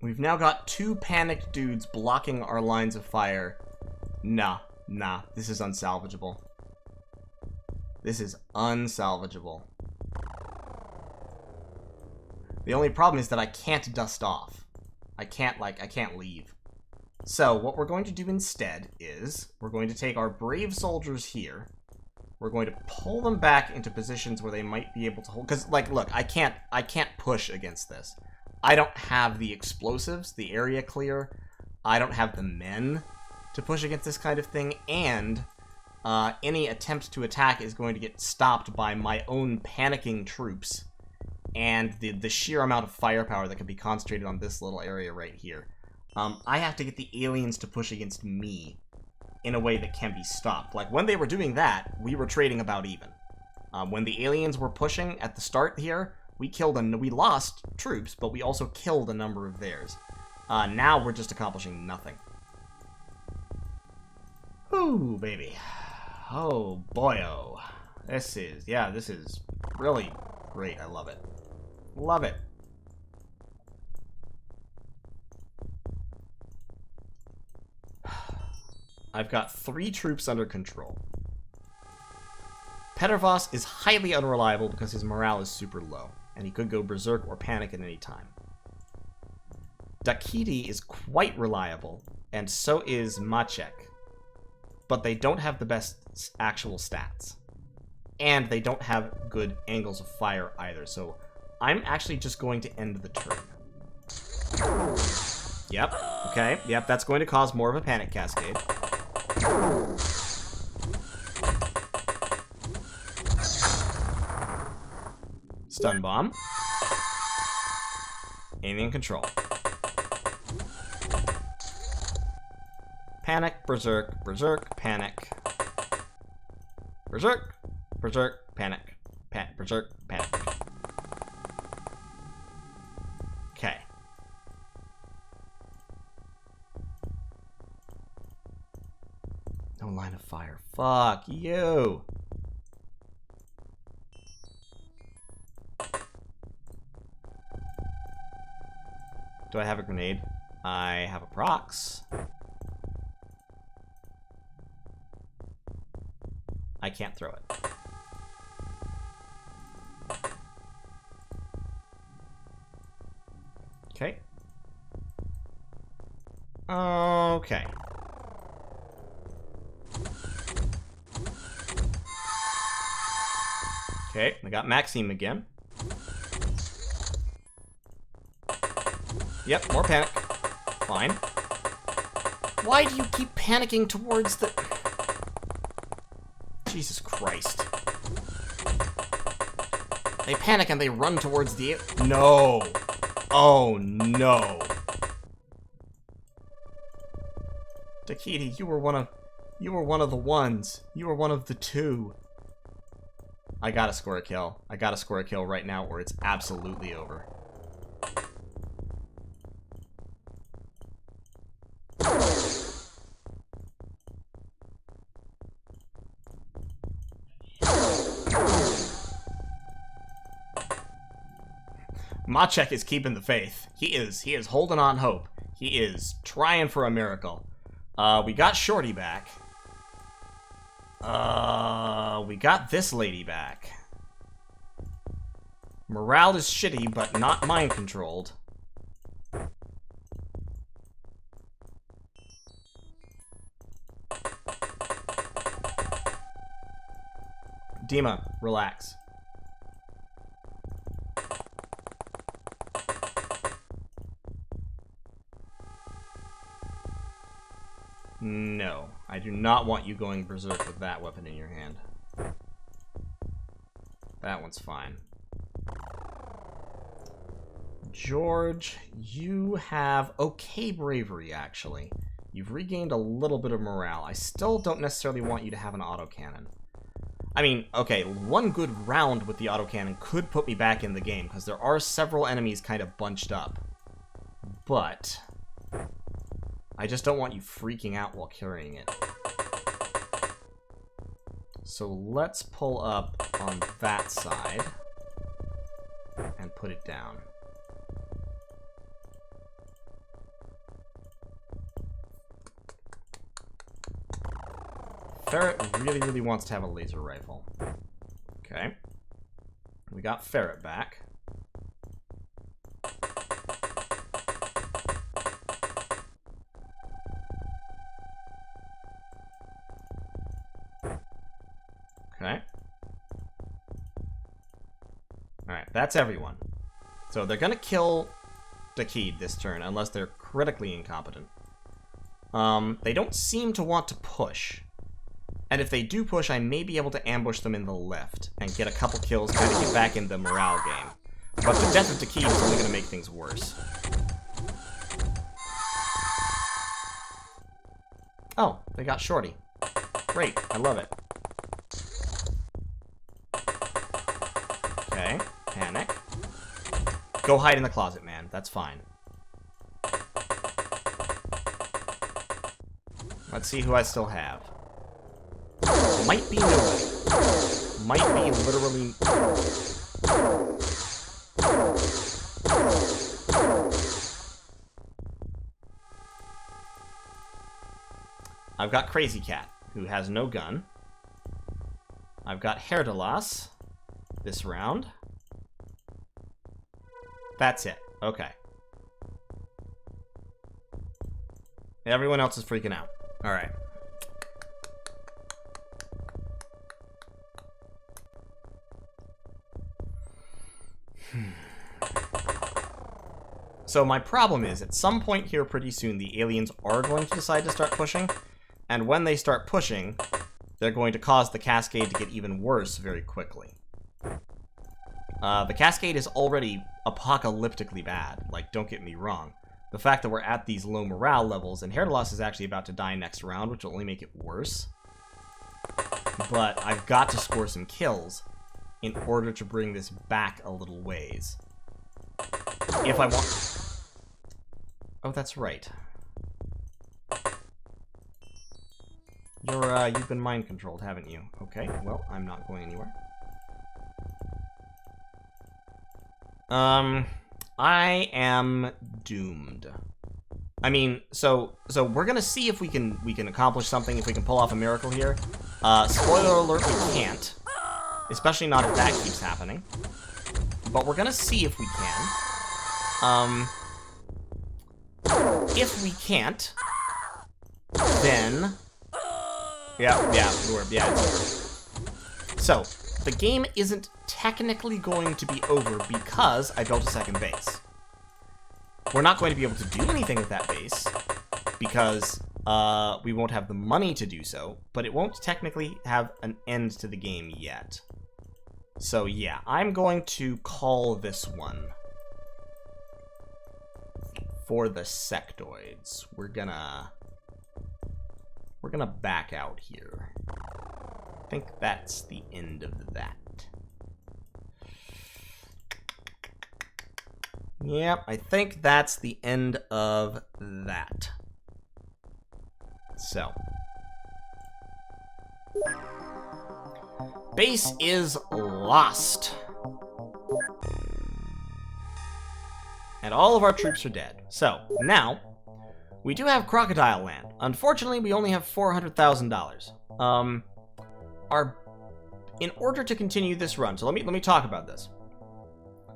We've now got 2 panicked dudes blocking our lines of fire. Nah, this is unsalvageable. This is unsalvageable. The only problem is that I can't dust off. I can't leave. So, what we're going to do instead is, we're going to take our brave soldiers here. We're going to pull them back into positions where they might be able to hold... Because, like, look, I can't push against this. I don't have the explosives, the area clear. I don't have the men to push against this kind of thing, and any attempt to attack is going to get stopped by my own panicking troops and the sheer amount of firepower that can be concentrated on this little area right here. I have to get the aliens to push against me in a way that can be stopped. Like, when they were doing that, we were trading about even. When the aliens were pushing at the start here, we lost troops, but we also killed a number of theirs. Now we're just accomplishing nothing. Ooh, baby. Oh, boyo. This is really great. I love it. Love it. I've got 3 troops under control. Petervos is highly unreliable because his morale is super low, and he could go berserk or panic at any time. Dakiti is quite reliable, and so is Machek, but they don't have the best actual stats. And they don't have good angles of fire either, so I'm actually just going to end the turn. Yep, okay, yep, that's going to cause more of a panic cascade. Stun bomb. Alien control. Panic, berserk, berserk, panic. Berserk, berserk, panic. Berserk, panic. Okay. No line of fire. Fuck you. Do I have a grenade? I have a prox. I can't throw it. Okay. Okay. Okay, I got Maxime again. Yep, more panic. Fine. Why do you keep panicking towards the... Jesus Christ. They panic and they run towards the... No. Oh, no. Dakiti, you were one of the ones. You were one of the 2. I gotta score a kill. I gotta score a kill right now or it's absolutely over. Machek is keeping the faith. He is holding on hope. He is trying for a miracle. We got Shorty back. We got this lady back. Morale is shitty, but not mind-controlled. Dima, relax. No, I do not want you going berserk with that weapon in your hand. That one's fine. George, you have okay bravery, actually. You've regained a little bit of morale. I still don't necessarily want you to have an autocannon. I mean, okay, one good round with the autocannon could put me back in the game, because there are several enemies kind of bunched up. But I just don't want you freaking out while carrying it. So let's pull up on that side and put it down. Ferret really, really wants to have a laser rifle. Okay. We got Ferret back. Okay. Alright, that's everyone. So they're gonna kill Dakid this turn, unless they're critically incompetent. They don't seem to want to push. And if they do push, I may be able to ambush them in the lift and get a couple kills, kind of get back in the morale game. But the death of Dakid is only going to make things worse. Oh, they got Shorty. Great, I love it. Okay, panic. Go hide in the closet, man. That's fine. Let's see who I still have. Might be nobody. Might be literally... I've got Crazy Cat, who has no gun. I've got Herdalas this round. That's it. Okay. Everyone else is freaking out. Alright. So my problem is, at some point here pretty soon, the aliens are going to decide to start pushing, and when they start pushing, they're going to cause the cascade to get even worse very quickly. The cascade is already apocalyptically bad, like, don't get me wrong. The fact that we're at these low morale levels, and Herdalas is actually about to die next round, which will only make it worse. But I've got to score some kills in order to bring this back a little ways. If I want... Oh, that's right. You've been mind-controlled, haven't you? Okay, well, I'm not going anywhere. I am doomed. I mean, so we're gonna see if we can accomplish something, if we can pull off a miracle here. Spoiler alert, we can't. Especially not if that keeps happening. But we're gonna see if we can. If we can't, then... Yeah, it's over. So, the game isn't technically going to be over because I built a second base. We're not going to be able to do anything with that base because we won't have the money to do so, but it won't technically have an end to the game yet. So yeah, I'm going to call this one for the sectoids. We're gonna back out here. I think that's the end of that. Yep, I think that's the end of that. So. Base is lost. And all of our troops are dead. So, now, We do have Crocodile Land. Unfortunately, we only have $400,000. In order to continue this run, so let me talk about this.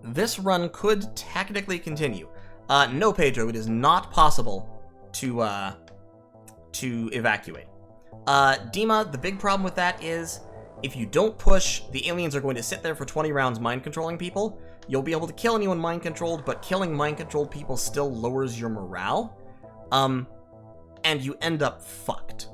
This run could technically continue. No, Pedro, it is not possible to evacuate. Dima, the big problem with that is, if you don't push, the aliens are going to sit there for 20 rounds mind-controlling people. You'll be able to kill anyone mind-controlled, but killing mind-controlled people still lowers your morale. And you end up fucked.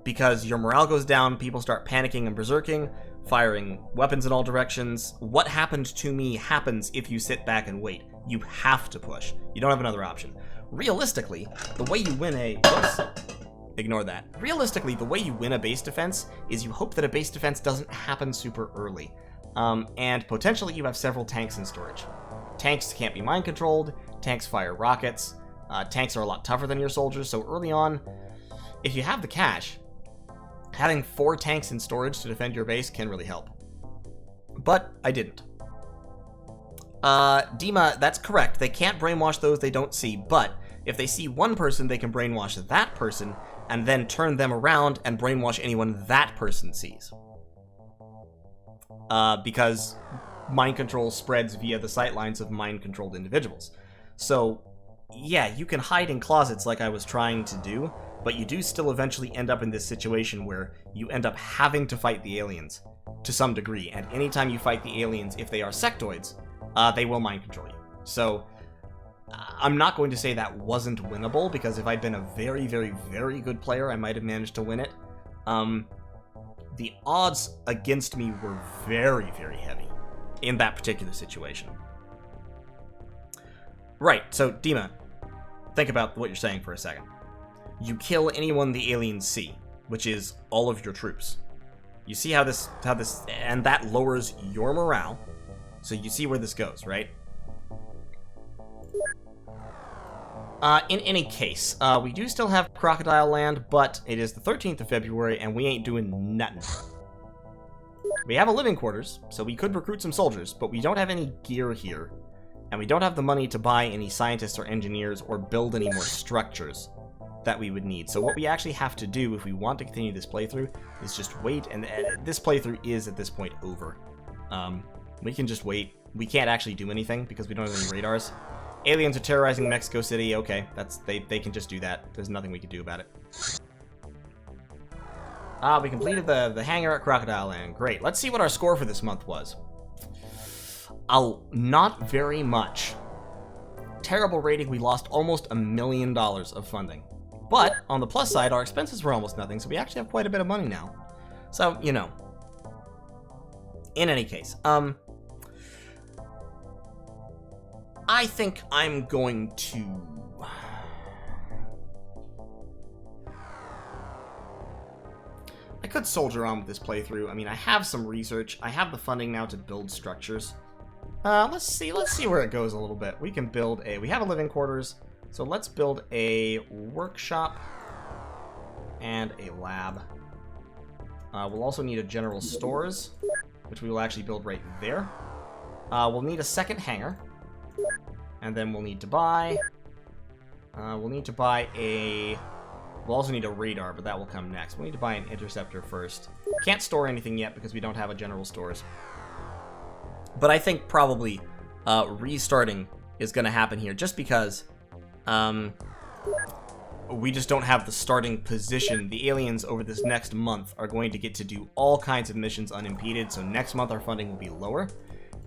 Because your morale goes down, people start panicking and berserking, firing weapons in all directions. What happened to me happens if you sit back and wait. You have to push. You don't have another option. Realistically, the way you win a... Oops. Ignore that. Realistically, the way you win a base defense is you hope that a base defense doesn't happen super early. And potentially you have several tanks in storage. Tanks can't be mind-controlled, tanks fire rockets, tanks are a lot tougher than your soldiers, so early on, if you have the cash, having 4 tanks in storage to defend your base can really help. But I didn't. Dima, that's correct. They can't brainwash those they don't see, but if they see one person, they can brainwash that person, and then turn them around and brainwash anyone that person sees. Because mind control spreads via the sightlines of mind-controlled individuals. So, yeah, you can hide in closets like I was trying to do, but you do still eventually end up in this situation where you end up having to fight the aliens to some degree, and anytime you fight the aliens, if they are sectoids, they will mind control you. So, I'm not going to say that wasn't winnable, because if I'd been a very, very, very good player, I might have managed to win it. The odds against me were very, very heavy in that particular situation. Right, so Dima, think about what you're saying for a second. You kill anyone the aliens see, which is all of your troops. You see how this, and that lowers your morale. So you see where this goes, right? In any case, we do still have Crocodile Land, but it is the 13th of February, and we ain't doing nothing. We have a living quarters, so we could recruit some soldiers, but we don't have any gear here, and we don't have the money to buy any scientists or engineers or build any more structures that we would need. So what we actually have to do if we want to continue this playthrough is just wait, and this playthrough is at this point over. We can just wait. We can't actually do anything because we don't have any radars. Aliens are terrorizing Mexico City. Okay, they can just do that. There's nothing we can do about it. We completed the hangar at Crocodile Land. Great. Let's see what our score for this month was. Not very much. Terrible rating. We lost almost $1 million of funding. But on the plus side, our expenses were almost nothing, so we actually have quite a bit of money now. So, you know. In any case, I think I'm going to... I could soldier on with this playthrough. I mean, I have some research. I have the funding now to build structures. Let's see where it goes a little bit. We can build we have a living quarters, so let's build a workshop and a lab. We'll also need a general stores, which we will actually build right there. We'll need a second hangar. And then we'll need to buy... We'll also need a radar, but that will come next. We'll need to buy an interceptor first. Can't store anything yet because we don't have a general stores. But I think probably restarting is going to happen here, just because we just don't have the starting position. The aliens over this next month are going to get to do all kinds of missions unimpeded, so next month our funding will be lower,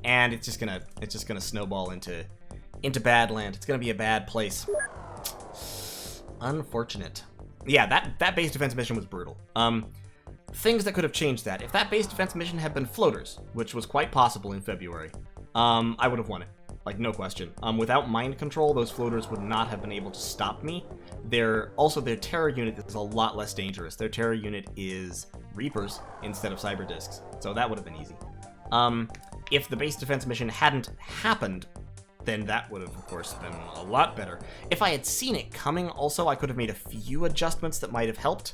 and it's just gonna snowball into Badland. It's gonna be a bad place. Unfortunate. Yeah, that base defense mission was brutal. Things that could have changed that. If that base defense mission had been floaters, which was quite possible in February, I would have won it. Like, no question. Without mind control, those floaters would not have been able to stop me. Their terror unit is a lot less dangerous. Their terror unit is Reapers instead of Cyber Discs, so that would have been easy. If the base defense mission hadn't happened, then that would have, of course, been a lot better. If I had seen it coming, also, I could have made a few adjustments that might have helped.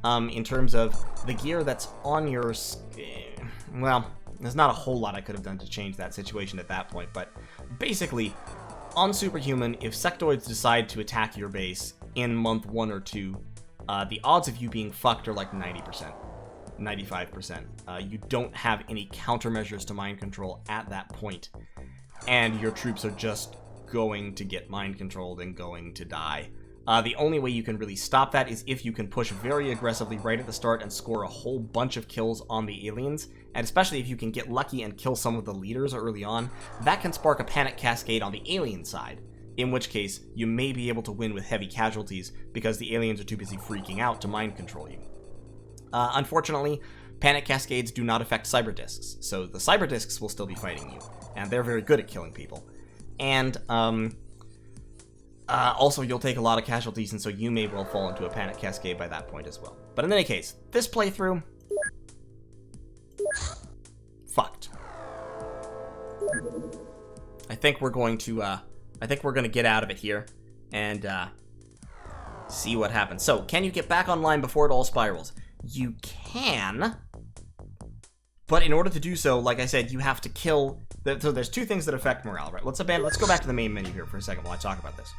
In terms of the gear that's on your... Well, there's not a whole lot I could have done to change that situation at that point, but basically, on Superhuman, if sectoids decide to attack your base in month 1 or 2, the odds of you being fucked are like 90%, 95%. You don't have any countermeasures to mind control at that point, and your troops are just going to get mind controlled and going to die. The only way you can really stop that is if you can push very aggressively right at the start and score a whole bunch of kills on the aliens, and especially if you can get lucky and kill some of the leaders early on, that can spark a panic cascade on the alien side, in which case you may be able to win with heavy casualties because the aliens are too busy freaking out to mind control you. Unfortunately, panic cascades do not affect cyber discs, so the cyber discs will still be fighting you, and they're very good at killing people. And, also, you'll take a lot of casualties, and so you may well fall into a panic cascade by that point as well. But in any case, this playthrough... fucked. I think we're going to, get out of it here, and, see what happens. So, can you get back online before it all spirals? You can, but in order to do so, like I said, you have to kill... So there's two things that affect morale, right? Let's go back to the main menu here for a second while I talk about this.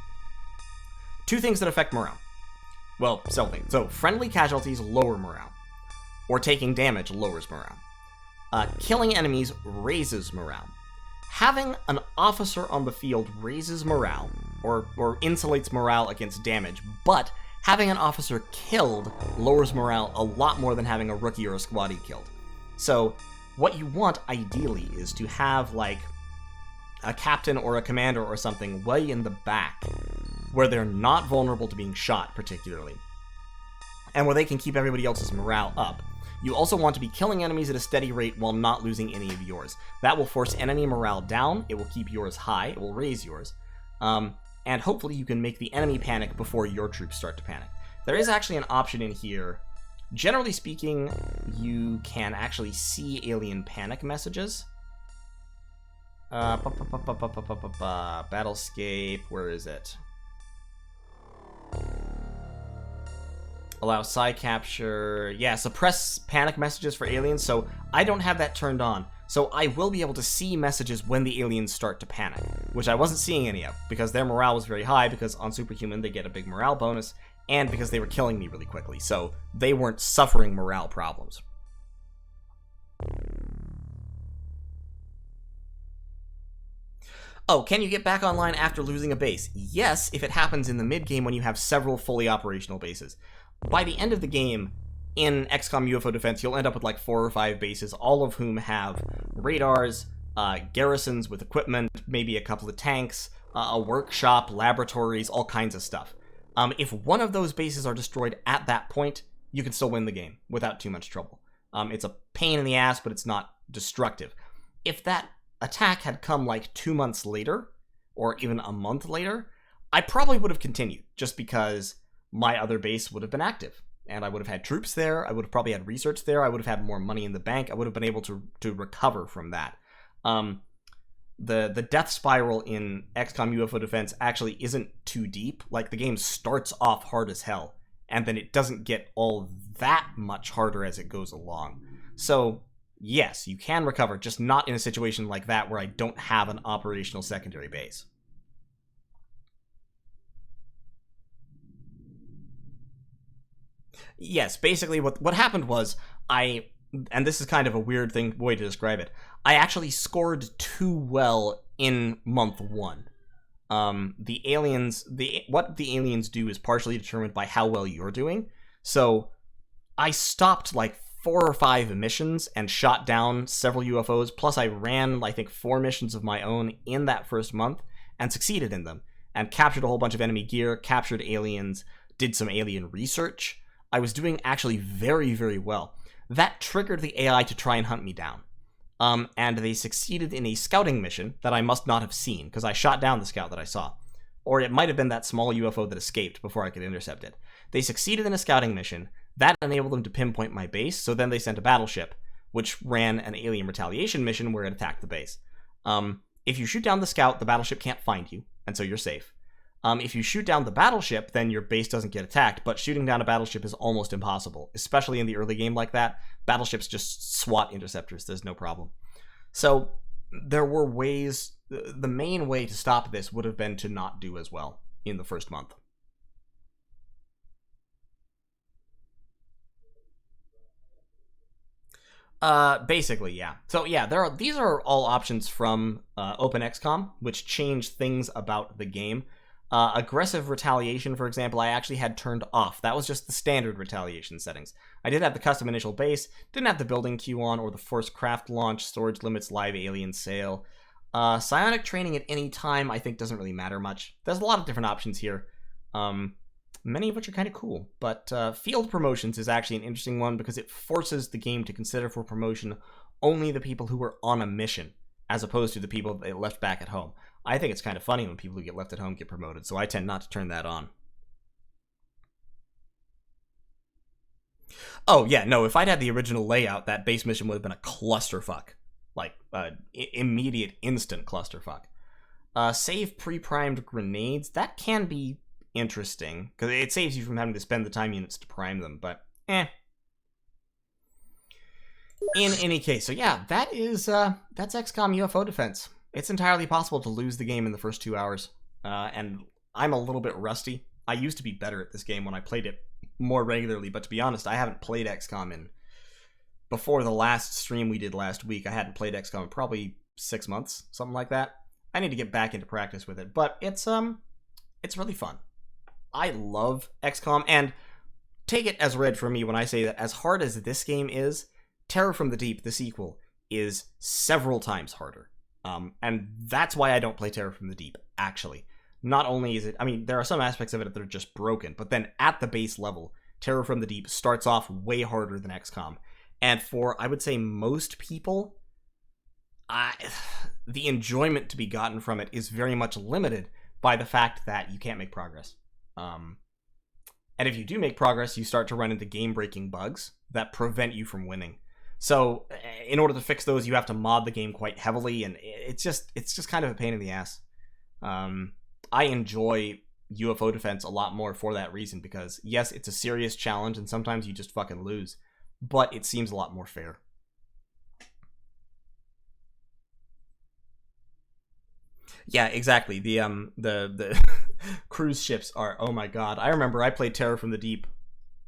Two things that affect morale. Well, several things. So, friendly casualties lower morale, or taking damage lowers morale. Killing enemies raises morale. Having an officer on the field raises morale, or insulates morale against damage, but having an officer killed lowers morale a lot more than having a rookie or a squaddie killed. So, what you want, ideally, is to have, like, a captain or a commander or something way in the back, where they're not vulnerable to being shot, particularly, and where they can keep everybody else's morale up. You also want to be killing enemies at a steady rate while not losing any of yours. That will force enemy morale down, it will keep yours high, it will raise yours, and hopefully you can make the enemy panic before your troops start to panic. There is actually an option in here. Generally speaking, you can actually see alien panic messages. Battlescape, where is it? Allow psi capture. Yeah, suppress panic messages for aliens, so I don't have that turned on. So I will be able to see messages when the aliens start to panic, which I wasn't seeing any of, because their morale was very high, because on Superhuman they get a big morale bonus, and because they were killing me really quickly, so they weren't suffering morale problems. Oh, can you get back online after losing a base? Yes, if it happens in the mid-game when you have several fully operational bases. By the end of the game, in XCOM UFO Defense, you'll end up with like 4 or 5 bases, all of whom have radars, garrisons with equipment, maybe a couple of tanks, a workshop, laboratories, all kinds of stuff. If one of those bases are destroyed at that point, you can still win the game without too much trouble. It's a pain in the ass, but it's not destructive. If that attack had come like 2 months later, or even a month later, I probably would have continued, just because my other base would have been active, and I would have had troops there, I would have probably had research there, I would have had more money in the bank, I would have been able to recover from that. The death spiral in XCOM UFO Defense actually isn't too deep. Like, the game starts off hard as hell, and then it doesn't get all that much harder as it goes along. So, yes, you can recover, just not in a situation like that where I don't have an operational secondary base. Yes, basically what happened was, and this is kind of a weird way to describe it, I actually scored too well in month 1. What the aliens do is partially determined by how well you're doing. So I stopped like 4 or 5 missions and shot down several UFOs, plus I ran, I think, 4 missions of my own in that first month, and succeeded in them, and captured a whole bunch of enemy gear, captured aliens, did some alien research. I was doing actually very, very well. That triggered the AI to try and hunt me down. And they succeeded in a scouting mission that I must not have seen, because I shot down the scout that I saw. Or it might have been that small UFO that escaped before I could intercept it. They succeeded in a scouting mission. That enabled them to pinpoint my base, so then they sent a battleship, which ran an alien retaliation mission where it attacked the base. If you shoot down the scout, the battleship can't find you, and so you're safe. If you shoot down the battleship, then your base doesn't get attacked, but shooting down a battleship is almost impossible, especially in the early game like that. Battleships just swat interceptors, there's no problem. So there were ways, the main way to stop this would have been to not do as well in the first month. Basically, yeah. So yeah, these are all options from OpenXCOM, which change things about the game. Aggressive retaliation, for example, I actually had turned off. That was just the standard retaliation settings. I did have the custom initial base, didn't have the building queue on, or the forced craft launch, storage limits, live alien sale. Psionic training at any time, I think, doesn't really matter much. There's a lot of different options here. Many of which are kind of cool, but field promotions is actually an interesting one because it forces the game to consider for promotion only the people who are on a mission, as opposed to the people they left back at home. I think it's kind of funny when people who get left at home get promoted, so I tend not to turn that on. Oh, yeah, no, if I'd had the original layout, that base mission would have been a clusterfuck. Like, immediate, instant clusterfuck. Save pre-primed grenades, that can be interesting, because it saves you from having to spend the time units to prime them, but In any case, so yeah, that's XCOM UFO Defense. It's entirely possible to lose the game in the first 2 hours, and I'm a little bit rusty. I used to be better at this game when I played it more regularly, but to be honest, I haven't played XCOM before the last stream we did last week. I hadn't played XCOM in probably 6 months, something like that. I need to get back into practice with it, but it's really fun. I love XCOM, and take it as read from me when I say that as hard as this game is, Terror from the Deep, the sequel, is several times harder. And that's why I don't play Terror from the Deep, actually. Not only is it, I mean, there are some aspects of it that are just broken, but then at the base level, Terror from the Deep starts off way harder than XCOM. And for, I would say, most people, the enjoyment to be gotten from it is very much limited by the fact that you can't make progress. And if you do make progress, you start to run into game-breaking bugs that prevent you from winning. So, in order to fix those, you have to mod the game quite heavily, and it's just kind of a pain in the ass. I enjoy UFO Defense a lot more for that reason, because yes, it's a serious challenge, and sometimes you just fucking lose, but it seems a lot more fair. Yeah, exactly. The cruise ships are, oh my god. I remember I played Terror from the Deep.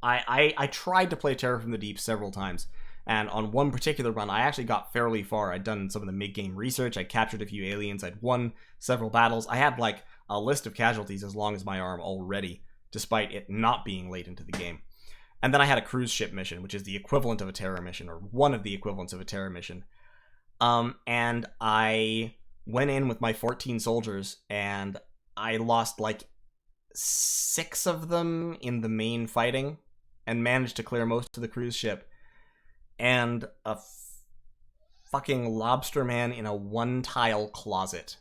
I tried to play Terror from the Deep several times, and on one particular run, I actually got fairly far. I'd done some of the mid-game research, I'd captured a few aliens, I'd won several battles. I had like a list of casualties as long as my arm already, despite it not being late into the game. And then I had a cruise ship mission, which is the equivalent of a terror mission, or one of the equivalents of a terror mission. And I went in with my 14 soldiers, and I lost like 6 of them in the main fighting, and managed to clear most of the cruise ship. And a fucking lobster man in a one-tile closet.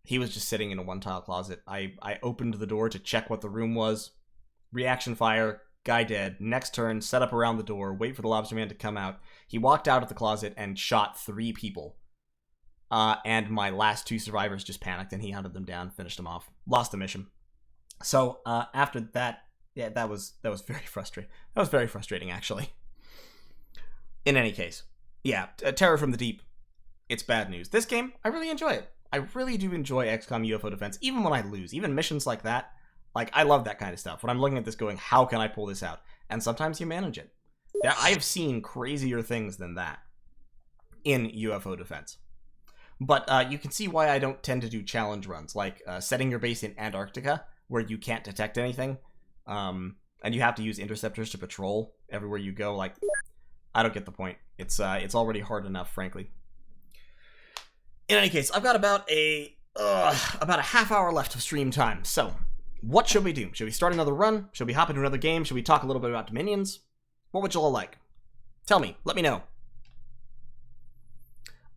He was just sitting in a one-tile closet. I opened the door to check what the room was. Reaction fire, guy dead. Next turn, set up around the door, wait for the lobster man to come out. He walked out of the closet and shot 3 people. And my last 2 survivors just panicked, and he hunted them down, finished them off, lost the mission. So after that, yeah, that was very frustrating. That was very frustrating, actually. In any case, yeah, Terror from the Deep, it's bad news. This game, I really enjoy it. I really do enjoy XCOM UFO Defense, even when I lose, even missions like that. Like, I love that kind of stuff. When I'm looking at this going, how can I pull this out? And sometimes you manage it. Yeah, I have seen crazier things than that in UFO Defense. But you can see why I don't tend to do challenge runs, like setting your base in Antarctica, where you can't detect anything, and you have to use interceptors to patrol everywhere you go. Like, I don't get the point. It's already hard enough, frankly. In any case, I've got about a half hour left of stream time, so what should we do? Should we start another run? Should we hop into another game? Should we talk a little bit about Dominions? What would you all like? Tell me. Let me know.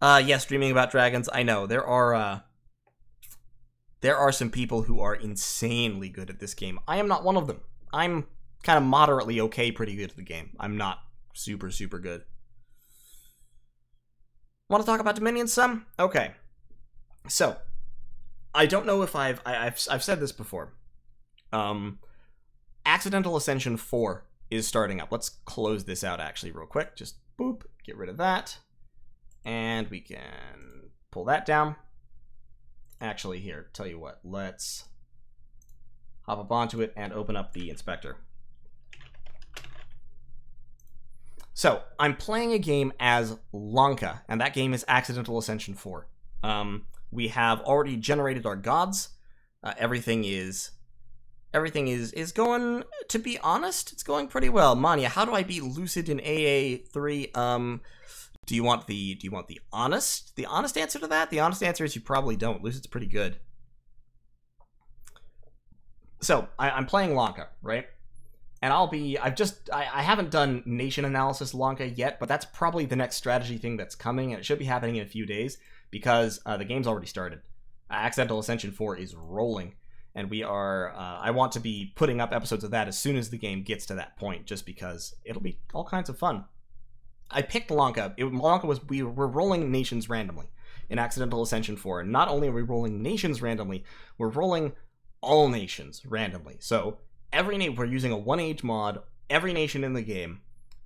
Yes, streaming about dragons. I know there are some people who are insanely good at this game. I am not one of them. I'm kind of moderately okay, pretty good at the game. I'm not super good. Want to talk about Dominion some? Okay. So, I don't know if I've said this before. Accidental Ascension 4 is starting up. Let's close this out actually real quick. Just boop, get rid of that. And we can pull that down. Actually, here, tell you what, let's hop up onto it and open up the inspector. So, I'm playing a game as Lanka, and that game is Accidental Ascension 4. We have already generated our gods. Everything is going, to be honest, it's going pretty well. Manya, how do I be Lucid in AA3? Do you want the honest answer to that? The honest answer is you probably don't. Lucid's pretty good. So, I'm playing Lanka, right? And I haven't done nation analysis Lanka yet, but that's probably the next strategy thing that's coming, and it should be happening in a few days, because the game's already started. Accidental Ascension 4 is rolling, and we are, I want to be putting up episodes of that as soon as the game gets to that point, just because it'll be all kinds of fun. I picked Lanka. We were rolling nations randomly in Accidental Ascension 4. And not only are we rolling nations randomly, we're rolling all nations randomly. So we're using a 1-age mod, every nation in the game,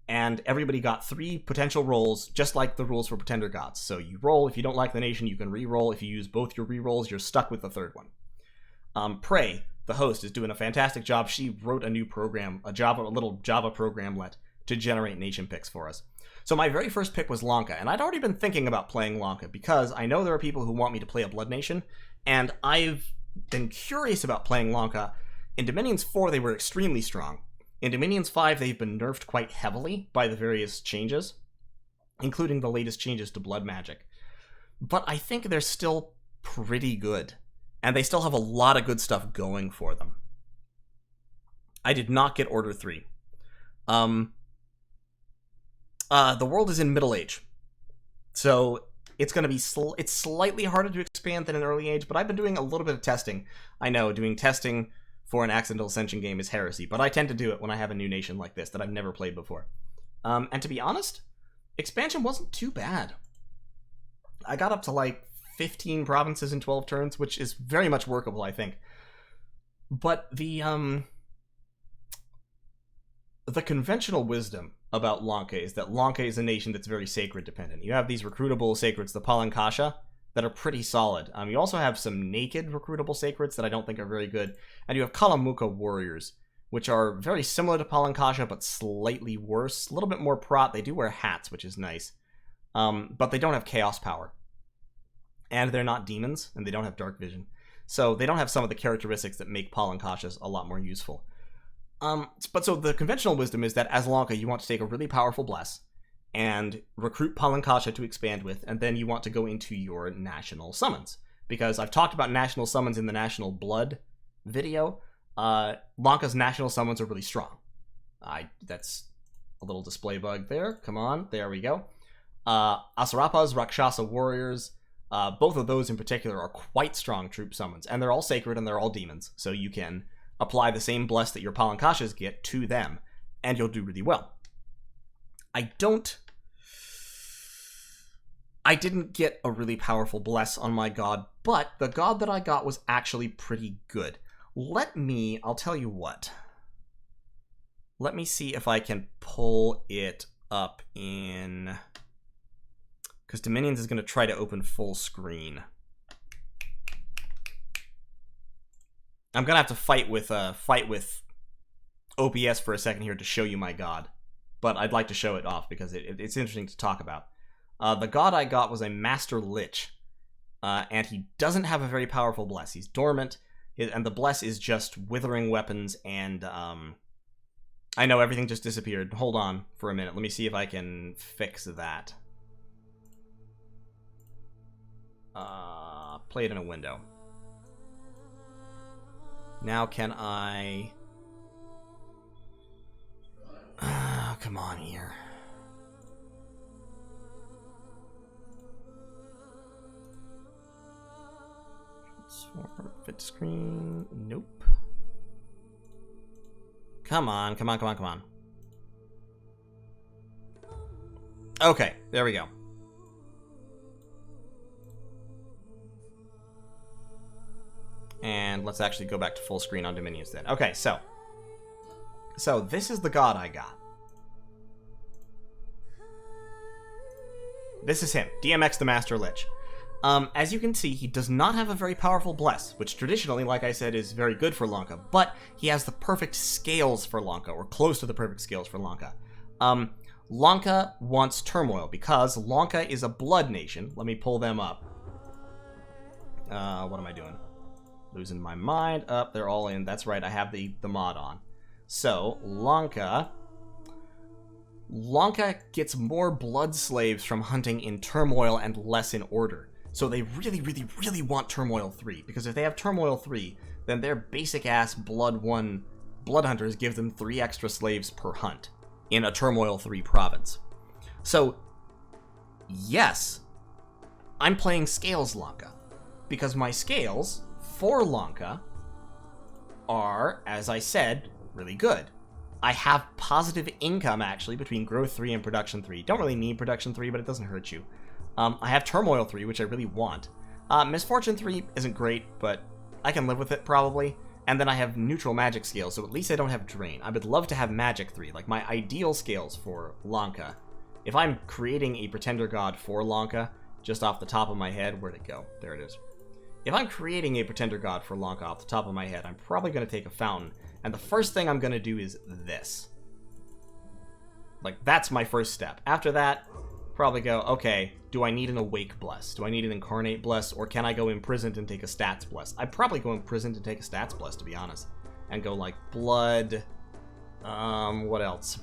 and everybody got 3 potential rolls, just like the rules for Pretender Gods. So you roll. If you don't like the nation, you can re-roll. If you use both your re-rolls, you're stuck with the third one. Prey, the host, is doing a fantastic job. She wrote a new program, a little Java programlet to generate nation picks for us. So my very first pick was Lanka, and I'd already been thinking about playing Lanka because I know there are people who want me to play a Blood Nation, and I've been curious about playing Lanka. In Dominions 4, they were extremely strong. In Dominions 5, they've been nerfed quite heavily by the various changes, including the latest changes to blood magic. But I think they're still pretty good, and they still have a lot of good stuff going for them. I did not get Order 3. The world is in Middle Age, so it's going to be it's slightly harder to expand than an Early Age, but I've been doing a little bit of testing. I know doing testing for an Accidental Ascension game is heresy, but I tend to do it when I have a new nation like this that I've never played before. And to be honest, expansion wasn't too bad. I got up to like 15 provinces in 12 turns, which is very much workable, I think. But the conventional wisdom about Lanka is that Lanka is a nation that's very sacred dependent. You have these recruitable sacreds, the Palankasha, that are pretty solid. You also have some naked recruitable sacreds that I don't think are very good. And you have Kalamuka warriors, which are very similar to Palankasha, but slightly worse. A little bit more prot. They do wear hats, which is nice. But they don't have chaos power. And they're not demons, and they don't have dark vision. So they don't have some of the characteristics that make Palankashas a lot more useful. But so the conventional wisdom is that as Lanka, you want to take a really powerful bless and recruit Palankasha to expand with, and then you want to go into your national summons. Because I've talked about national summons in the National Blood video. Lanka's national summons are really strong. That's a little display bug there. Come on, there we go. Asarapas, Rakshasa warriors, both of those in particular are quite strong troop summons, and they're all sacred and they're all demons, so you can apply the same bless that your Palankashas get to them, and you'll do really well. I didn't get a really powerful bless on my god, but the god that I got was actually pretty good. I'll tell you what. Let me see if I can pull it up in... because Dominions is going to try to open full screen. I'm going to have to fight with OBS for a second here to show you my god. But I'd like to show it off because it's interesting to talk about. The god I got was a Master Lich. And he doesn't have a very powerful bless. He's dormant. And the bless is just withering weapons and... I know everything just disappeared. Hold on for a minute. Let me see if I can fix that. Play it in a window. Now can I... come on here. Fit screen. Nope. Come on, come on, come on, come on. Okay, there we go. And let's actually go back to full screen on Dominions then. Okay, so this is the god I got. This is him, DMX the Master Lich. As you can see, he does not have a very powerful Bless, which traditionally, like I said, is very good for Lanka, but he has the perfect scales for Lanka, or close to the perfect scales for Lanka. Lanka wants turmoil, because Lanka is a blood nation. Let me pull them up. What am I doing? Losing my mind. They're all in. That's right, I have the mod on. So, Lanka gets more blood slaves from hunting in Turmoil and less in Order. So they really, really, really want Turmoil 3, because if they have Turmoil 3, then their basic-ass Blood 1 Blood Hunters give them 3 extra slaves per hunt in a Turmoil 3 province. So, yes, I'm playing Scales Lanka, because my scales for Lanka are, as I said, really good. I have positive income, actually, between Growth 3 and Production 3. Don't really need Production 3, but it doesn't hurt you. I have Turmoil 3, which I really want. Misfortune 3 isn't great, but I can live with it, probably. And then I have Neutral Magic Scales, so at least I don't have Drain. I would love to have Magic 3, like my ideal scales for Lanka. If I'm creating a Pretender God for Lanka, just off the top of my head, where'd it go? There it is. If I'm creating a Pretender God for Lanka off the top of my head, I'm probably going to take a Fountain, and the first thing I'm going to do is this. Like, that's my first step. After that, probably go, okay, do I need an Awake Bless? Do I need an Incarnate Bless? Or can I go Imprisoned and take a Stats Bless? I'd probably go Imprisoned and take a Stats Bless, to be honest. And go, like, Blood... what else?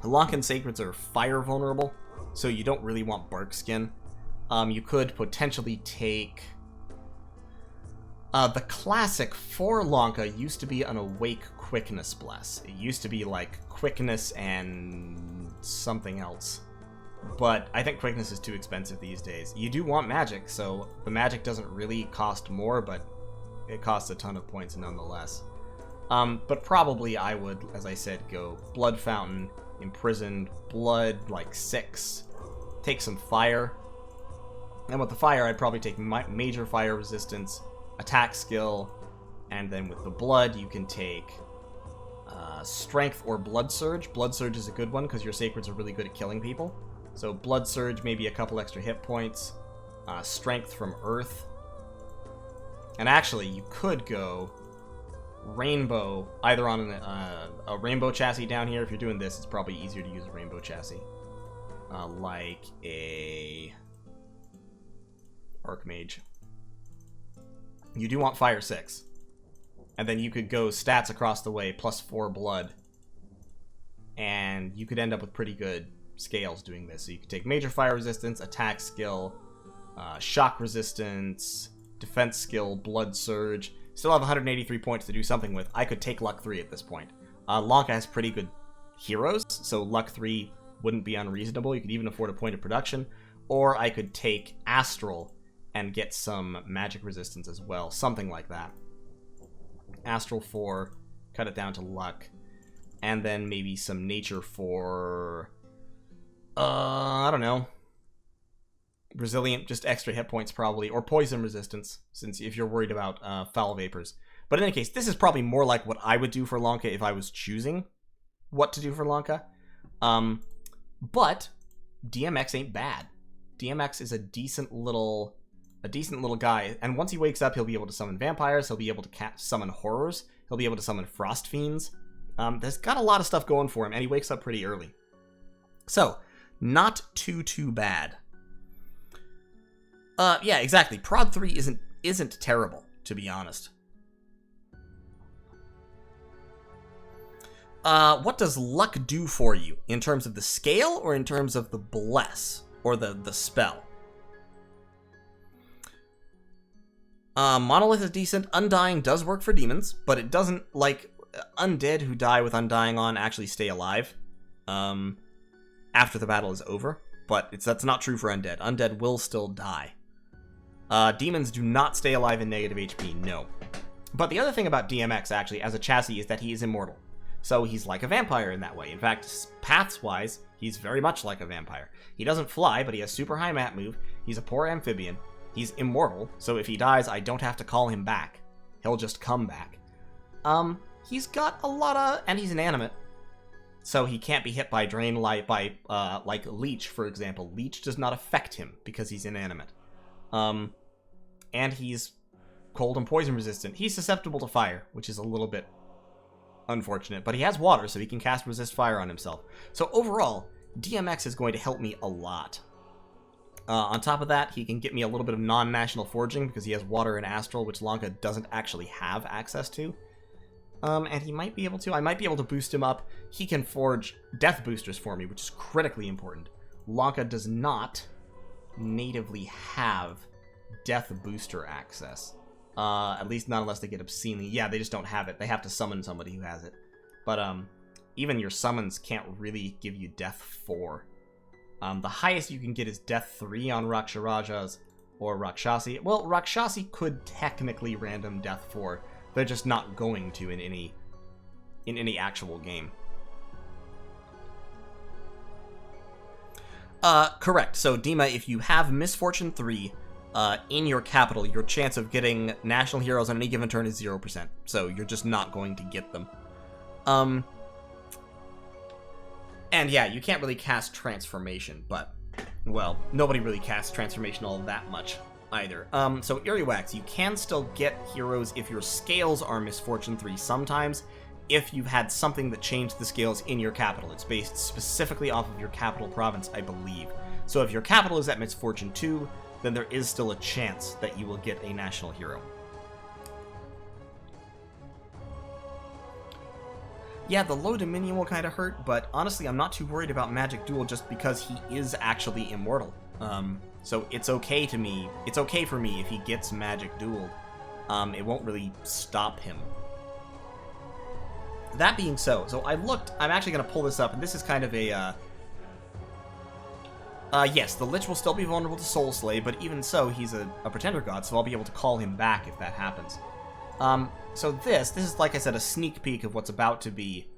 Lankan Sacreds are fire vulnerable, so you don't really want Bark Skin. You could potentially take... the classic for Lanka used to be an Awake Quickness Bless. It used to be like Quickness and something else. But I think Quickness is too expensive these days. You do want Magic, so the Magic doesn't really cost more, but it costs a ton of points nonetheless. But probably I would, as I said, go Blood Fountain, Imprisoned, Blood, like 6. Take some Fire. And with the Fire, I'd probably take Major Fire Resistance, Attack Skill, and then with the Blood, you can take Strength or Blood Surge. Blood Surge is a good one, because your Sacreds are really good at killing people. So Blood Surge, maybe a couple extra hit points. Strength from Earth. And actually, you could go Rainbow, either on a Rainbow chassis down here. If you're doing this, it's probably easier to use a Rainbow chassis. Like a Archmage. You do want Fire 6. And then you could go stats across the way, plus 4 blood. And you could end up with pretty good scales doing this. So you could take Major Fire Resistance, Attack Skill, Shock Resistance, Defense Skill, Blood Surge. Still have 183 points to do something with. I could take Luck 3 at this point. Lanka has pretty good heroes, so Luck 3 wouldn't be unreasonable. You could even afford a point of production. Or I could take Astral and get some magic resistance as well. Something like that. Astral 4, cut it down to Luck. And then maybe some Nature for... I don't know. Resilient, just extra hit points probably. Or Poison Resistance, since if you're worried about Foul Vapors. But in any case, this is probably more like what I would do for Lanka if I was choosing what to do for Lanka. But DMX ain't bad. DMX is a decent little guy, and once he wakes up, he'll be able to summon vampires, he'll be able to summon horrors, he'll be able to summon frost fiends. There's got a lot of stuff going for him, and he wakes up pretty early. So, not too bad. Yeah, exactly. Prod 3 isn't terrible, to be honest. What does Luck do for you? In terms of the scale, or in terms of the bless? Or the spell? Monolith is decent. Undying does work for demons, but it doesn't, like, undead who die with Undying on actually stay alive after the battle is over, but that's not true for undead. Undead will still die. Demons do not stay alive in negative HP, no. But the other thing about DMX, actually, as a chassis, is that he is immortal. So he's like a vampire in that way. In fact, paths-wise, he's very much like a vampire. He doesn't fly, but he has super high mat move. He's a poor amphibian. He's immortal, so if he dies, I don't have to call him back. He'll just come back. He's got a lot of... and he's inanimate. So he can't be hit by Drain Light, like Leech, for example. Leech does not affect him, because he's inanimate. And he's cold and poison resistant. He's susceptible to fire, which is a little bit unfortunate, but he has water, so he can cast resist fire on himself. So overall, DMX is going to help me a lot. On top of that, he can get me a little bit of non-national forging because he has water and astral, which Lanka doesn't actually have access to. And he might be able to. I might be able to boost him up. He can forge death boosters for me, which is critically important. Lanka does not natively have death booster access. At least not unless they get obscenely. Yeah, they just don't have it. They have to summon somebody who has it. But even your summons can't really give you death 4. The highest you can get is death 3 on Raksharajas or Rakshasi. Well, Rakshasi could technically random death 4. They're just not going to in any actual game. Correct. So, Dima, if you have Misfortune 3 in your capital, your chance of getting national heroes on any given turn is 0%. So, you're just not going to get them. And yeah, you can't really cast Transformation, but, well, nobody really casts Transformation all that much either. So Earwax, you can still get heroes if your scales are Misfortune 3 sometimes, if you've had something that changed the scales in your capital. It's based specifically off of your capital province, I believe. So if your capital is at Misfortune 2, then there is still a chance that you will get a national hero. Yeah, the low Dominion will kind of hurt, but honestly, I'm not too worried about Magic Duel just because he is actually immortal. So it's okay to me. It's okay for me if he gets Magic Dueled. It won't really stop him. That being so I'm actually going to pull this up, and this is kind of a, yes, the Lich will still be vulnerable to Soul Slay, but even so, he's a Pretender God, so I'll be able to call him back if that happens. So this is, like I said, a sneak peek of what's about to be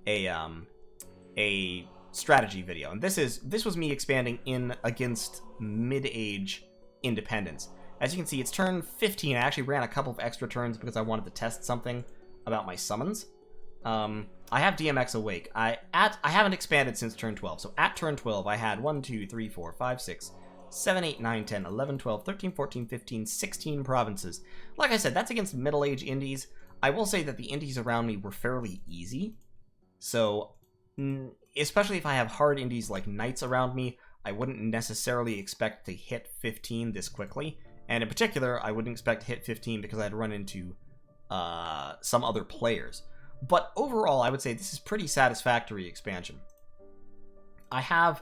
a strategy video. And this was me expanding in against mid-age independence. As you can see, it's turn 15. I actually ran a couple of extra turns because I wanted to test something about my summons. I have DMX awake. I haven't expanded since turn 12. So at turn 12, I had 1, 2, 3, 4, 5, 6, 7, 8, 9, 10, 11, 12, 13, 14, 15, 16 provinces. Like I said, that's against middle-age indies. I will say that the indies around me were fairly easy. So, especially if I have hard indies like knights around me, I wouldn't necessarily expect to hit 15 this quickly. And in particular, I wouldn't expect to hit 15 because I'd run into some other players. But overall, I would say this is pretty satisfactory expansion. I have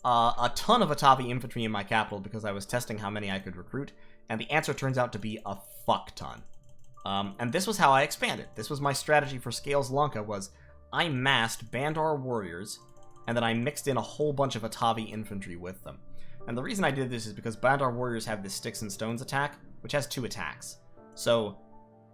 a ton of Atavi infantry in my capital because I was testing how many I could recruit, and the answer turns out to be a fuck ton. And this was how I expanded. This was my strategy for Scales Lanka, was I massed Bandar warriors, and then I mixed in a whole bunch of Atavi infantry with them. And the reason I did this is because Bandar warriors have this Sticks and Stones attack, which has 2 attacks. So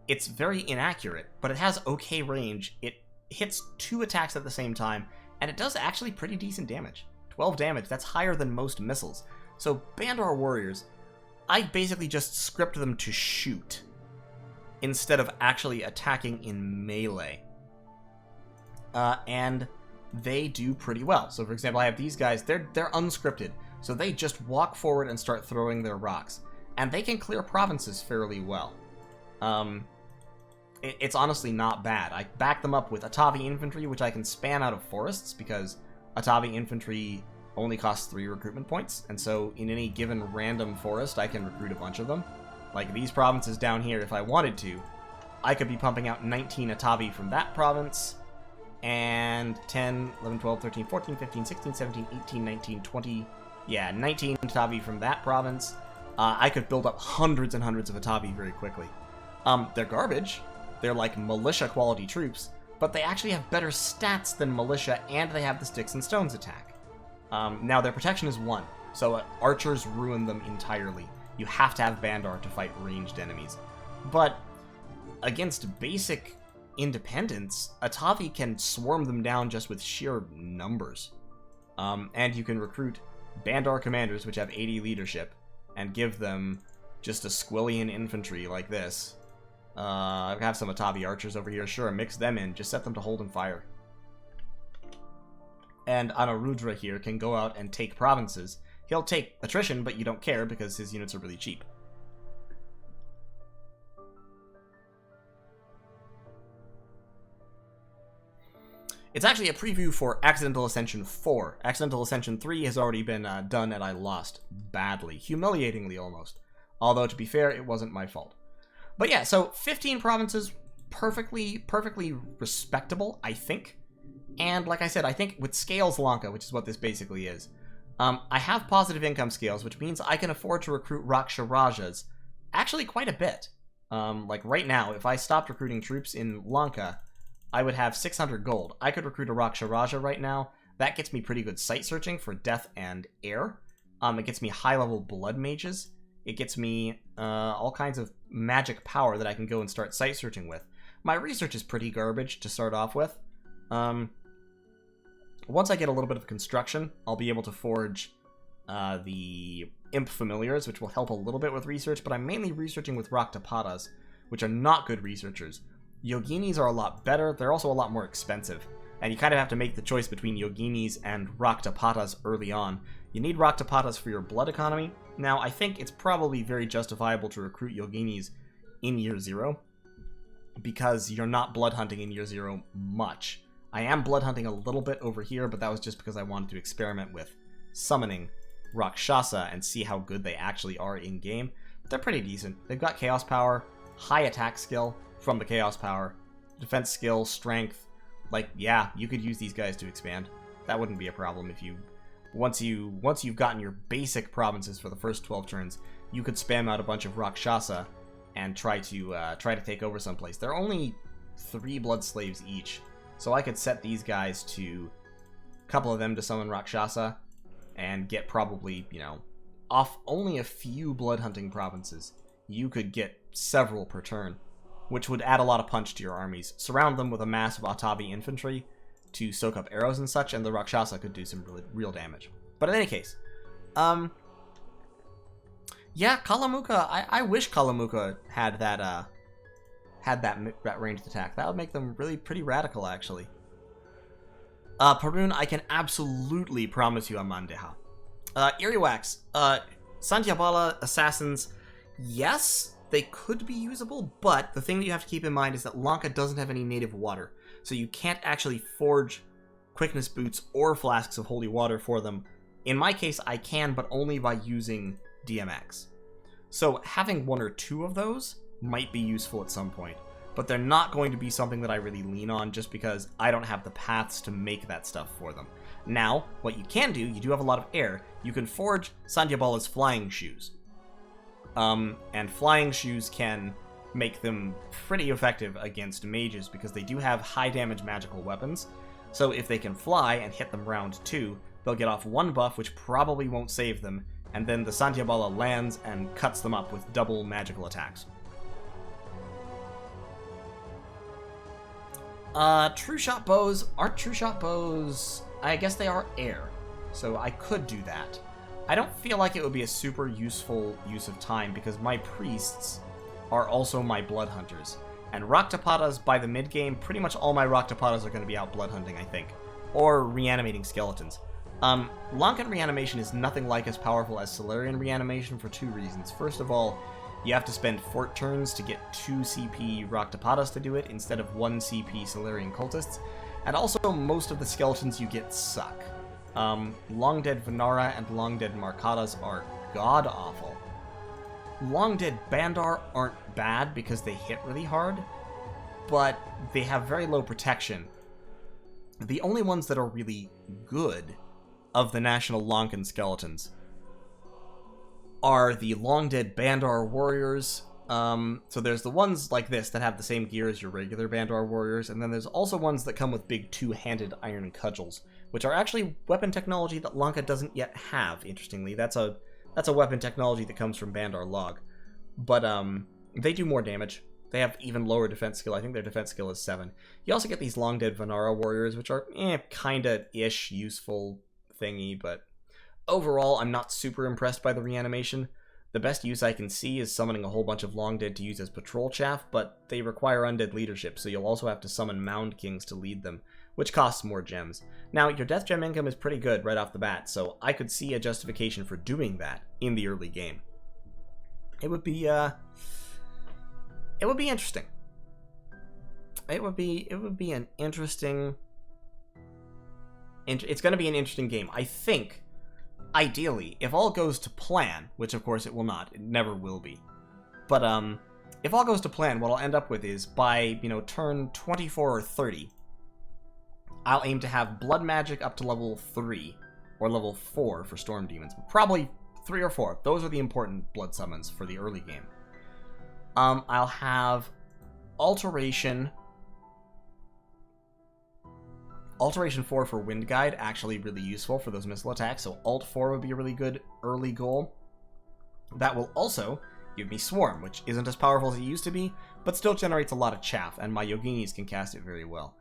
it's very inaccurate, but it has okay range. It hits 2 attacks at the same time, and it does actually pretty decent damage. 12 damage, that's higher than most missiles. So Bandar warriors, I basically just script them to shoot instead of actually attacking in melee. And they do pretty well. So for example, I have these guys, they're unscripted, so they just walk forward and start throwing their rocks. And they can clear provinces fairly well. It's honestly not bad. I back them up with Atavi infantry, which I can span out of forests, because Atavi infantry only costs 3 recruitment points, and so in any given random forest, I can recruit a bunch of them. Like these provinces down here, if I wanted to, I could be pumping out 19 Atavi from that province, and 10, 11, 12, 13, 14, 15, 16, 17, 18, 19, 20, yeah, 19 Atavi from that province. I could build up hundreds and hundreds of Atavi very quickly. They're garbage. They're like militia quality troops, but they actually have better stats than militia, and they have the Sticks and Stones attack. Now, their protection is 1, so archers ruin them entirely. You have to have Bandar to fight ranged enemies. But against basic independence, Atavi can swarm them down just with sheer numbers. And you can recruit Bandar commanders, which have 80 leadership, and give them just a squillion infantry like this. I have some Atavi archers over here. Sure, mix them in. Just set them to hold and fire. And Anarudra here can go out and take provinces He'll take attrition, but you don't care because his units are really cheap. It's actually a preview for Accidental Ascension 4. Accidental Ascension 3 has already been done, and I lost badly. Humiliatingly, almost. Although, to be fair, it wasn't my fault. But yeah, so 15 provinces, perfectly respectable, I think. And like I said, I think with Scales Lanka, which is what this basically is, I have positive income scales, which means I can afford to recruit Raksha Rajas actually quite a bit. Like right now, if I stopped recruiting troops in Lanka, I would have 600 gold. I could recruit a Raksha Raja right now. That gets me pretty good site searching for death and air. It gets me high-level blood mages. It gets me all kinds of magic power that I can go and start site searching with. My research is pretty garbage to start off with. Once I get a little bit of construction, I'll be able to forge the Imp Familiars, which will help a little bit with research, but I'm mainly researching with Raktapatas, which are not good researchers. Yoginis are a lot better, they're also a lot more expensive, and you kind of have to make the choice between Yoginis and Raktapatas early on. You need Raktapatas for your blood economy. Now, I think it's probably very justifiable to recruit Yoginis in Year 0, because you're not blood hunting in Year 0 much. I am blood hunting a little bit over here, but that was just because I wanted to experiment with summoning Rakshasa and see how good they actually are in-game. They're pretty decent. They've got Chaos Power, high attack skill from the Chaos Power, defense skill, strength. Like, yeah, you could use these guys to expand. That wouldn't be a problem if you... Once you've gotten your basic provinces for the first 12 turns, you could spam out a bunch of Rakshasa and try to take over someplace. They're only 3 blood slaves each, so I could set these guys to... a couple of them to summon Rakshasa, and get probably, you know, off only a few blood hunting provinces. You could get several per turn, which would add a lot of punch to your armies. Surround them with a mass of Atabi infantry to soak up arrows and such, and the Rakshasa could do some real damage. But in any case, yeah, Kalamuka, I wish Kalamuka had that ranged attack. That would make them really pretty radical, actually. Parun, I can absolutely promise you a Mandeha. Iriwax, Santyabala assassins, yes, they could be usable, but the thing that you have to keep in mind is that Lanka doesn't have any native water, so you can't actually forge quickness boots or flasks of holy water for them. In my case, I can, but only by using DMX. So having 1 or 2 of those might be useful at some point, but they're not going to be something that I really lean on just because I don't have the paths to make that stuff for them. Now, what you can do, you do have a lot of air, you can forge Sandyabala's flying shoes. And flying shoes can make them pretty effective against mages because they do have high damage magical weapons. So if they can fly and hit them round 2, they'll get off 1 buff, which probably won't save them, and then the Santyabala lands and cuts them up with double magical attacks. True shot bows aren't true shot bows. I guess they are air, so I could do that. I don't feel like it would be a super useful use of time because my priests are also my blood hunters. And Raktapatas, by the mid-game, pretty much all my Raktapatas are going to be out blood hunting, I think. Or reanimating skeletons. Lankan reanimation is nothing like as powerful as Solarian reanimation for 2 reasons. First of all, you have to spend 4 turns to get 2 CP Raktapatas to do it instead of 1 CP Solarian cultists. And also, most of the skeletons you get suck. Long Dead Vanara and Long Dead Markatas are god-awful. Long Dead Bandar aren't bad because they hit really hard, but they have very low protection. The only ones that are really good of the National Lankan skeletons are the Long Dead Bandar Warriors. So there's the ones like this that have the same gear as your regular Bandar Warriors, and then there's also ones that come with big 2-handed iron cudgels, which are actually weapon technology that Lanka doesn't yet have, interestingly. That's a weapon technology that comes from Bandar Log. But they do more damage. They have even lower defense skill. I think their defense skill is 7. You also get these Long Dead Vanara Warriors, which are kinda-ish useful thingy, but overall, I'm not super impressed by the reanimation. The best use I can see is summoning a whole bunch of Long Dead to use as patrol chaff, but they require undead leadership, so you'll also have to summon Mound Kings to lead them, which costs more gems. Now, your death gem income is pretty good right off the bat, so I could see a justification for doing that in the early game. It would be interesting. It would be an interesting... It's going to be an interesting game. I think, ideally, if all goes to plan, which of course it will not, it never will be, but if all goes to plan, what I'll end up with is by, turn 24 or 30, I'll aim to have blood magic up to level 3 or level 4 for storm demons, but probably 3 or 4. Those are the important blood summons for the early game. I'll have Alteration 4 for Wind Guide, actually really useful for those missile attacks, so Alt 4 would be a really good early goal. That will also give me Swarm, which isn't as powerful as it used to be, but still generates a lot of chaff, and my Yoginis can cast it very well.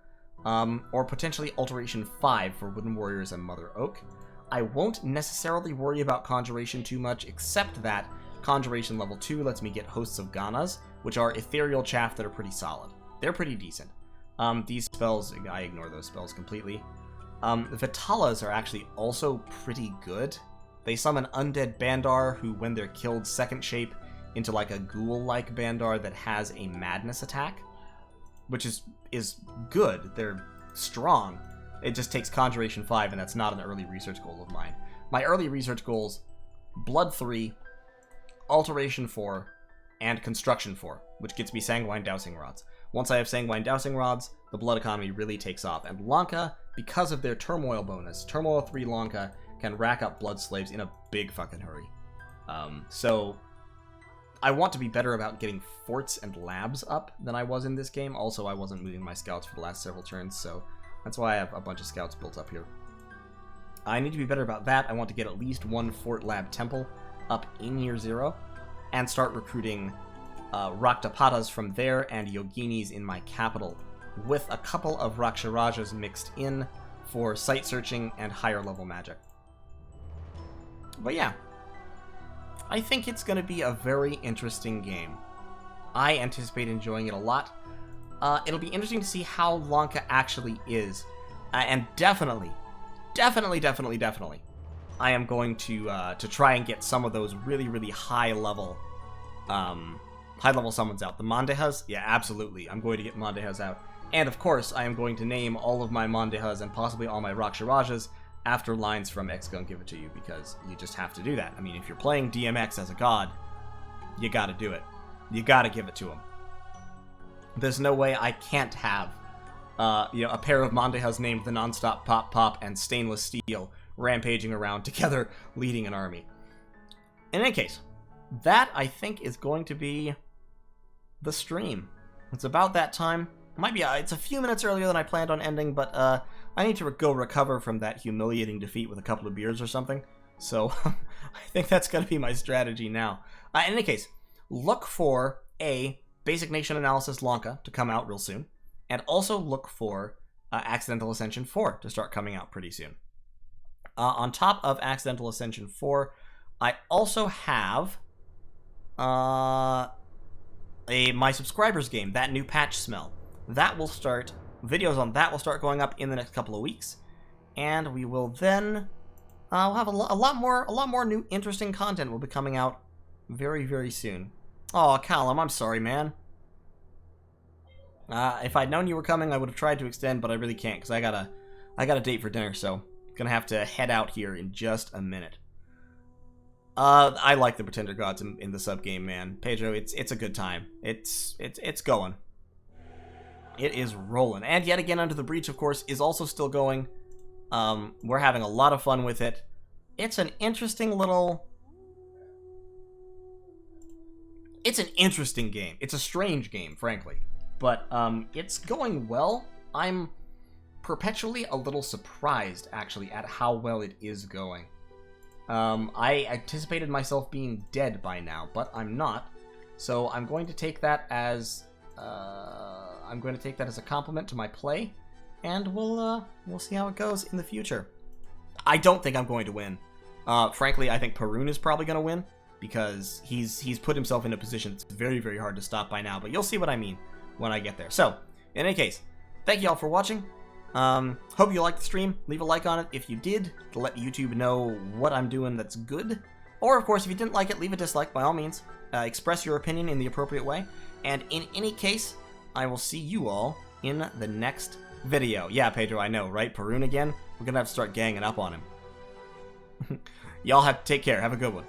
Or potentially Alteration 5 for Wooden Warriors and Mother Oak. I won't necessarily worry about Conjuration too much, except that Conjuration level 2 lets me get Hosts of Ganas, which are ethereal chaff that are pretty solid. They're pretty decent. These spells, I ignore those spells completely. Vitalas are actually also pretty good. They summon Undead Bandar, who when they're killed second shape into like a ghoul-like Bandar that has a Madness attack, which is good. They're strong. It just takes Conjuration 5, and that's not an early research goal of mine. My early research goals, Blood 3, Alteration 4, and Construction 4, which gets me Sanguine Dowsing Rods. Once I have Sanguine Dowsing Rods, the blood economy really takes off, and Lanka, because of their Turmoil bonus, Turmoil 3 Lanka can rack up blood slaves in a big fucking hurry. So I want to be better about getting forts and labs up than I was in this game. Also, I wasn't moving my scouts for the last several turns, so that's why I have a bunch of scouts built up here. I need to be better about that. I want to get at least one Fort Lab Temple up in Year 0, and start recruiting Raktapatas from there and Yoginis in my capital, with a couple of Raksharajas mixed in for site searching and higher level magic. But yeah, I think it's going to be a very interesting game. I anticipate enjoying it a lot. It'll be interesting to see how Lanka actually is. And definitely, I am going to try and get some of those really high level summons out. The Mandehas? Yeah, absolutely. I'm going to get Mandehas out. And of course, I am going to name all of my Mandehas and possibly all my Raksharajas after lines from X Gon Give It To You, because you just have to do that. I mean, if you're playing DMX as a god, you gotta do it. You gotta give it to him. There's no way I can't have a pair of Mandehas named the Nonstop Pop Pop and Stainless Steel rampaging around together, leading an army. In any case, that, I think, is going to be the stream. It's about that time. Might be, it's a few minutes earlier than I planned on ending, but I need to go recover from that humiliating defeat with a couple of beers or something. So I think that's going to be my strategy now. In any case, look for a Basic Nation Analysis Lanka to come out real soon, and also look for Accidental Ascension 4 to start coming out pretty soon. On top of Accidental Ascension 4, I also have my subscribers game, that new patch smell. That will start, videos on that will start going up in the next couple of weeks, and we will then we'll have a lot more new interesting content will be coming out very soon. Oh, Callum, I'm sorry, man. If I'd known you were coming, I would have tried to extend, but I really can't because I got a date for dinner, so gonna have to head out here in just a minute. I like the Pretender Gods in the sub game, man. Pedro, it's a good time. It's going. It is rolling. And yet again, Under the Breach, of course, is also still going. We're having a lot of fun with it. It's an interesting little... It's an interesting game. It's a strange game, frankly. But it's going well. I'm perpetually a little surprised, actually, at how well it is going. I anticipated myself being dead by now, but I'm not. So I'm going to take that as... a compliment to my play, and we'll see how it goes in the future. I don't think I'm going to win. Frankly, I think Perun is probably going to win, because he's put himself in a position that's very hard to stop by now, but you'll see what I mean when I get there. So, in any case, thank you all for watching. Hope you liked the stream. Leave a like on it if you did, to let YouTube know what I'm doing that's good. Or, of course, if you didn't like it, leave a dislike, by all means. Express your opinion in the appropriate way. And in any case, I will see you all in the next video. Yeah, Pedro, I know, right? Perun again? We're gonna have to start ganging up on him. Y'all have to take care. Have a good one.